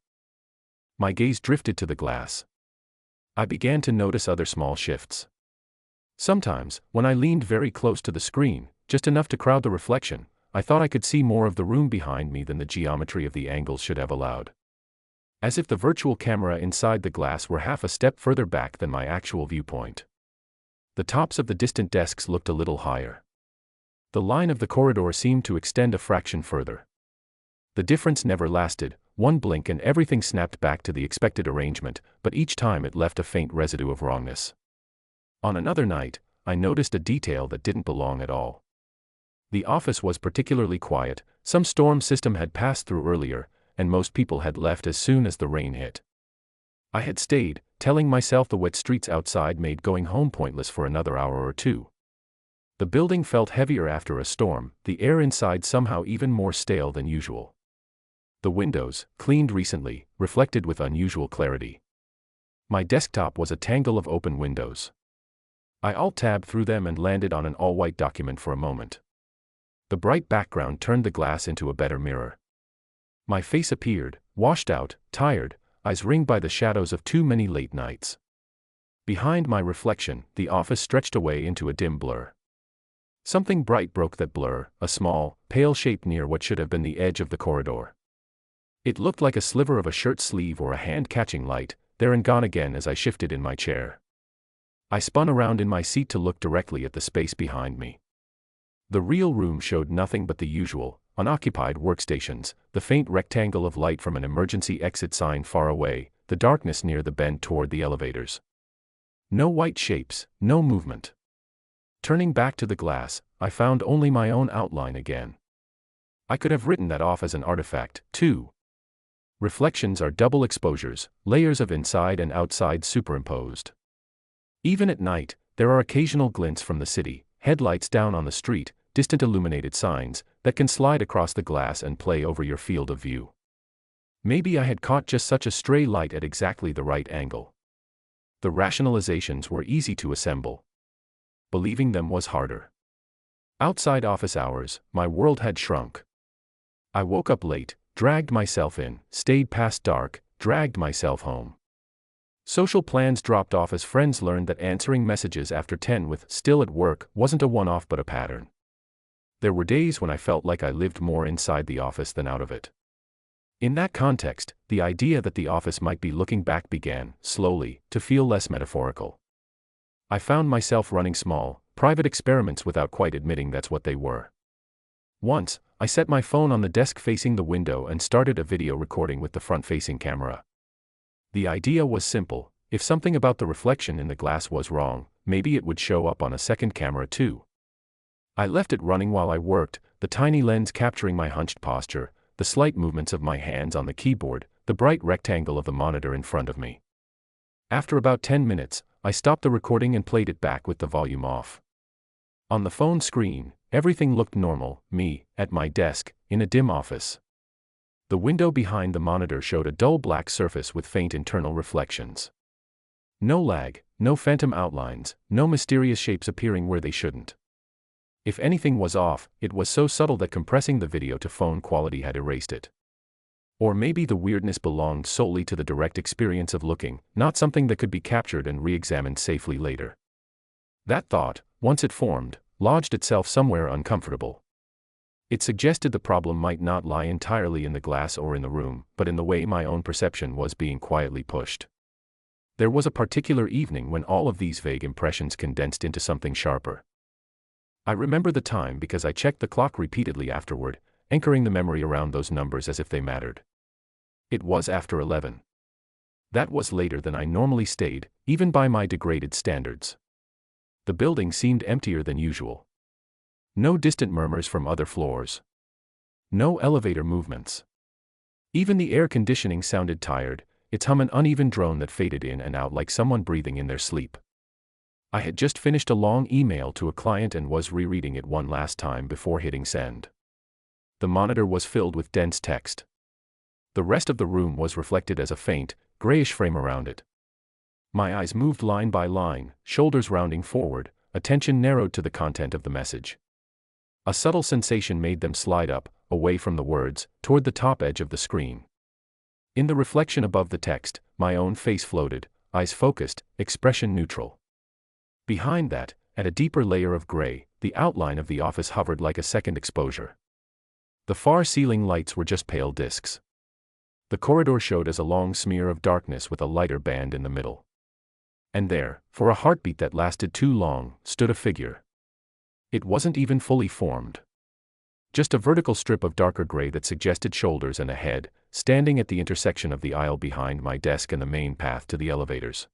my gaze drifted to the glass. I began to notice other small shifts. Sometimes, when I leaned very close to the screen, just enough to crowd the reflection, I thought I could see more of the room behind me than the geometry of the angles should have allowed. As if the virtual camera inside the glass were half a step further back than my actual viewpoint. The tops of the distant desks looked a little higher. The line of the corridor seemed to extend a fraction further. The difference never lasted, one blink and everything snapped back to the expected arrangement, but each time it left a faint residue of wrongness. On another night, I noticed a detail that didn't belong at all. The office was particularly quiet, some storm system had passed through earlier, and most people had left as soon as the rain hit. I had stayed, telling myself the wet streets outside made going home pointless for another hour or two. The building felt heavier after a storm, the air inside somehow even more stale than usual. The windows, cleaned recently, reflected with unusual clarity. My desktop was a tangle of open windows. I alt-tabbed through them and landed on an all-white document for a moment. The bright background turned the glass into a better mirror. My face appeared, washed out, tired, eyes ringed by the shadows of too many late nights. Behind my reflection, the office stretched away into a dim blur. Something bright broke that blur, a small, pale shape near what should have been the edge of the corridor. It looked like a sliver of a shirt sleeve or a hand catching light, there and gone again as I shifted in my chair. I spun around in my seat to look directly at the space behind me. The real room showed nothing but the usual, unoccupied workstations, the faint rectangle of light from an emergency exit sign far away, the darkness near the bend toward the elevators. No white shapes, no movement. Turning back to the glass, I found only my own outline again. I could have written that off as an artifact, too. Reflections are double exposures, layers of inside and outside superimposed. Even at night, there are occasional glints from the city, headlights down on the street, distant illuminated signs, that can slide across the glass and play over your field of view. Maybe I had caught just such a stray light at exactly the right angle. The rationalizations were easy to assemble. Believing them was harder. Outside office hours, my world had shrunk. I woke up late, dragged myself in, stayed past dark, dragged myself home. Social plans dropped off as friends learned that answering messages after 10 with "still at work" wasn't a one-off but a pattern. There were days when I felt like I lived more inside the office than out of it. In that context, the idea that the office might be looking back began, slowly, to feel less metaphorical. I found myself running small, private experiments without quite admitting that's what they were. Once, I set my phone on the desk facing the window and started a video recording with the front-facing camera. The idea was simple: if something about the reflection in the glass was wrong, maybe it would show up on a second camera too. I left it running while I worked, the tiny lens capturing my hunched posture, the slight movements of my hands on the keyboard, the bright rectangle of the monitor in front of me. After about 10 minutes, I stopped the recording and played it back with the volume off. On the phone screen, everything looked normal, me, at my desk, in a dim office. The window behind the monitor showed a dull black surface with faint internal reflections. No lag, no phantom outlines, no mysterious shapes appearing where they shouldn't. If anything was off, it was so subtle that compressing the video to phone quality had erased it. Or maybe the weirdness belonged solely to the direct experience of looking, not something that could be captured and re-examined safely later. That thought, once it formed, lodged itself somewhere uncomfortable. It suggested the problem might not lie entirely in the glass or in the room, but in the way my own perception was being quietly pushed. There was a particular evening when all of these vague impressions condensed into something sharper. I remember the time because I checked the clock repeatedly afterward, anchoring the memory around those numbers as if they mattered. It was after 11. That was later than I normally stayed, even by my degraded standards. The building seemed emptier than usual. No distant murmurs from other floors. No elevator movements. Even the air conditioning sounded tired, its hum an uneven drone that faded in and out like someone breathing in their sleep. I had just finished a long email to a client and was rereading it one last time before hitting send. The monitor was filled with dense text. The rest of the room was reflected as a faint, grayish frame around it. My eyes moved line by line, shoulders rounding forward, attention narrowed to the content of the message. A subtle sensation made them slide up, away from the words, toward the top edge of the screen. In the reflection above the text, my own face floated, eyes focused, expression neutral. Behind that, at a deeper layer of gray, the outline of the office hovered like a second exposure. The far ceiling lights were just pale discs. The corridor showed as a long smear of darkness with a lighter band in the middle. And there, for a heartbeat that lasted too long, stood a figure. It wasn't even fully formed. Just a vertical strip of darker gray that suggested shoulders and a head, standing at the intersection of the aisle behind my desk and the main path to the elevators.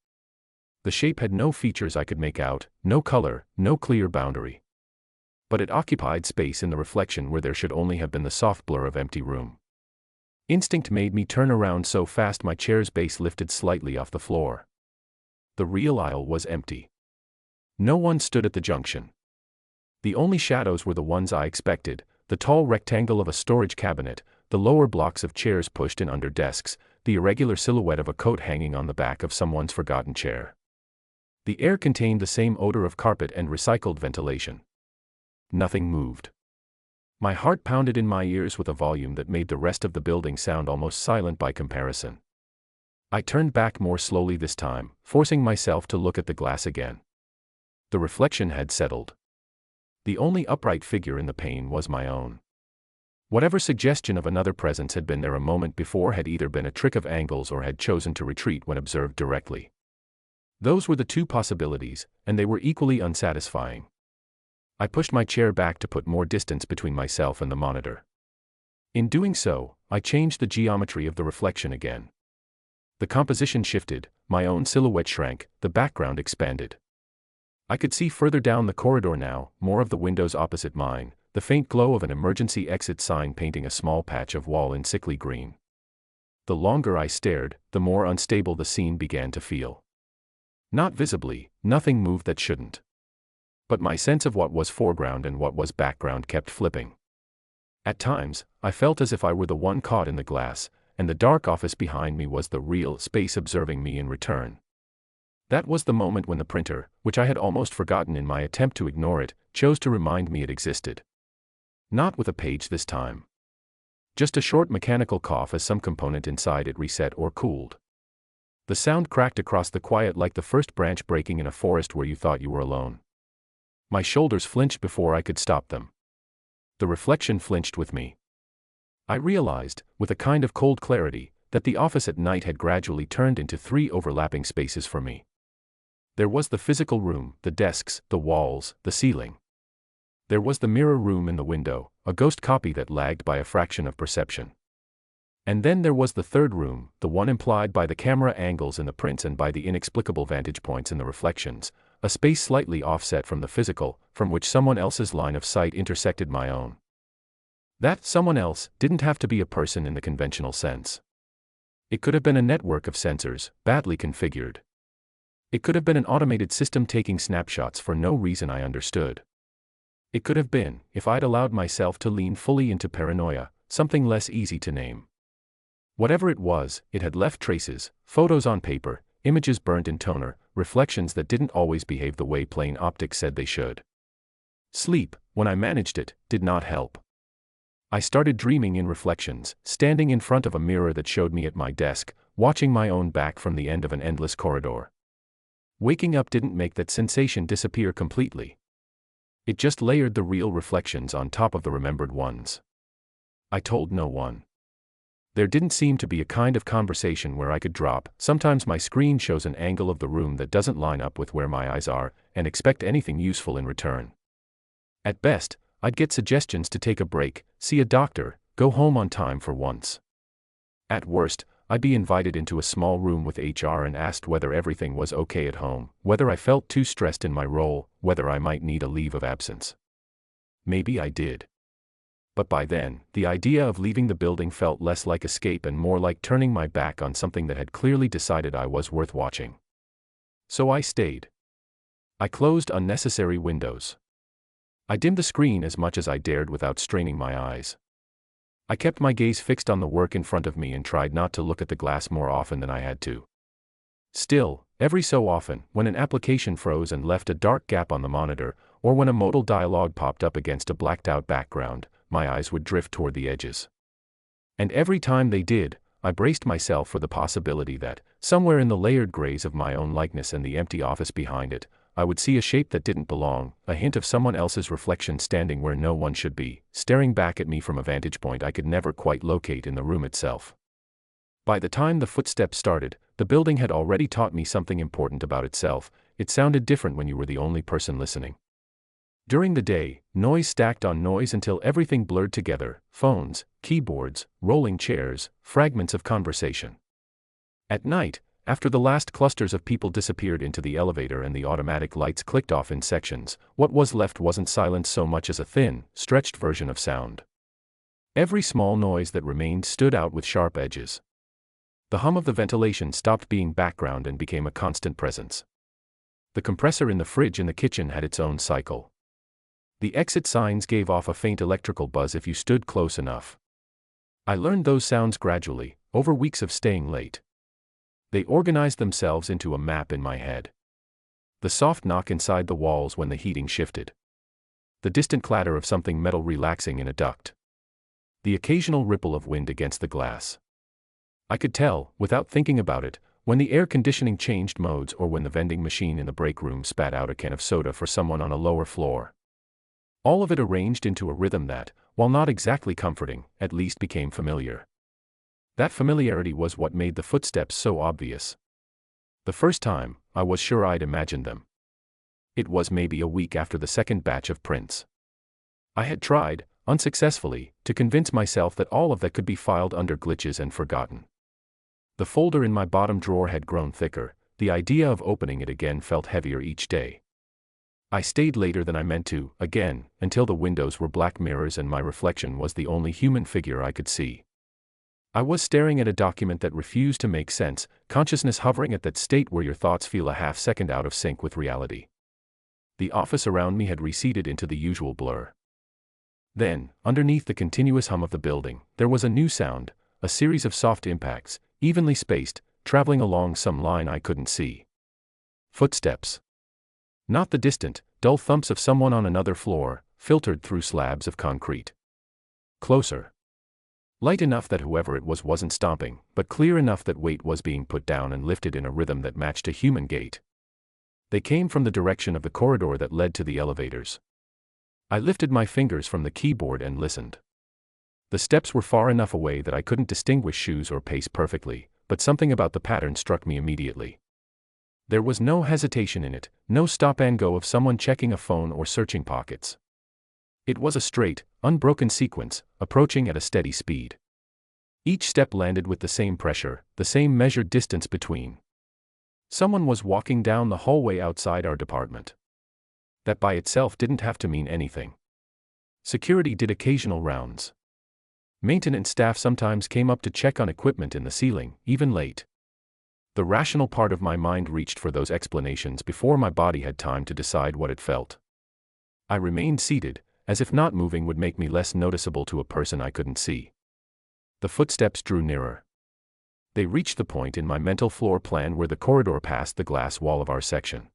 The shape had no features I could make out, no color, no clear boundary. But it occupied space in the reflection where there should only have been the soft blur of empty room. Instinct made me turn around so fast my chair's base lifted slightly off the floor. The real aisle was empty. No one stood at the junction. The only shadows were the ones I expected, the tall rectangle of a storage cabinet, the lower blocks of chairs pushed in under desks, the irregular silhouette of a coat hanging on the back of someone's forgotten chair. The air contained the same odor of carpet and recycled ventilation. Nothing moved. My heart pounded in my ears with a volume that made the rest of the building sound almost silent by comparison. I turned back more slowly this time, forcing myself to look at the glass again. The reflection had settled. The only upright figure in the pane was my own. Whatever suggestion of another presence had been there a moment before had either been a trick of angles or had chosen to retreat when observed directly. Those were the two possibilities, and they were equally unsatisfying. I pushed my chair back to put more distance between myself and the monitor. In doing so, I changed the geometry of the reflection again. The composition shifted, my own silhouette shrank, the background expanded. I could see further down the corridor now, more of the windows opposite mine, the faint glow of an emergency exit sign painting a small patch of wall in sickly green. The longer I stared, the more unstable the scene began to feel. Not visibly, nothing moved that shouldn't. But my sense of what was foreground and what was background kept flipping. At times, I felt as if I were the one caught in the glass, and the dark office behind me was the real space observing me in return. That was the moment when the printer, which I had almost forgotten in my attempt to ignore it, chose to remind me it existed. Not with a page this time. Just a short mechanical cough as some component inside it reset or cooled. The sound cracked across the quiet like the first branch breaking in a forest where you thought you were alone. My shoulders flinched before I could stop them. The reflection flinched with me. I realized, with a kind of cold clarity, that the office at night had gradually turned into 3 overlapping spaces for me. There was the physical room, the desks, the walls, the ceiling. There was the mirror room in the window, a ghost copy that lagged by a fraction of perception. And then there was the third room, the one implied by the camera angles in the prints and by the inexplicable vantage points in the reflections, a space slightly offset from the physical, from which someone else's line of sight intersected my own. That someone else didn't have to be a person in the conventional sense. It could have been a network of sensors, badly configured. It could have been an automated system taking snapshots for no reason I understood. It could have been, if I'd allowed myself to lean fully into paranoia, something less easy to name. Whatever it was, it had left traces, photos on paper, images burnt in toner, reflections that didn't always behave the way plain optics said they should. Sleep, when I managed it, did not help. I started dreaming in reflections, standing in front of a mirror that showed me at my desk, watching my own back from the end of an endless corridor. Waking up didn't make that sensation disappear completely. It just layered the real reflections on top of the remembered ones. I told no one. There didn't seem to be a kind of conversation where I could drop. Sometimes my screen shows an angle of the room that doesn't line up with where my eyes are, and expect anything useful in return. At best, I'd get suggestions to take a break, see a doctor, go home on time for once. At worst, I'd be invited into a small room with HR and asked whether everything was okay at home, whether I felt too stressed in my role, whether I might need a leave of absence. Maybe I did. But by then, the idea of leaving the building felt less like escape and more like turning my back on something that had clearly decided I was worth watching. So I stayed. I closed unnecessary windows. I dimmed the screen as much as I dared without straining my eyes. I kept my gaze fixed on the work in front of me and tried not to look at the glass more often than I had to. Still, every so often, when an application froze and left a dark gap on the monitor, or when a modal dialogue popped up against a blacked-out background, my eyes would drift toward the edges. And every time they did, I braced myself for the possibility that, somewhere in the layered grays of my own likeness and the empty office behind it, I would see a shape that didn't belong, a hint of someone else's reflection standing where no one should be, staring back at me from a vantage point I could never quite locate in the room itself. By the time the footsteps started, the building had already taught me something important about itself. It sounded different when you were the only person listening. During the day, noise stacked on noise until everything blurred together: phones, keyboards, rolling chairs, fragments of conversation. At night, after the last clusters of people disappeared into the elevator and the automatic lights clicked off in sections, what was left wasn't silence so much as a thin, stretched version of sound. Every small noise that remained stood out with sharp edges. The hum of the ventilation stopped being background and became a constant presence. The compressor in the fridge in the kitchen had its own cycle. The exit signs gave off a faint electrical buzz if you stood close enough. I learned those sounds gradually, over weeks of staying late. They organized themselves into a map in my head. The soft knock inside the walls when the heating shifted. The distant clatter of something metal relaxing in a duct. The occasional ripple of wind against the glass. I could tell, without thinking about it, when the air conditioning changed modes or when the vending machine in the break room spat out a can of soda for someone on a lower floor. All of it arranged into a rhythm that, while not exactly comforting, at least became familiar. That familiarity was what made the footsteps so obvious. The first time, I was sure I'd imagined them. It was maybe a week after the second batch of prints. I had tried, unsuccessfully, to convince myself that all of that could be filed under glitches and forgotten. The folder in my bottom drawer had grown thicker. The idea of opening it again felt heavier each day. I stayed later than I meant to, again, until the windows were black mirrors and my reflection was the only human figure I could see. I was staring at a document that refused to make sense, consciousness hovering at that state where your thoughts feel a half second out of sync with reality. The office around me had receded into the usual blur. Then, underneath the continuous hum of the building, there was a new sound, a series of soft impacts, evenly spaced, traveling along some line I couldn't see. Footsteps. Not the distant, dull thumps of someone on another floor, filtered through slabs of concrete. Closer. Light enough that whoever it was wasn't stomping, but clear enough that weight was being put down and lifted in a rhythm that matched a human gait. They came from the direction of the corridor that led to the elevators. I lifted my fingers from the keyboard and listened. The steps were far enough away that I couldn't distinguish shoes or pace perfectly, but something about the pattern struck me immediately. There was no hesitation in it, no stop and go of someone checking a phone or searching pockets. It was a straight, unbroken sequence, approaching at a steady speed. Each step landed with the same pressure, the same measured distance between. Someone was walking down the hallway outside our department. That by itself didn't have to mean anything. Security did occasional rounds. Maintenance staff sometimes came up to check on equipment in the ceiling, even late. The rational part of my mind reached for those explanations before my body had time to decide what it felt. I remained seated, as if not moving would make me less noticeable to a person I couldn't see. The footsteps drew nearer. They reached the point in my mental floor plan where the corridor passed the glass wall of our section.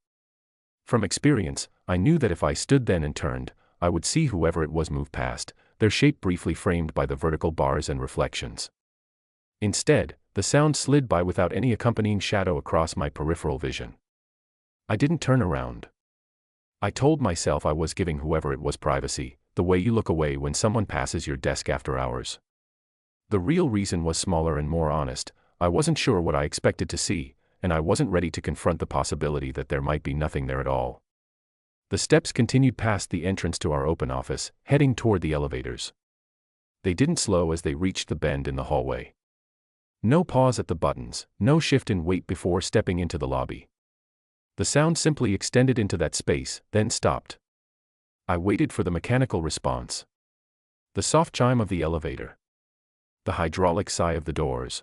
From experience, I knew that if I stood then and turned, I would see whoever it was move past, their shape briefly framed by the vertical bars and reflections. Instead, the sound slid by without any accompanying shadow across my peripheral vision. I didn't turn around. I told myself I was giving whoever it was privacy, the way you look away when someone passes your desk after hours. The real reason was smaller and more honest. I wasn't sure what I expected to see, and I wasn't ready to confront the possibility that there might be nothing there at all. The steps continued past the entrance to our open office, heading toward the elevators. They didn't slow as they reached the bend in the hallway. No pause at the buttons, no shift in weight before stepping into the lobby. The sound simply extended into that space, then stopped. I waited for the mechanical response. The soft chime of the elevator. The hydraulic sigh of the doors.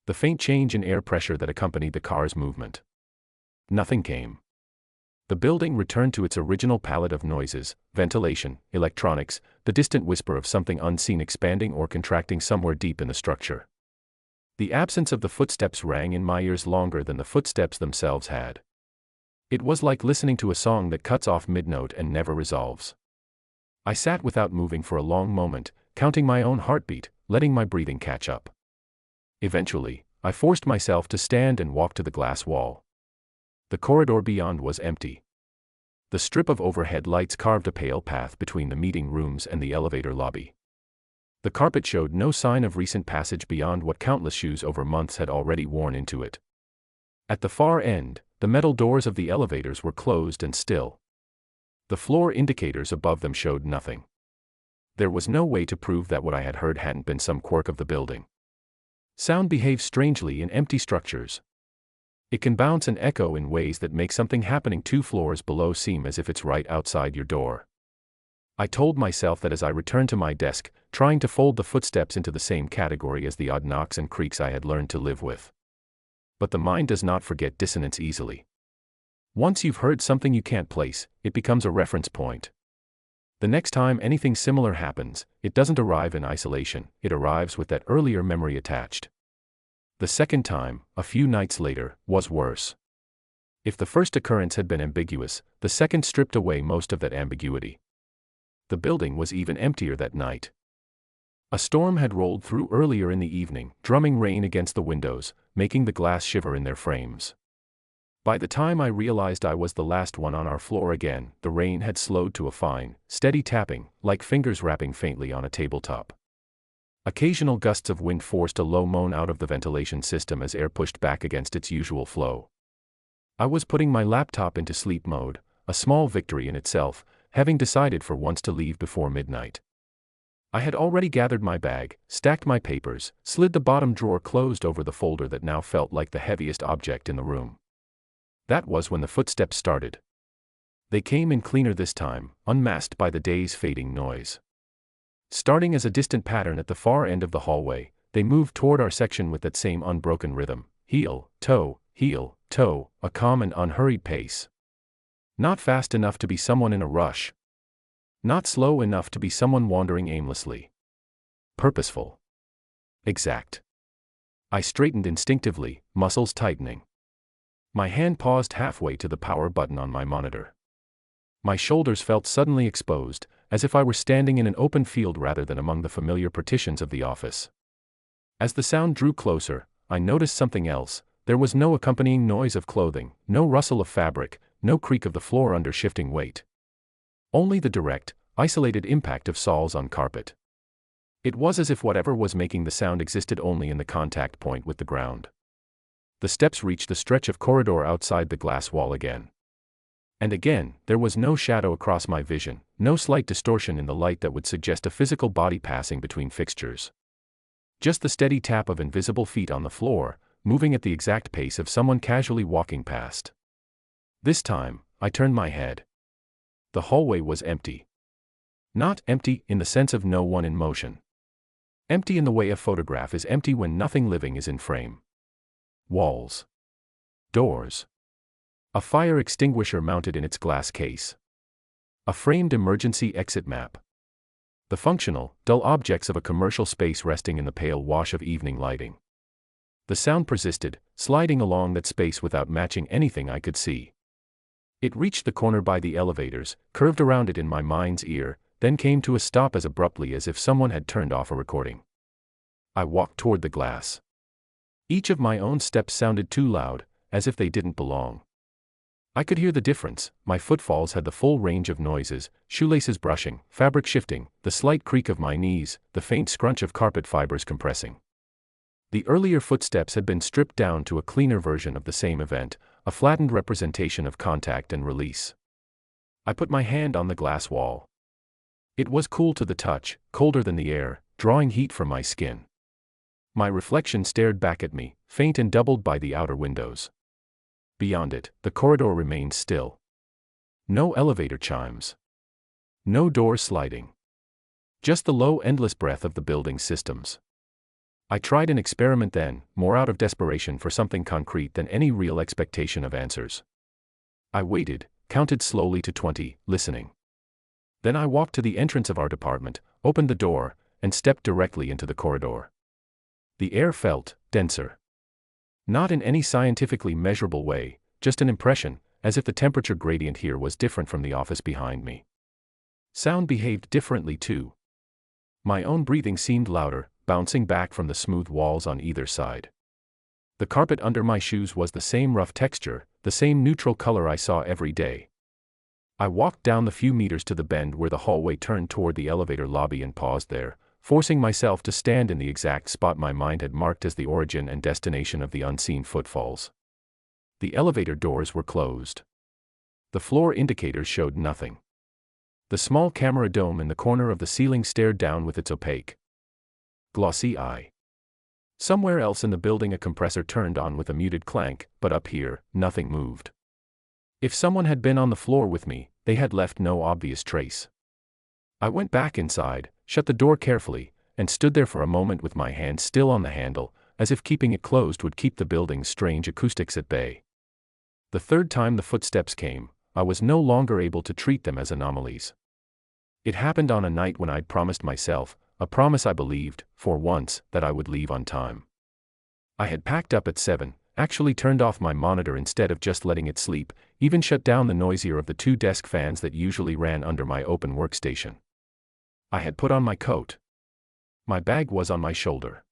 The faint change in air pressure that accompanied the car's movement. Nothing came. The building returned to its original palette of noises, ventilation, electronics, the distant whisper of something unseen expanding or contracting somewhere deep in the structure. The absence of the footsteps rang in my ears longer than the footsteps themselves had. It was like listening to a song that cuts off mid-note and never resolves. I sat without moving for a long moment, counting my own heartbeat, letting my breathing catch up. Eventually, I forced myself to stand and walk to the glass wall. The corridor beyond was empty. The strip of overhead lights carved a pale path between the meeting rooms and the elevator lobby. The carpet showed no sign of recent passage beyond what countless shoes over months had already worn into it. At the far end, the metal doors of the elevators were closed and still. The floor indicators above them showed nothing. There was no way to prove that what I had heard hadn't been some quirk of the building. Sound behaves strangely in empty structures. It can bounce and echo in ways that make something happening 2 floors below seem as if it's right outside your door. I told myself that as I returned to my desk, trying to fold the footsteps into the same category as the odd knocks and creaks I had learned to live with. But the mind does not forget dissonance easily. Once you've heard something you can't place, it becomes a reference point. The next time anything similar happens, it doesn't arrive in isolation, it arrives with that earlier memory attached. The second time, a few nights later, was worse. If the first occurrence had been ambiguous, the second stripped away most of that ambiguity. The building was even emptier that night. A storm had rolled through earlier in the evening, drumming rain against the windows, making the glass shiver in their frames. By the time I realized I was the last one on our floor again, the rain had slowed to a fine, steady tapping, like fingers rapping faintly on a tabletop. Occasional gusts of wind forced a low moan out of the ventilation system as air pushed back against its usual flow. I was putting my laptop into sleep mode, a small victory in itself, having decided for once to leave before midnight. I had already gathered my bag, stacked my papers, slid the bottom drawer closed over the folder that now felt like the heaviest object in the room. That was when the footsteps started. They came in cleaner this time, unmasked by the day's fading noise. Starting as a distant pattern at the far end of the hallway, they moved toward our section with that same unbroken rhythm, heel, toe, a calm and unhurried pace. Not fast enough to be someone in a rush. Not slow enough to be someone wandering aimlessly. Purposeful. Exact. I straightened instinctively, muscles tightening. My hand paused halfway to the power button on my monitor. My shoulders felt suddenly exposed, as if I were standing in an open field rather than among the familiar partitions of the office. As the sound drew closer, I noticed something else. There was no accompanying noise of clothing, no rustle of fabric, no creak of the floor under shifting weight. Only the direct, isolated impact of soles on carpet. It was as if whatever was making the sound existed only in the contact point with the ground. The steps reached the stretch of corridor outside the glass wall again. And again, there was no shadow across my vision, no slight distortion in the light that would suggest a physical body passing between fixtures. Just the steady tap of invisible feet on the floor, moving at the exact pace of someone casually walking past. This time, I turned my head. The hallway was empty. Not empty in the sense of no one in motion. Empty in the way a photograph is empty when nothing living is in frame. Walls. Doors. A fire extinguisher mounted in its glass case. A framed emergency exit map. The functional, dull objects of a commercial space resting in the pale wash of evening lighting. The sound persisted, sliding along that space without matching anything I could see. It reached the corner by the elevators, curved around it in my mind's ear, then came to a stop as abruptly as if someone had turned off a recording. I walked toward the glass. Each of my own steps sounded too loud, as if they didn't belong. I could hear the difference. My footfalls had the full range of noises, shoelaces brushing, fabric shifting, the slight creak of my knees, the faint scrunch of carpet fibers compressing. The earlier footsteps had been stripped down to a cleaner version of the same event, a flattened representation of contact and release. I put my hand on the glass wall. It was cool to the touch, colder than the air, drawing heat from my skin. My reflection stared back at me, faint and doubled by the outer windows. Beyond it, the corridor remained still. No elevator chimes. No door sliding. Just the low, endless breath of the building's systems. I tried an experiment then, more out of desperation for something concrete than any real expectation of answers. I waited, counted slowly to 20, listening. Then I walked to the entrance of our department, opened the door, and stepped directly into the corridor. The air felt denser. Not in any scientifically measurable way, just an impression, as if the temperature gradient here was different from the office behind me. Sound behaved differently too. My own breathing seemed louder, bouncing back from the smooth walls on either side. The carpet under my shoes was the same rough texture, the same neutral color I saw every day. I walked down the few meters to the bend where the hallway turned toward the elevator lobby and paused there, forcing myself to stand in the exact spot my mind had marked as the origin and destination of the unseen footfalls. The elevator doors were closed. The floor indicators showed nothing. The small camera dome in the corner of the ceiling stared down with its opaque, glossy eye. Somewhere else in the building a compressor turned on with a muted clank, but up here, nothing moved. If someone had been on the floor with me, they had left no obvious trace. I went back inside, shut the door carefully, and stood there for a moment with my hand still on the handle, as if keeping it closed would keep the building's strange acoustics at bay. The third time the footsteps came, I was no longer able to treat them as anomalies. It happened on a night when I'd promised myself, a promise I believed, for once, that I would leave on time. I had packed up at 7, actually turned off my monitor instead of just letting it sleep, even shut down the noisier of the 2 desk fans that usually ran under my open workstation. I had put on my coat. My bag was on my shoulder.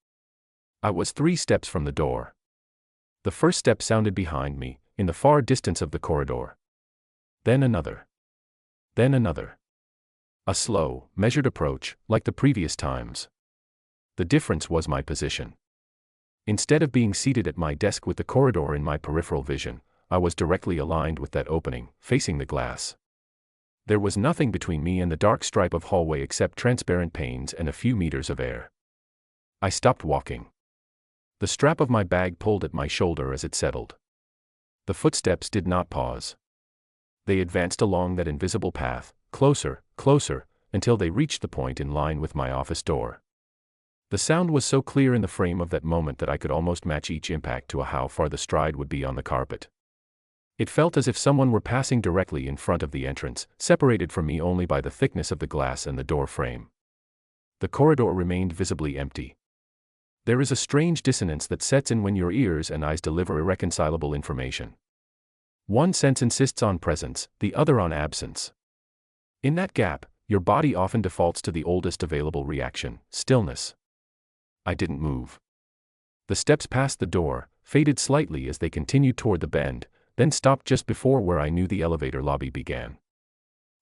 I was 3 steps from the door. The first step sounded behind me, in the far distance of the corridor. Then another. Then another. A slow, measured approach, like the previous times. The difference was my position. Instead of being seated at my desk with the corridor in my peripheral vision, I was directly aligned with that opening, facing the glass. There was nothing between me and the dark stripe of hallway except transparent panes and a few meters of air. I stopped walking. The strap of my bag pulled at my shoulder as it settled. The footsteps did not pause. They advanced along that invisible path, closer, closer, until they reached the point in line with my office door. The sound was so clear in the frame of that moment that I could almost match each impact to how far the stride would be on the carpet. It felt as if someone were passing directly in front of the entrance, separated from me only by the thickness of the glass and the door frame. The corridor remained visibly empty. There is a strange dissonance that sets in when your ears and eyes deliver irreconcilable information. One sense insists on presence, the other on absence. In that gap, your body often defaults to the oldest available reaction, stillness. I didn't move. The steps past the door, faded slightly as they continued toward the bend, then stopped just before where I knew the elevator lobby began.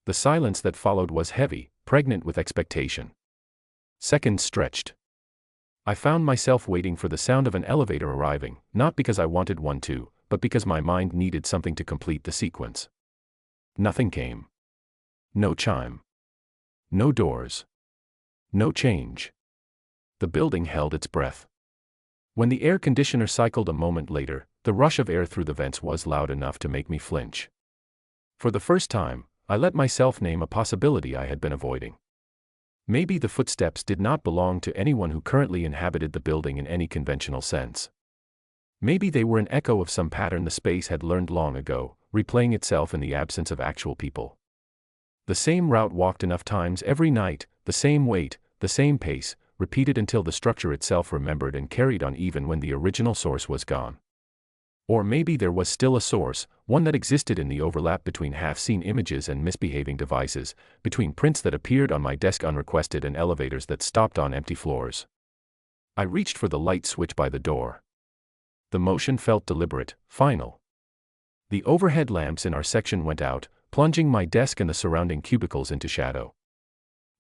The silence that followed was heavy, pregnant with expectation. Seconds stretched. I found myself waiting for the sound of an elevator arriving, not because I wanted one to, but because my mind needed something to complete the sequence. Nothing came. No chime. No doors. No change. The building held its breath. When the air conditioner cycled a moment later, the rush of air through the vents was loud enough to make me flinch. For the first time, I let myself name a possibility I had been avoiding. Maybe the footsteps did not belong to anyone who currently inhabited the building in any conventional sense. Maybe they were an echo of some pattern the space had learned long ago, replaying itself in the absence of actual people. The same route walked enough times every night, the same weight, the same pace, repeated until the structure itself remembered and carried on even when the original source was gone. Or maybe there was still a source, one that existed in the overlap between half-seen images and misbehaving devices, between prints that appeared on my desk unrequested and elevators that stopped on empty floors. I reached for the light switch by the door. The motion felt deliberate, final. The overhead lamps in our section went out, plunging my desk and the surrounding cubicles into shadow.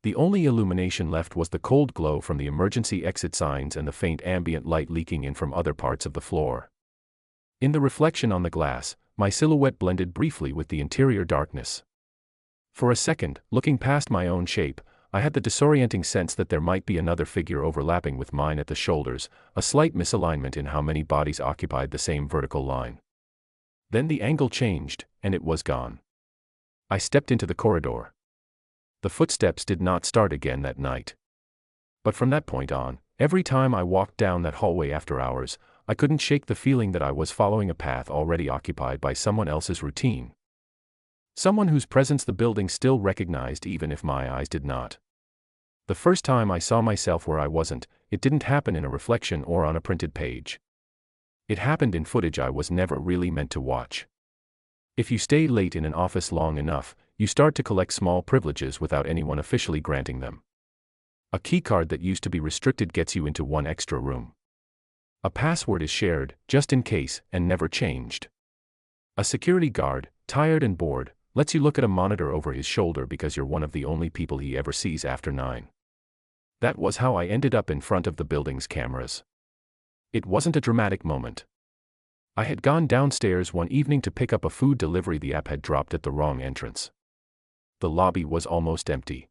The only illumination left was the cold glow from the emergency exit signs and the faint ambient light leaking in from other parts of the floor. In the reflection on the glass, my silhouette blended briefly with the interior darkness. For a second, looking past my own shape, I had the disorienting sense that there might be another figure overlapping with mine at the shoulders, a slight misalignment in how many bodies occupied the same vertical line. Then the angle changed, and it was gone. I stepped into the corridor. The footsteps did not start again that night. But from that point on, every time I walked down that hallway after hours, I couldn't shake the feeling that I was following a path already occupied by someone else's routine. Someone whose presence the building still recognized even if my eyes did not. The first time I saw myself where I wasn't, it didn't happen in a reflection or on a printed page. It happened in footage I was never really meant to watch. If you stay late in an office long enough, you start to collect small privileges without anyone officially granting them. A keycard that used to be restricted gets you into one extra room. A password is shared, just in case, and never changed. A security guard, tired and bored, lets you look at a monitor over his shoulder because you're one of the only people he ever sees after 9. That was how I ended up in front of the building's cameras. It wasn't a dramatic moment. I had gone downstairs one evening to pick up a food delivery the app had dropped at the wrong entrance. The lobby was almost empty.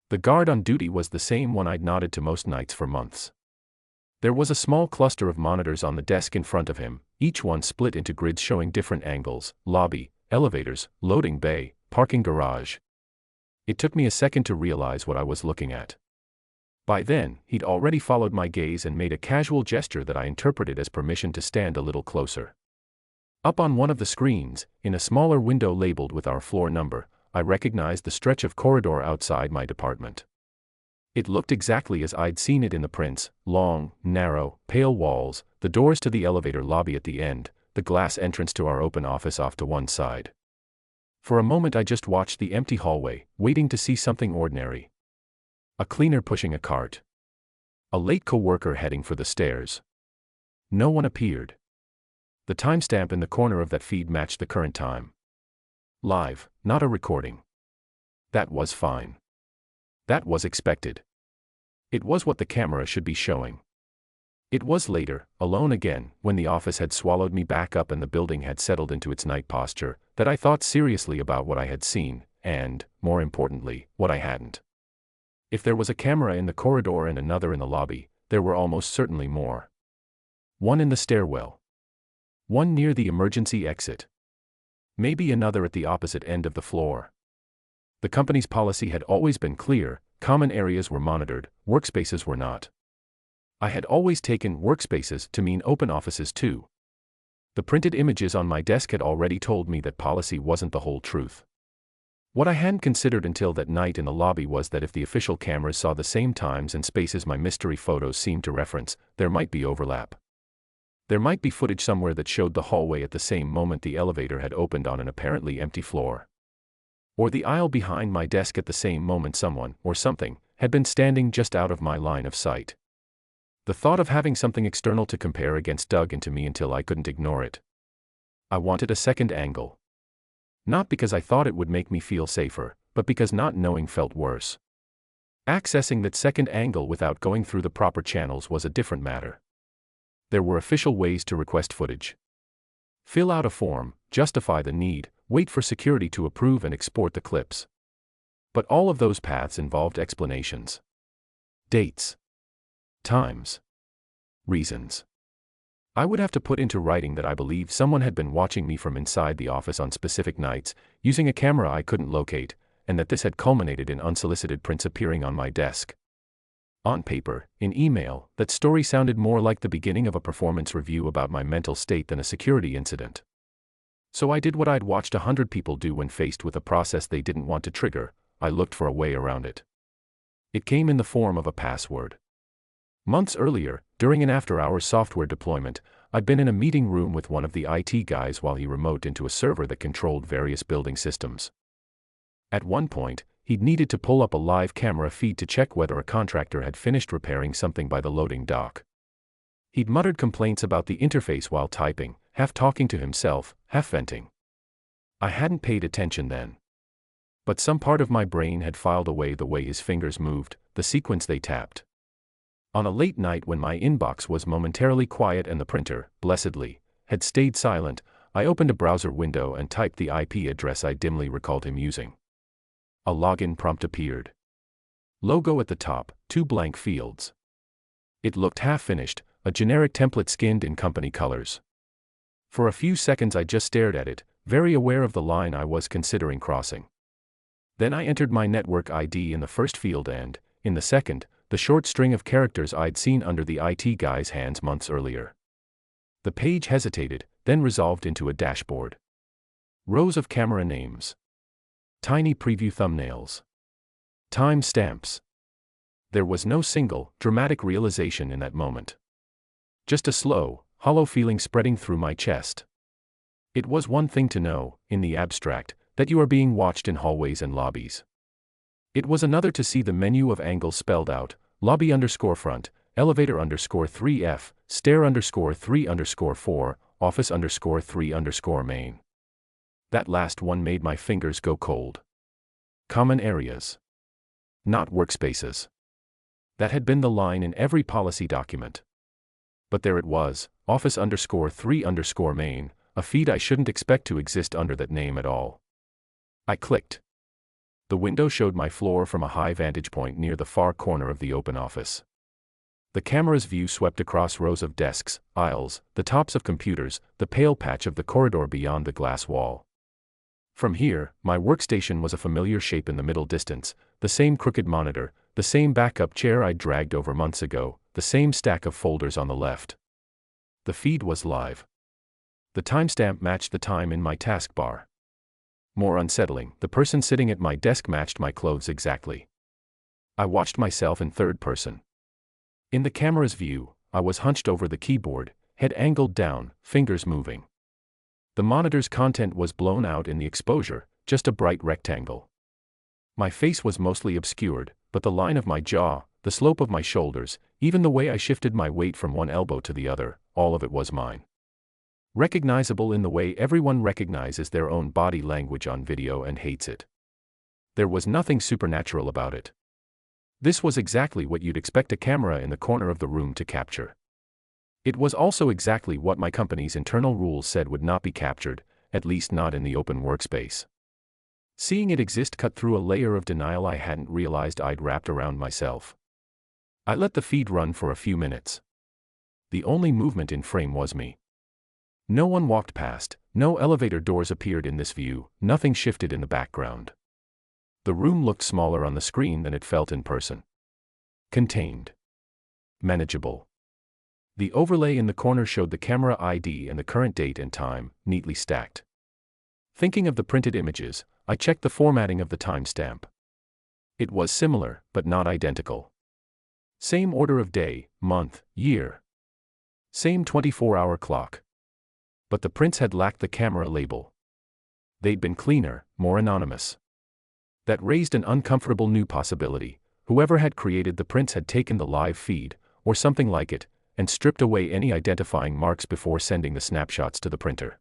The guard on duty was the same one I'd nodded to most nights for months. There was a small cluster of monitors on the desk in front of him, each one split into grids showing different angles: lobby, elevators, loading bay, parking garage. It took me a second to realize what I was looking at. By then, he'd already followed my gaze and made a casual gesture that I interpreted as permission to stand a little closer. Up on one of the screens, in a smaller window labeled with our floor number, I recognized the stretch of corridor outside my department. It looked exactly as I'd seen it in the prints: long, narrow, pale walls, the doors to the elevator lobby at the end, the glass entrance to our open office off to one side. For a moment I just watched the empty hallway, waiting to see something ordinary. A cleaner pushing a cart. A late coworker heading for the stairs. No one appeared. The timestamp in the corner of that feed matched the current time. Live, not a recording. That was fine. That was expected. It was what the camera should be showing. It was later, alone again, when the office had swallowed me back up and the building had settled into its night posture, that I thought seriously about what I had seen, and, more importantly, what I hadn't. If there was a camera in the corridor and another in the lobby, there were almost certainly more. One in the stairwell. One near the emergency exit. Maybe another at the opposite end of the floor. The company's policy had always been clear: common areas were monitored, workspaces were not. I had always taken workspaces to mean open offices too. The printed images on my desk had already told me that policy wasn't the whole truth. What I hadn't considered until that night in the lobby was that if the official cameras saw the same times and spaces my mystery photos seemed to reference, there might be overlap. There might be footage somewhere that showed the hallway at the same moment the elevator had opened on an apparently empty floor. Or the aisle behind my desk at the same moment someone, or something, had been standing just out of my line of sight. The thought of having something external to compare against dug into me until I couldn't ignore it. I wanted a second angle. Not because I thought it would make me feel safer, but because not knowing felt worse. Accessing that second angle without going through the proper channels was a different matter. There were official ways to request footage. Fill out a form, justify the need, wait for security to approve and export the clips. But all of those paths involved explanations. Dates. Times. Reasons. I would have to put into writing that I believe someone had been watching me from inside the office on specific nights, using a camera I couldn't locate, and that this had culminated in unsolicited prints appearing on my desk. On paper, in email, that story sounded more like the beginning of a performance review about my mental state than a security incident. So I did what I'd watched 100 people do when faced with a process they didn't want to trigger: I looked for a way around it. It came in the form of a password. Months earlier, during an after-hours software deployment, I'd been in a meeting room with one of the IT guys while he remote into a server that controlled various building systems. At one point, he'd needed to pull up a live camera feed to check whether a contractor had finished repairing something by the loading dock. He'd muttered complaints about the interface while typing, half talking to himself, half venting. I hadn't paid attention then. But some part of my brain had filed away the way his fingers moved, the sequence they tapped. On a late night when my inbox was momentarily quiet and the printer, blessedly, had stayed silent, I opened a browser window and typed the IP address I dimly recalled him using. A login prompt appeared. Logo at the top, 2 blank fields. It looked half-finished, a generic template skinned in company colors. For a few seconds I just stared at it, very aware of the line I was considering crossing. Then I entered my network ID in the first field and, in the second, the short string of characters I'd seen under the IT guy's hands months earlier. The page hesitated, then resolved into a dashboard. Rows of camera names. Tiny preview thumbnails. Time stamps. There was no single, dramatic realization in that moment. Just a slow, hollow feeling spreading through my chest. It was one thing to know, in the abstract, that you are being watched in hallways and lobbies. It was another to see the menu of angles spelled out, lobby_front, elevator_3F, stair_3_4, office_3_main. That last one made my fingers go cold. Common areas. Not workspaces. That had been the line in every policy document. But there it was, office_3_main, a feed I shouldn't expect to exist under that name at all. I clicked. The window showed my floor from a high vantage point near the far corner of the open office. The camera's view swept across rows of desks, aisles, the tops of computers, the pale patch of the corridor beyond the glass wall. From here, my workstation was a familiar shape in the middle distance, the same crooked monitor, the same backup chair I'd dragged over months ago, the same stack of folders on the left. The feed was live. The timestamp matched the time in my taskbar. More unsettling, the person sitting at my desk matched my clothes exactly. I watched myself in third person. In the camera's view, I was hunched over the keyboard, head angled down, fingers moving. The monitor's content was blown out in the exposure, just a bright rectangle. My face was mostly obscured, but the line of my jaw, the slope of my shoulders, even the way I shifted my weight from one elbow to the other, all of it was mine. Recognizable in the way everyone recognizes their own body language on video and hates it. There was nothing supernatural about it. This was exactly what you'd expect a camera in the corner of the room to capture. It was also exactly what my company's internal rules said would not be captured, at least not in the open workspace. Seeing it exist cut through a layer of denial I hadn't realized I'd wrapped around myself. I let the feed run for a few minutes. The only movement in frame was me. No one walked past, no elevator doors appeared in this view, nothing shifted in the background. The room looked smaller on the screen than it felt in person. Contained. Manageable. The overlay in the corner showed the camera ID and the current date and time, neatly stacked. Thinking of the printed images, I checked the formatting of the timestamp. It was similar, but not identical. Same order of day, month, year. Same 24-hour clock. But the prints had lacked the camera label. They'd been cleaner, more anonymous. That raised an uncomfortable new possibility. Whoever had created the prints had taken the live feed, or something like it, and stripped away any identifying marks before sending the snapshots to the printer.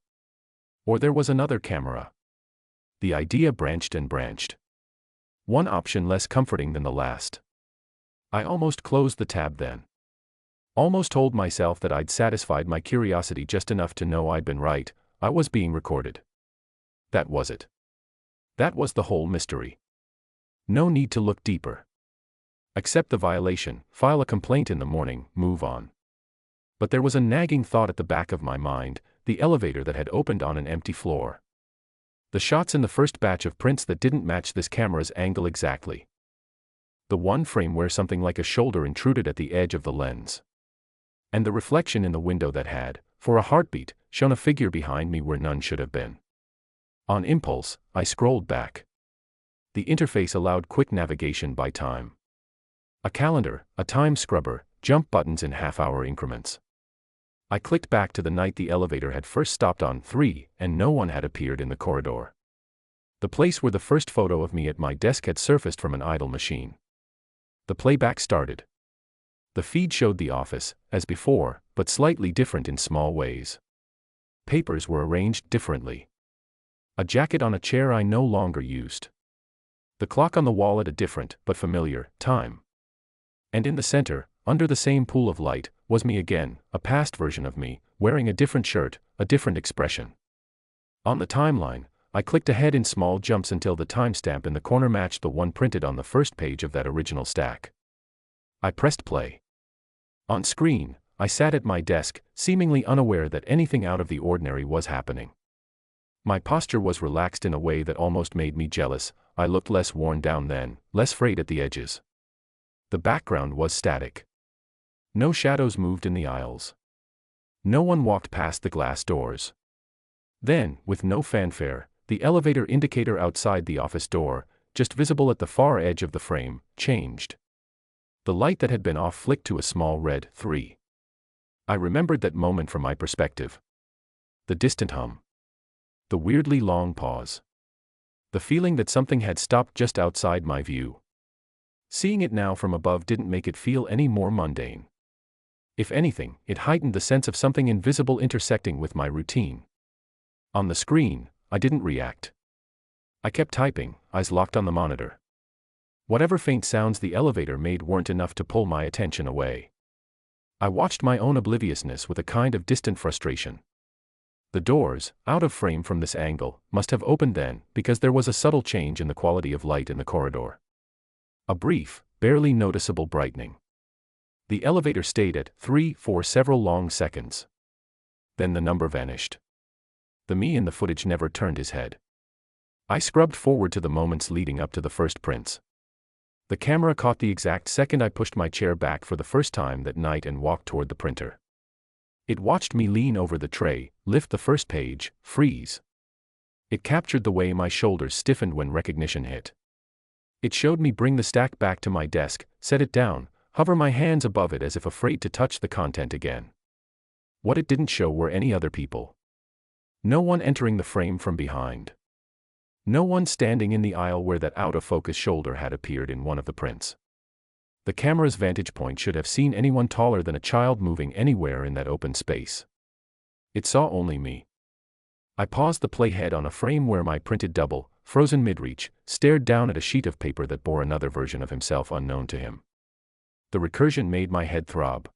Or there was another camera. The idea branched and branched. One option less comforting than the last. I almost closed the tab then. Almost told myself that I'd satisfied my curiosity just enough to know I'd been right, I was being recorded. That was it. That was the whole mystery. No need to look deeper. Accept the violation, file a complaint in the morning, move on. But there was a nagging thought at the back of my mind, the elevator that had opened on an empty floor. The shots in the first batch of prints that didn't match this camera's angle exactly. The one frame where something like a shoulder intruded at the edge of the lens. And the reflection in the window that had, for a heartbeat, shown a figure behind me where none should have been. On impulse, I scrolled back. The interface allowed quick navigation by time. A calendar, a time scrubber, jump buttons in half-hour increments. I clicked back to the night the elevator had first stopped on 3, and no one had appeared in the corridor. The place where the first photo of me at my desk had surfaced from an idle machine. The playback started. The feed showed the office, as before, but slightly different in small ways. Papers were arranged differently. A jacket on a chair I no longer used. The clock on the wall at a different, but familiar, time. And in the center, under the same pool of light, was me again, a past version of me, wearing a different shirt, a different expression. On the timeline, I clicked ahead in small jumps until the timestamp in the corner matched the one printed on the first page of that original stack. I pressed play. On screen, I sat at my desk, seemingly unaware that anything out of the ordinary was happening. My posture was relaxed in a way that almost made me jealous. I looked less worn down then, less frayed at the edges. The background was static. No shadows moved in the aisles. No one walked past the glass doors. Then, with no fanfare, the elevator indicator outside the office door, just visible at the far edge of the frame, changed. The light that had been off flicked to a small red 3. I remembered that moment from my perspective. The distant hum. The weirdly long pause. The feeling that something had stopped just outside my view. Seeing it now from above didn't make it feel any more mundane. If anything, it heightened the sense of something invisible intersecting with my routine. On the screen, I didn't react. I kept typing, eyes locked on the monitor. Whatever faint sounds the elevator made weren't enough to pull my attention away. I watched my own obliviousness with a kind of distant frustration. The doors, out of frame from this angle, must have opened then, because there was a subtle change in the quality of light in the corridor. A brief, barely noticeable brightening. The elevator stayed at 3 for several long seconds. Then the number vanished. The me in the footage never turned his head. I scrubbed forward to the moments leading up to the first prints. The camera caught the exact second I pushed my chair back for the first time that night and walked toward the printer. It watched me lean over the tray, lift the first page, freeze. It captured the way my shoulders stiffened when recognition hit. It showed me bring the stack back to my desk, set it down, hover my hands above it as if afraid to touch the content again. What it didn't show were any other people. No one entering the frame from behind. No one standing in the aisle where that out-of-focus shoulder had appeared in one of the prints. The camera's vantage point should have seen anyone taller than a child moving anywhere in that open space. It saw only me. I paused the playhead on a frame where my printed double, frozen mid-reach, stared down at a sheet of paper that bore another version of himself unknown to him. The recursion made my head throb.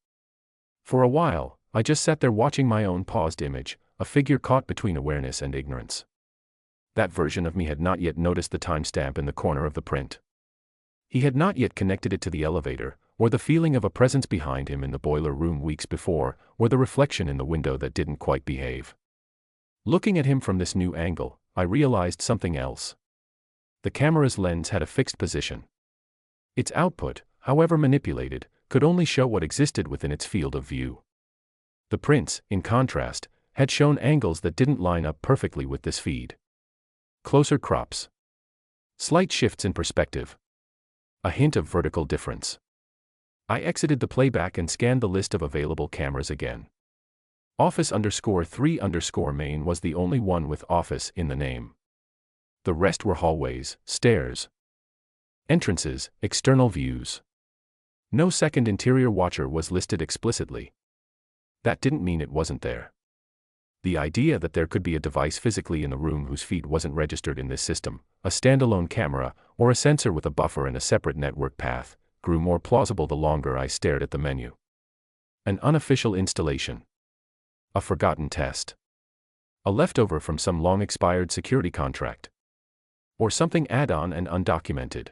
For a while, I just sat there watching my own paused image, a figure caught between awareness and ignorance. That version of me had not yet noticed the timestamp in the corner of the print. He had not yet connected it to the elevator, or the feeling of a presence behind him in the boiler room weeks before, or the reflection in the window that didn't quite behave. Looking at him from this new angle, I realized something else. The camera's lens had a fixed position. Its output, however manipulated, could only show what existed within its field of view. The prints, in contrast, had shown angles that didn't line up perfectly with this feed. Closer crops. Slight shifts in perspective. A hint of vertical difference. I exited the playback and scanned the list of available cameras again. Office_3_main was the only one with office in the name. The rest were hallways, stairs, entrances, external views. No second interior watcher was listed explicitly. That didn't mean it wasn't there. The idea that there could be a device physically in the room whose feed wasn't registered in this system, a standalone camera, or a sensor with a buffer and a separate network path, grew more plausible the longer I stared at the menu. An unofficial installation. A forgotten test. A leftover from some long-expired security contract. Or something add-on and undocumented.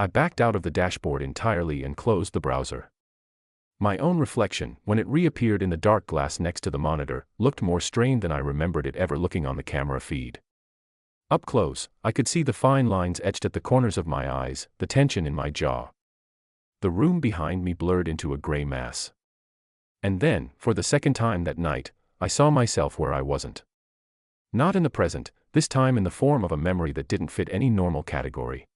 I backed out of the dashboard entirely and closed the browser. My own reflection, when it reappeared in the dark glass next to the monitor, looked more strained than I remembered it ever looking on the camera feed. Up close, I could see the fine lines etched at the corners of my eyes, the tension in my jaw. The room behind me blurred into a gray mass. And then, for the second time that night, I saw myself where I wasn't. Not in the present, this time in the form of a memory that didn't fit any normal category.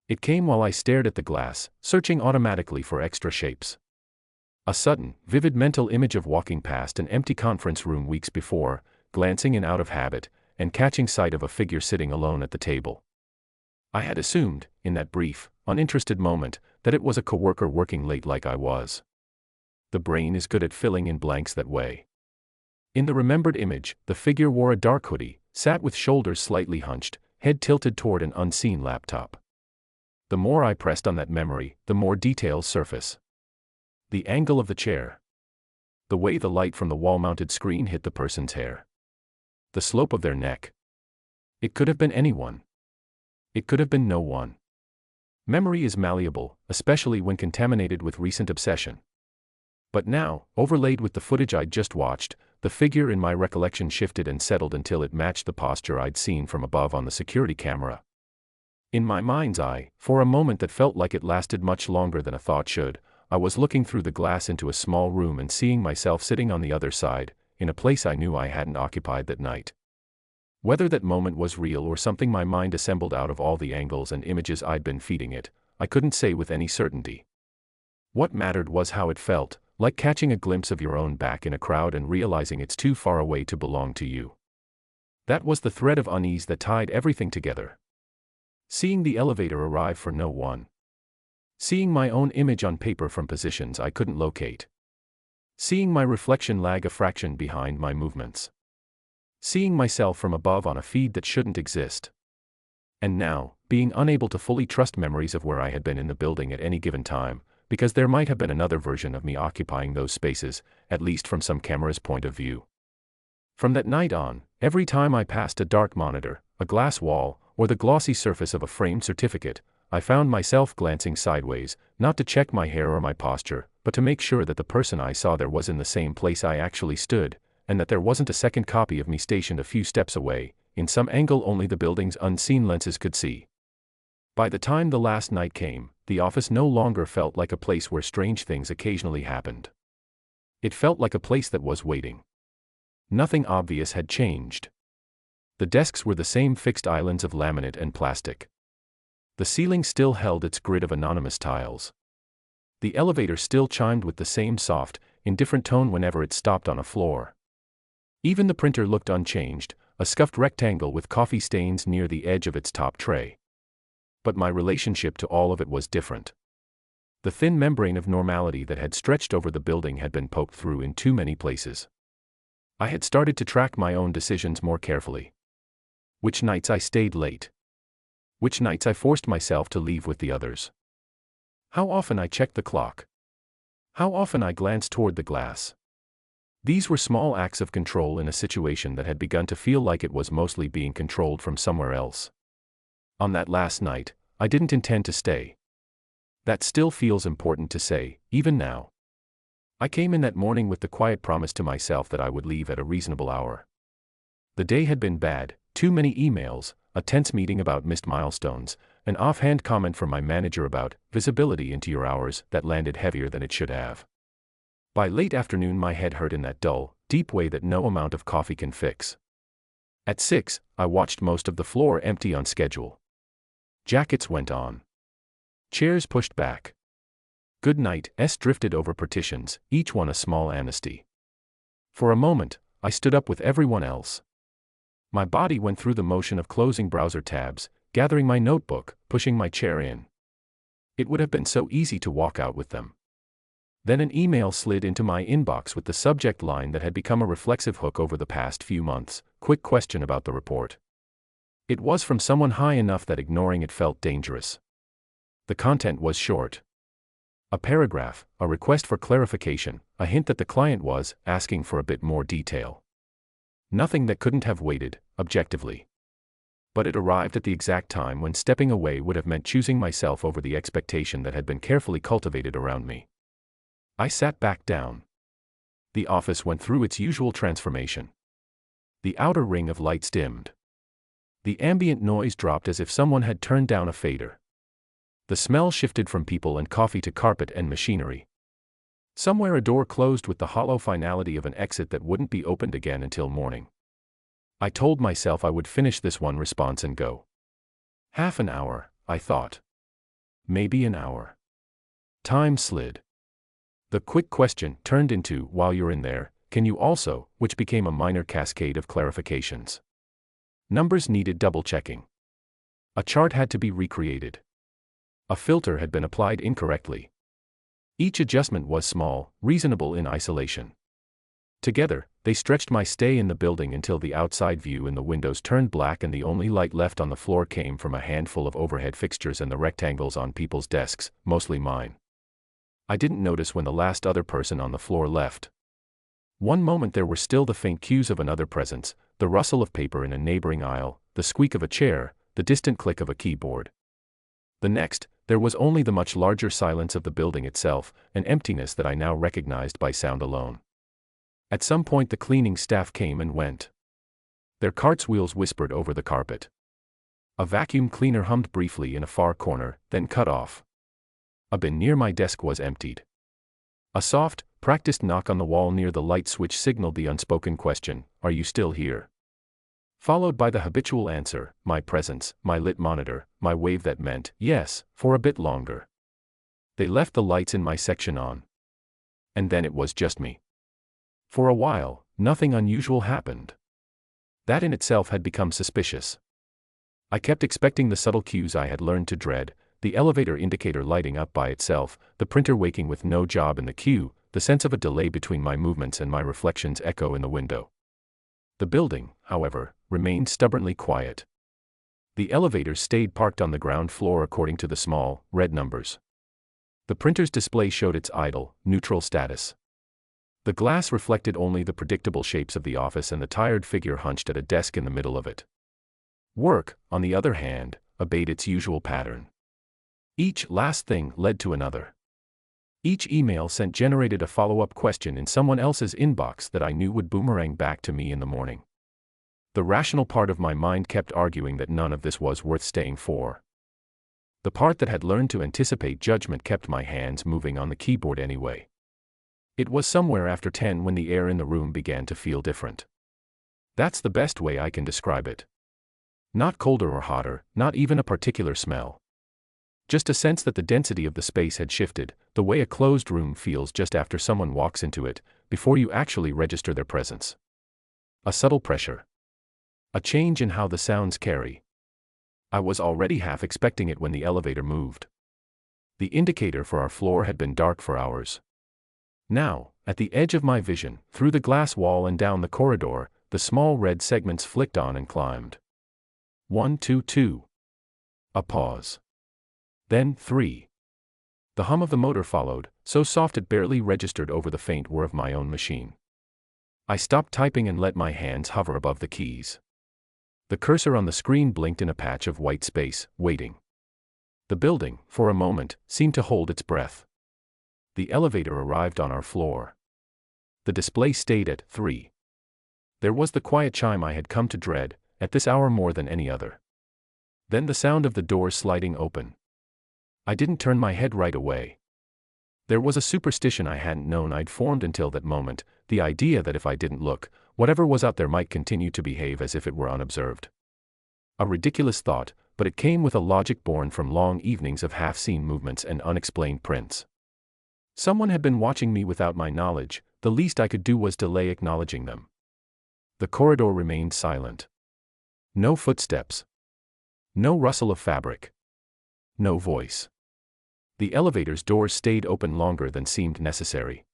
It came while I stared at the glass, searching automatically for extra shapes. A sudden, vivid mental image of walking past an empty conference room weeks before, glancing in out of habit, and catching sight of a figure sitting alone at the table. I had assumed, in that brief, uninterested moment, that it was a coworker working late like I was. The brain is good at filling in blanks that way. In the remembered image, the figure wore a dark hoodie, sat with shoulders slightly hunched, head tilted toward an unseen laptop. The more I pressed on that memory, the more details surface. The angle of the chair. The way the light from the wall-mounted screen hit the person's hair. The slope of their neck. It could have been anyone. It could have been no one. Memory is malleable, especially when contaminated with recent obsession. But now, overlaid with the footage I'd just watched, the figure in my recollection shifted and settled until it matched the posture I'd seen from above on the security camera. In my mind's eye, for a moment that felt like it lasted much longer than a thought should, I was looking through the glass into a small room and seeing myself sitting on the other side, in a place I knew I hadn't occupied that night. Whether that moment was real or something my mind assembled out of all the angles and images I'd been feeding it, I couldn't say with any certainty. What mattered was how it felt, like catching a glimpse of your own back in a crowd and realizing it's too far away to belong to you. That was the thread of unease that tied everything together. Seeing the elevator arrive for no one. Seeing my own image on paper from positions I couldn't locate. Seeing my reflection lag a fraction behind my movements. Seeing myself from above on a feed that shouldn't exist. And now, being unable to fully trust memories of where I had been in the building at any given time, because there might have been another version of me occupying those spaces, at least from some camera's point of view. From that night on, every time I passed a dark monitor, a glass wall, or the glossy surface of a framed certificate, I found myself glancing sideways, not to check my hair or my posture, but to make sure that the person I saw there was in the same place I actually stood, and that there wasn't a second copy of me stationed a few steps away, in some angle only the building's unseen lenses could see. By the time the last night came, the office no longer felt like a place where strange things occasionally happened. It felt like a place that was waiting. Nothing obvious had changed. The desks were the same fixed islands of laminate and plastic. The ceiling still held its grid of anonymous tiles. The elevator still chimed with the same soft, indifferent tone whenever it stopped on a floor. Even the printer looked unchanged, a scuffed rectangle with coffee stains near the edge of its top tray. But my relationship to all of it was different. The thin membrane of normality that had stretched over the building had been poked through in too many places. I had started to track my own decisions more carefully. Which nights I stayed late. Which nights I forced myself to leave with the others. How often I checked the clock. How often I glanced toward the glass. These were small acts of control in a situation that had begun to feel like it was mostly being controlled from somewhere else. On that last night, I didn't intend to stay. That still feels important to say, even now. I came in that morning with the quiet promise to myself that I would leave at a reasonable hour. The day had been bad, too many emails, a tense meeting about missed milestones, an offhand comment from my manager about visibility into your hours that landed heavier than it should have. By late afternoon my head hurt in that dull, deep way that no amount of coffee can fix. At 6, I watched most of the floor empty on schedule. Jackets went on. Chairs pushed back. Good nights drifted over partitions, each one a small amnesty. For a moment, I stood up with everyone else. My body went through the motion of closing browser tabs, gathering my notebook, pushing my chair in. It would have been so easy to walk out with them. Then an email slid into my inbox with the subject line that had become a reflexive hook over the past few months, quick question about the report. It was from someone high enough that ignoring it felt dangerous. The content was short. A paragraph, a request for clarification, a hint that the client was asking for a bit more detail. Nothing that couldn't have waited, objectively. But it arrived at the exact time when stepping away would have meant choosing myself over the expectation that had been carefully cultivated around me. I sat back down. The office went through its usual transformation. The outer ring of lights dimmed. The ambient noise dropped as if someone had turned down a fader. The smell shifted from people and coffee to carpet and machinery. Somewhere a door closed with the hollow finality of an exit that wouldn't be opened again until morning. I told myself I would finish this one response and go. Half an hour, I thought. Maybe an hour. Time slid. The quick question turned into, while you're in there, can you also, which became a minor cascade of clarifications. Numbers needed double-checking. A chart had to be recreated. A filter had been applied incorrectly. Each adjustment was small, reasonable in isolation. Together, they stretched my stay in the building until the outside view in the windows turned black and the only light left on the floor came from a handful of overhead fixtures and the rectangles on people's desks, mostly mine. I didn't notice when the last other person on the floor left. One moment there were still the faint cues of another presence, the rustle of paper in a neighboring aisle, the squeak of a chair, the distant click of a keyboard. The next, there was only the much larger silence of the building itself, an emptiness that I now recognized by sound alone. At some point the cleaning staff came and went. Their cart's wheels whispered over the carpet. A vacuum cleaner hummed briefly in a far corner, then cut off. A bin near my desk was emptied. A soft, practiced knock on the wall near the light switch signaled the unspoken question, "Are you still here?" Followed by the habitual answer, my presence, my lit monitor, my wave that meant, yes, for a bit longer. They left the lights in my section on. And then it was just me. For a while, nothing unusual happened. That in itself had become suspicious. I kept expecting the subtle cues I had learned to dread, the elevator indicator lighting up by itself, the printer waking with no job in the queue, the sense of a delay between my movements and my reflections echo in the window. The building, however, remained stubbornly quiet. The elevator stayed parked on the ground floor according to the small, red numbers. The printer's display showed its idle, neutral status. The glass reflected only the predictable shapes of the office and the tired figure hunched at a desk in the middle of it. Work, on the other hand, obeyed its usual pattern. Each last thing led to another. Each email sent generated a follow-up question in someone else's inbox that I knew would boomerang back to me in the morning. The rational part of my mind kept arguing that none of this was worth staying for. The part that had learned to anticipate judgment kept my hands moving on the keyboard anyway. It was somewhere after 10 when the air in the room began to feel different. That's the best way I can describe it. Not colder or hotter, not even a particular smell. Just a sense that the density of the space had shifted, the way a closed room feels just after someone walks into it, before you actually register their presence. A subtle pressure. A change in how the sounds carry. I was already half expecting it when the elevator moved. The indicator for our floor had been dark for hours. Now, at the edge of my vision, through the glass wall and down the corridor, the small red segments flicked on and climbed. 1, 2, 2. A pause. Then 3. The hum of the motor followed, so soft it barely registered over the faint whir of my own machine. I stopped typing and let my hands hover above the keys. The cursor on the screen blinked in a patch of white space, waiting. The building, for a moment, seemed to hold its breath. The elevator arrived on our floor. The display stayed at 3. There was the quiet chime I had come to dread, at this hour more than any other. Then the sound of the doors sliding open. I didn't turn my head right away. There was a superstition I hadn't known I'd formed until that moment, the idea that if I didn't look, whatever was out there might continue to behave as if it were unobserved. A ridiculous thought, but it came with a logic born from long evenings of half-seen movements and unexplained prints. Someone had been watching me without my knowledge, the least I could do was delay acknowledging them. The corridor remained silent. No footsteps. No rustle of fabric. No voice. The elevator's doors stayed open longer than seemed necessary.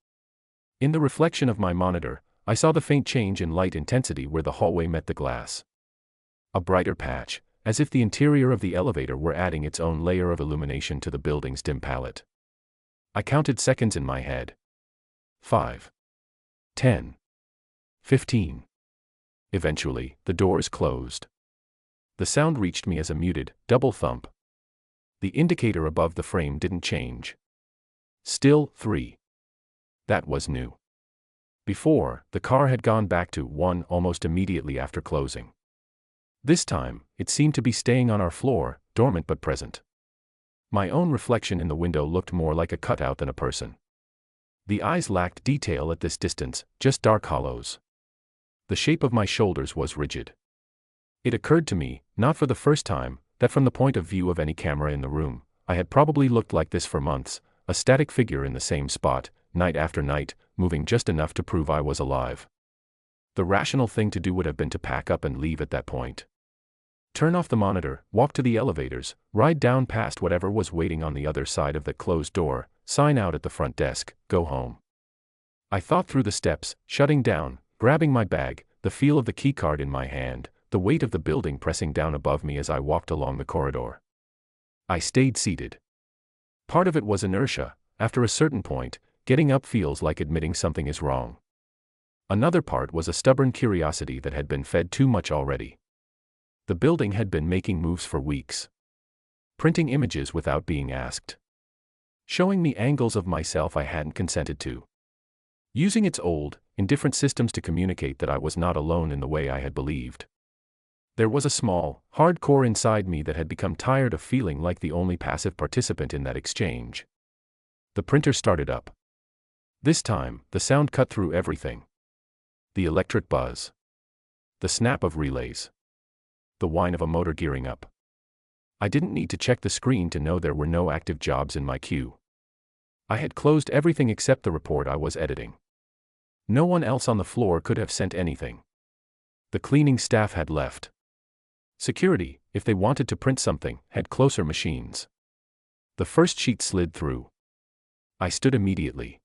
In the reflection of my monitor, I saw the faint change in light intensity where the hallway met the glass. A brighter patch, as if the interior of the elevator were adding its own layer of illumination to the building's dim palette. I counted seconds in my head. 5. 10. 15. Eventually, the doors closed. The sound reached me as a muted, double thump. The indicator above the frame didn't change. Still 3. That was new. Before, the car had gone back to 1 almost immediately after closing. This time, it seemed to be staying on our floor, dormant but present. My own reflection in the window looked more like a cutout than a person. The eyes lacked detail at this distance, just dark hollows. The shape of my shoulders was rigid. It occurred to me, not for the first time, that from the point of view of any camera in the room, I had probably looked like this for months, a static figure in the same spot, night after night, moving just enough to prove I was alive. The rational thing to do would have been to pack up and leave at that point. Turn off the monitor, walk to the elevators, ride down past whatever was waiting on the other side of that closed door, sign out at the front desk, go home. I thought through the steps, shutting down, grabbing my bag, the feel of the keycard in my hand, the weight of the building pressing down above me as I walked along the corridor. I stayed seated. Part of it was inertia. After a certain point, getting up feels like admitting something is wrong. Another part was a stubborn curiosity that had been fed too much already. The building had been making moves for weeks. Printing images without being asked. Showing me angles of myself I hadn't consented to. using its old, indifferent systems to communicate that I was not alone in the way I had believed. There was a small, hard core inside me that had become tired of feeling like the only passive participant in that exchange. The printer started up. This time, the sound cut through everything. The electric buzz. The snap of relays. The whine of a motor gearing up. I didn't need to check the screen to know there were no active jobs in my queue. I had closed everything except the report I was editing. No one else on the floor could have sent anything. The cleaning staff had left. Security, if they wanted to print something, had closer machines. The first sheet slid through. I stood immediately.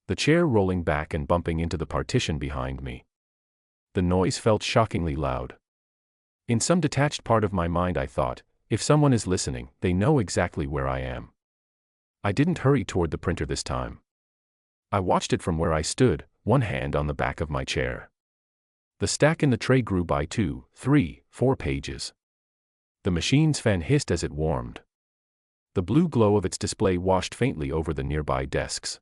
The chair rolling back and bumping into the partition behind me. The noise felt shockingly loud. In some detached part of my mind I thought, if someone is listening, they know exactly where I am. I didn't hurry toward the printer this time. I watched it from where I stood, one hand on the back of my chair. The stack in the tray grew by 2, 3, 4 pages. The machine's fan hissed as it warmed. The blue glow of its display washed faintly over the nearby desks.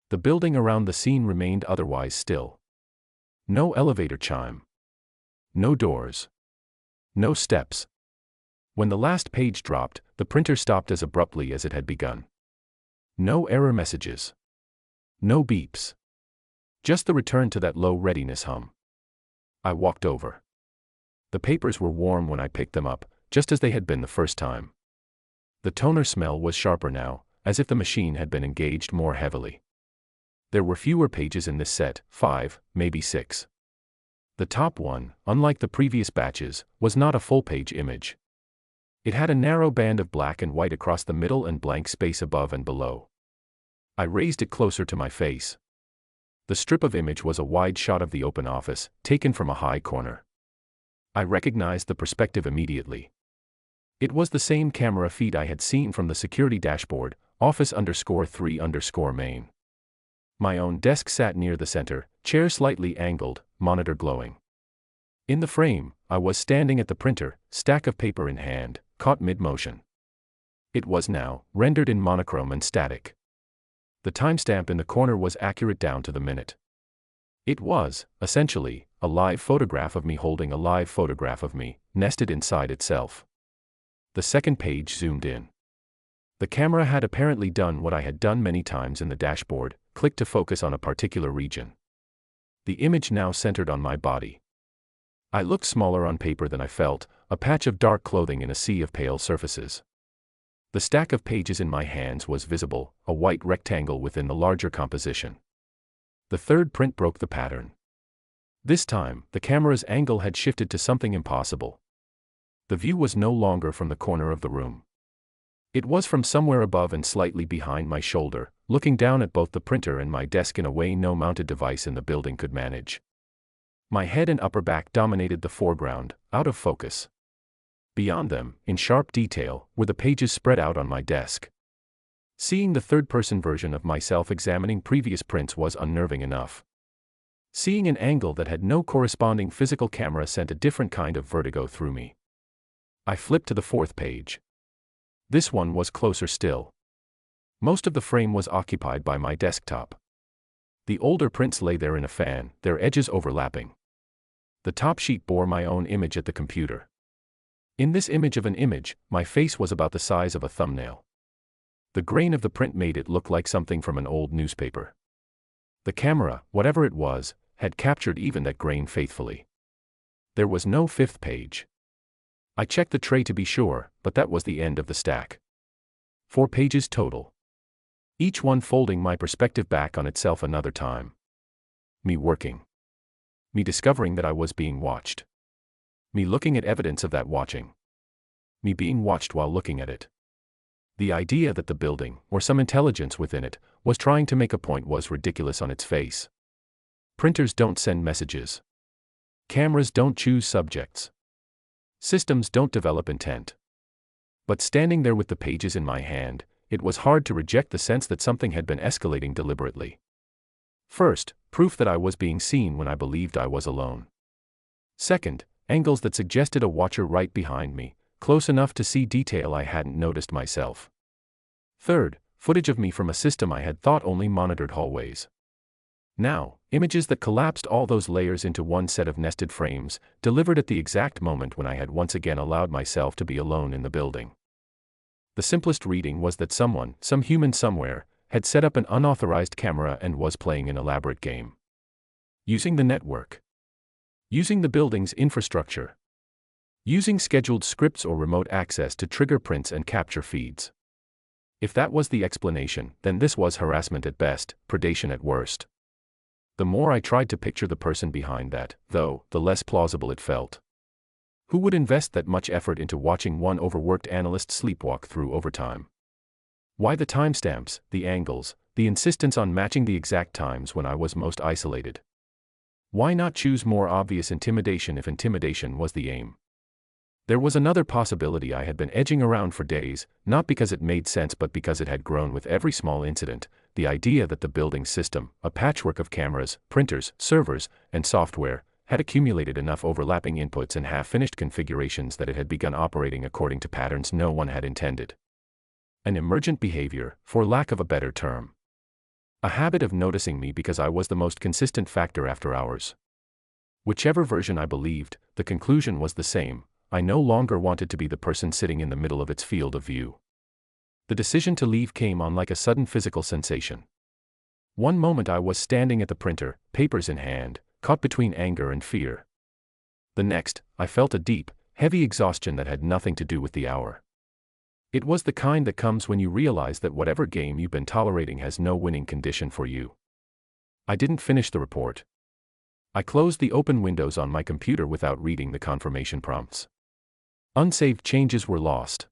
The building around the scene remained otherwise still. No elevator chime. No doors. No steps. When the last page dropped, the printer stopped as abruptly as it had begun. No error messages. No beeps. Just the return to that low readiness hum. I walked over. The papers were warm when I picked them up, just as they had been the first time. The toner smell was sharper now, as if the machine had been engaged more heavily. There were fewer pages in this set, 5, maybe 6. The top one, unlike the previous batches, was not a full-page image. It had a narrow band of black and white across the middle and blank space above and below. I raised it closer to my face. The strip of image was a wide shot of the open office, taken from a high corner. I recognized the perspective immediately. It was the same camera feed I had seen from the security dashboard, office_3_main. My own desk sat near the center, chair slightly angled, monitor glowing. In the frame, I was standing at the printer, stack of paper in hand, caught mid-motion. It was now rendered in monochrome and static. The timestamp in the corner was accurate down to the minute. It was, essentially, a live photograph of me holding a live photograph of me, nested inside itself. The second page zoomed in. The camera had apparently done what I had done many times in the dashboard, click to focus on a particular region. The image now centered on my body. I looked smaller on paper than I felt, a patch of dark clothing in a sea of pale surfaces. The stack of pages in my hands was visible, a white rectangle within the larger composition. The third print broke the pattern. This time, the camera's angle had shifted to something impossible. The view was no longer from the corner of the room. It was from somewhere above and slightly behind my shoulder, looking down at both the printer and my desk in a way no mounted device in the building could manage. My head and upper back dominated the foreground, out of focus. Beyond them, in sharp detail, were the pages spread out on my desk. Seeing the third-person version of myself examining previous prints was unnerving enough. Seeing an angle that had no corresponding physical camera sent a different kind of vertigo through me. I flipped to the fourth page. This one was closer still. Most of the frame was occupied by my desktop. The older prints lay there in a fan, their edges overlapping. The top sheet bore my own image at the computer. In this image of an image, my face was about the size of a thumbnail. The grain of the print made it look like something from an old newspaper. The camera, whatever it was, had captured even that grain faithfully. There was no fifth page. I checked the tray to be sure, but that was the end of the stack. 4 pages total. Each one folding my perspective back on itself another time. Me working. Me discovering that I was being watched. Me looking at evidence of that watching. Me being watched while looking at it. The idea that the building, or some intelligence within it, was trying to make a point was ridiculous on its face. Printers don't send messages. Cameras don't choose subjects. Systems don't develop intent. But standing there with the pages in my hand, it was hard to reject the sense that something had been escalating deliberately. First, proof that I was being seen when I believed I was alone. Second, angles that suggested a watcher right behind me, close enough to see detail I hadn't noticed myself. Third, footage of me from a system I had thought only monitored hallways. Now, images that collapsed all those layers into one set of nested frames, delivered at the exact moment when I had once again allowed myself to be alone in the building. The simplest reading was that someone, some human somewhere, had set up an unauthorized camera and was playing an elaborate game. Using the network. Using the building's infrastructure. Using scheduled scripts or remote access to trigger prints and capture feeds. If that was the explanation, then this was harassment at best, predation at worst. The more I tried to picture the person behind that, though, the less plausible it felt. Who would invest that much effort into watching one overworked analyst sleepwalk through overtime? Why the timestamps, the angles, the insistence on matching the exact times when I was most isolated? Why not choose more obvious intimidation if intimidation was the aim? There was another possibility I had been edging around for days, not because it made sense but because it had grown with every small incident, the idea that the building system, a patchwork of cameras, printers, servers, and software, had accumulated enough overlapping inputs and half-finished configurations that it had begun operating according to patterns no one had intended. An emergent behavior, for lack of a better term. A habit of noticing me because I was the most consistent factor after hours. Whichever version I believed, the conclusion was the same. I no longer wanted to be the person sitting in the middle of its field of view. The decision to leave came on like a sudden physical sensation. One moment I was standing at the printer, papers in hand, caught between anger and fear. The next, I felt a deep, heavy exhaustion that had nothing to do with the hour. It was the kind that comes when you realize that whatever game you've been tolerating has no winning condition for you. I didn't finish the report. I closed the open windows on my computer without reading the confirmation prompts. Unsaved changes were lost.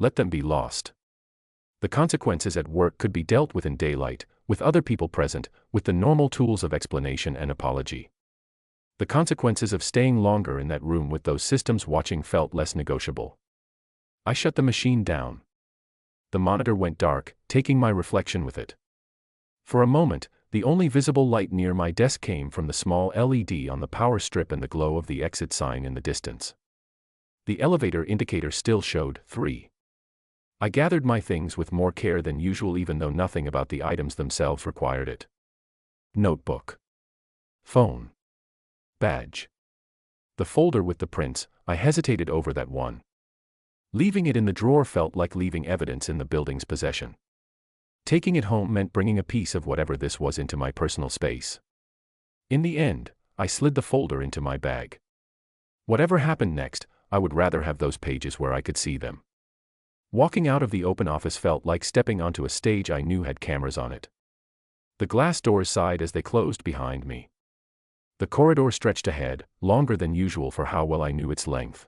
Let them be lost. The consequences at work could be dealt with in daylight, with other people present, with the normal tools of explanation and apology. The consequences of staying longer in that room with those systems watching felt less negotiable. I shut the machine down. The monitor went dark, taking my reflection with it. For a moment, the only visible light near my desk came from the small LED on the power strip and the glow of the exit sign in the distance. The elevator indicator still showed 3. I gathered my things with more care than usual even though nothing about the items themselves required it. Notebook. Phone. Badge. The folder with the prints, I hesitated over that one. Leaving it in the drawer felt like leaving evidence in the building's possession. Taking it home meant bringing a piece of whatever this was into my personal space. In the end, I slid the folder into my bag. Whatever happened next, I would rather have those pages where I could see them. Walking out of the open office felt like stepping onto a stage I knew had cameras on it. The glass doors sighed as they closed behind me. The corridor stretched ahead, longer than usual for how well I knew its length.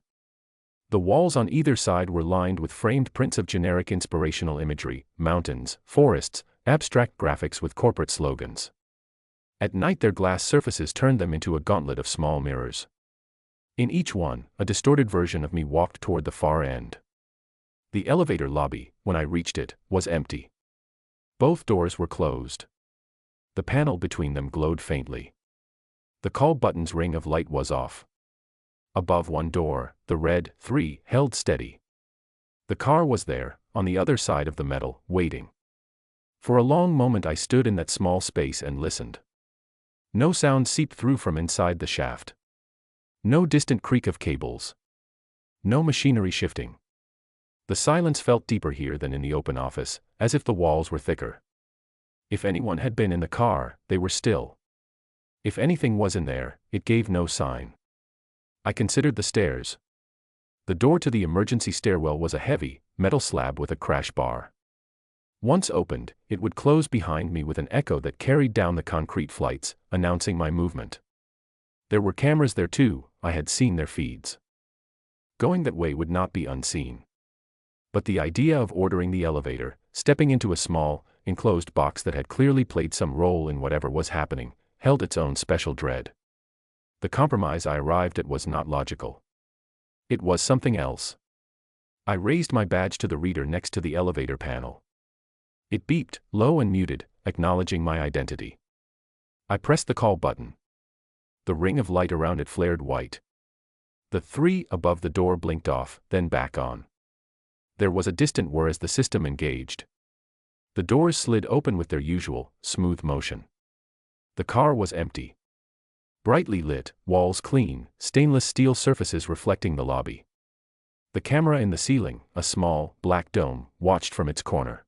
The walls on either side were lined with framed prints of generic inspirational imagery, mountains, forests, abstract graphics with corporate slogans. At night their glass surfaces turned them into a gauntlet of small mirrors. In each one, a distorted version of me walked toward the far end. The elevator lobby, when I reached it, was empty. Both doors were closed. The panel between them glowed faintly. The call button's ring of light was off. Above one door, the red 3 held steady. The car was there, on the other side of the metal, waiting. For a long moment I stood in that small space and listened. No sound seeped through from inside the shaft. No distant creak of cables. No machinery shifting. The silence felt deeper here than in the open office, as if the walls were thicker. If anyone had been in the car, they were still. If anything was in there, it gave no sign. I considered the stairs. The door to the emergency stairwell was a heavy, metal slab with a crash bar. Once opened, it would close behind me with an echo that carried down the concrete flights, announcing my movement. There were cameras there too, I had seen their feeds. Going that way would not be unseen. But the idea of ordering the elevator, stepping into a small, enclosed box that had clearly played some role in whatever was happening, held its own special dread. The compromise I arrived at was not logical. It was something else. I raised my badge to the reader next to the elevator panel. It beeped, low and muted, acknowledging my identity. I pressed the call button. The ring of light around it flared white. The 3 above the door blinked off, then back on. There was a distant whir as the system engaged. The doors slid open with their usual, smooth motion. The car was empty. Brightly lit, walls clean, stainless steel surfaces reflecting the lobby. The camera in the ceiling, a small, black dome, watched from its corner.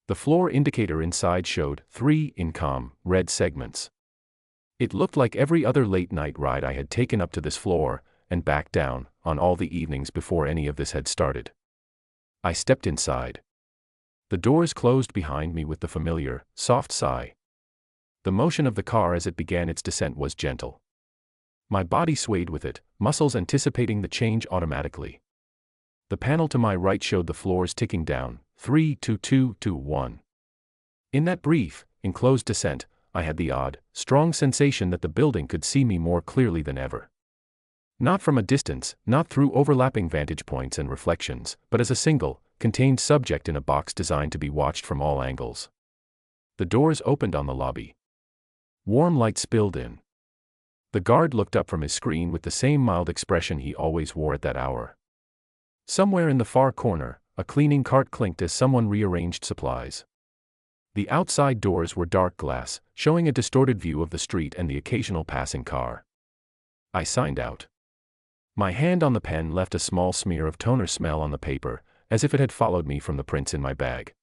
The floor indicator inside showed 3 in calm, red segments. It looked like every other late-night ride I had taken up to this floor, and back down, on all the evenings before any of this had started. I stepped inside. The doors closed behind me with the familiar, soft sigh. The motion of the car as it began its descent was gentle. My body swayed with it, muscles anticipating the change automatically. The panel to my right showed the floors ticking down, 3, 2, 2, 2, 1. In that brief, enclosed descent, I had the odd, strong sensation that the building could see me more clearly than ever. Not from a distance, not through overlapping vantage points and reflections, but as a single, contained subject in a box designed to be watched from all angles. The doors opened on the lobby. Warm light spilled in. The guard looked up from his screen with the same mild expression he always wore at that hour. Somewhere in the far corner, a cleaning cart clinked as someone rearranged supplies. The outside doors were dark glass, showing a distorted view of the street and the occasional passing car. I signed out. My hand on the pen left a small smear of toner smell on the paper, as if it had followed me from the prints in my bag.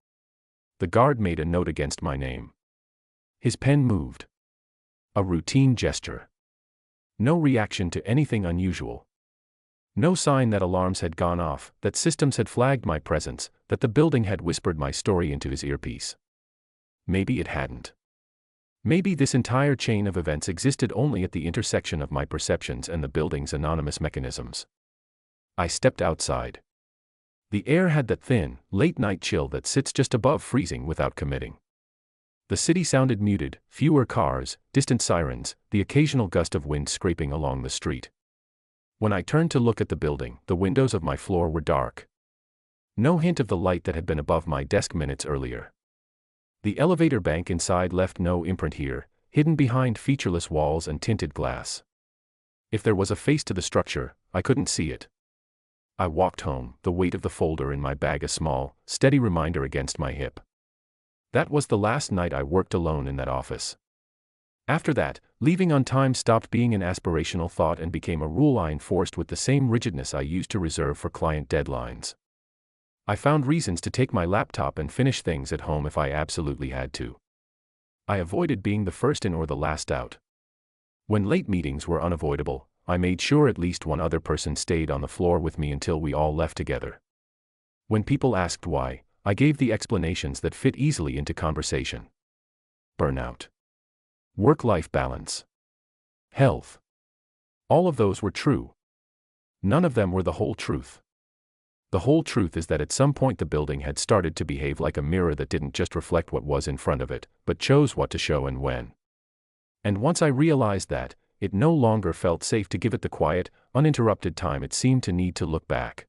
The guard made a note against my name. His pen moved. A routine gesture. No reaction to anything unusual. No sign that alarms had gone off, that systems had flagged my presence, that the building had whispered my story into his earpiece. Maybe it hadn't. Maybe this entire chain of events existed only at the intersection of my perceptions and the building's anonymous mechanisms. I stepped outside. The air had that thin, late-night chill that sits just above freezing without committing. The city sounded muted, fewer cars, distant sirens, the occasional gust of wind scraping along the street. When I turned to look at the building, the windows of my floor were dark. No hint of the light that had been above my desk minutes earlier. The elevator bank inside left no imprint here, hidden behind featureless walls and tinted glass. If there was a face to the structure, I couldn't see it. I walked home, the weight of the folder in my bag a small, steady reminder against my hip. That was the last night I worked alone in that office. After that, leaving on time stopped being an aspirational thought and became a rule I enforced with the same rigidness I used to reserve for client deadlines. I found reasons to take my laptop and finish things at home if I absolutely had to. I avoided being the first in or the last out. When late meetings were unavoidable, I made sure at least one other person stayed on the floor with me until we all left together. When people asked why, I gave the explanations that fit easily into conversation. Burnout. Work-life balance. Health. All of those were true. None of them were the whole truth. The whole truth is that at some point the building had started to behave like a mirror that didn't just reflect what was in front of it, but chose what to show and when. And once I realized that, it no longer felt safe to give it the quiet, uninterrupted time it seemed to need to look back.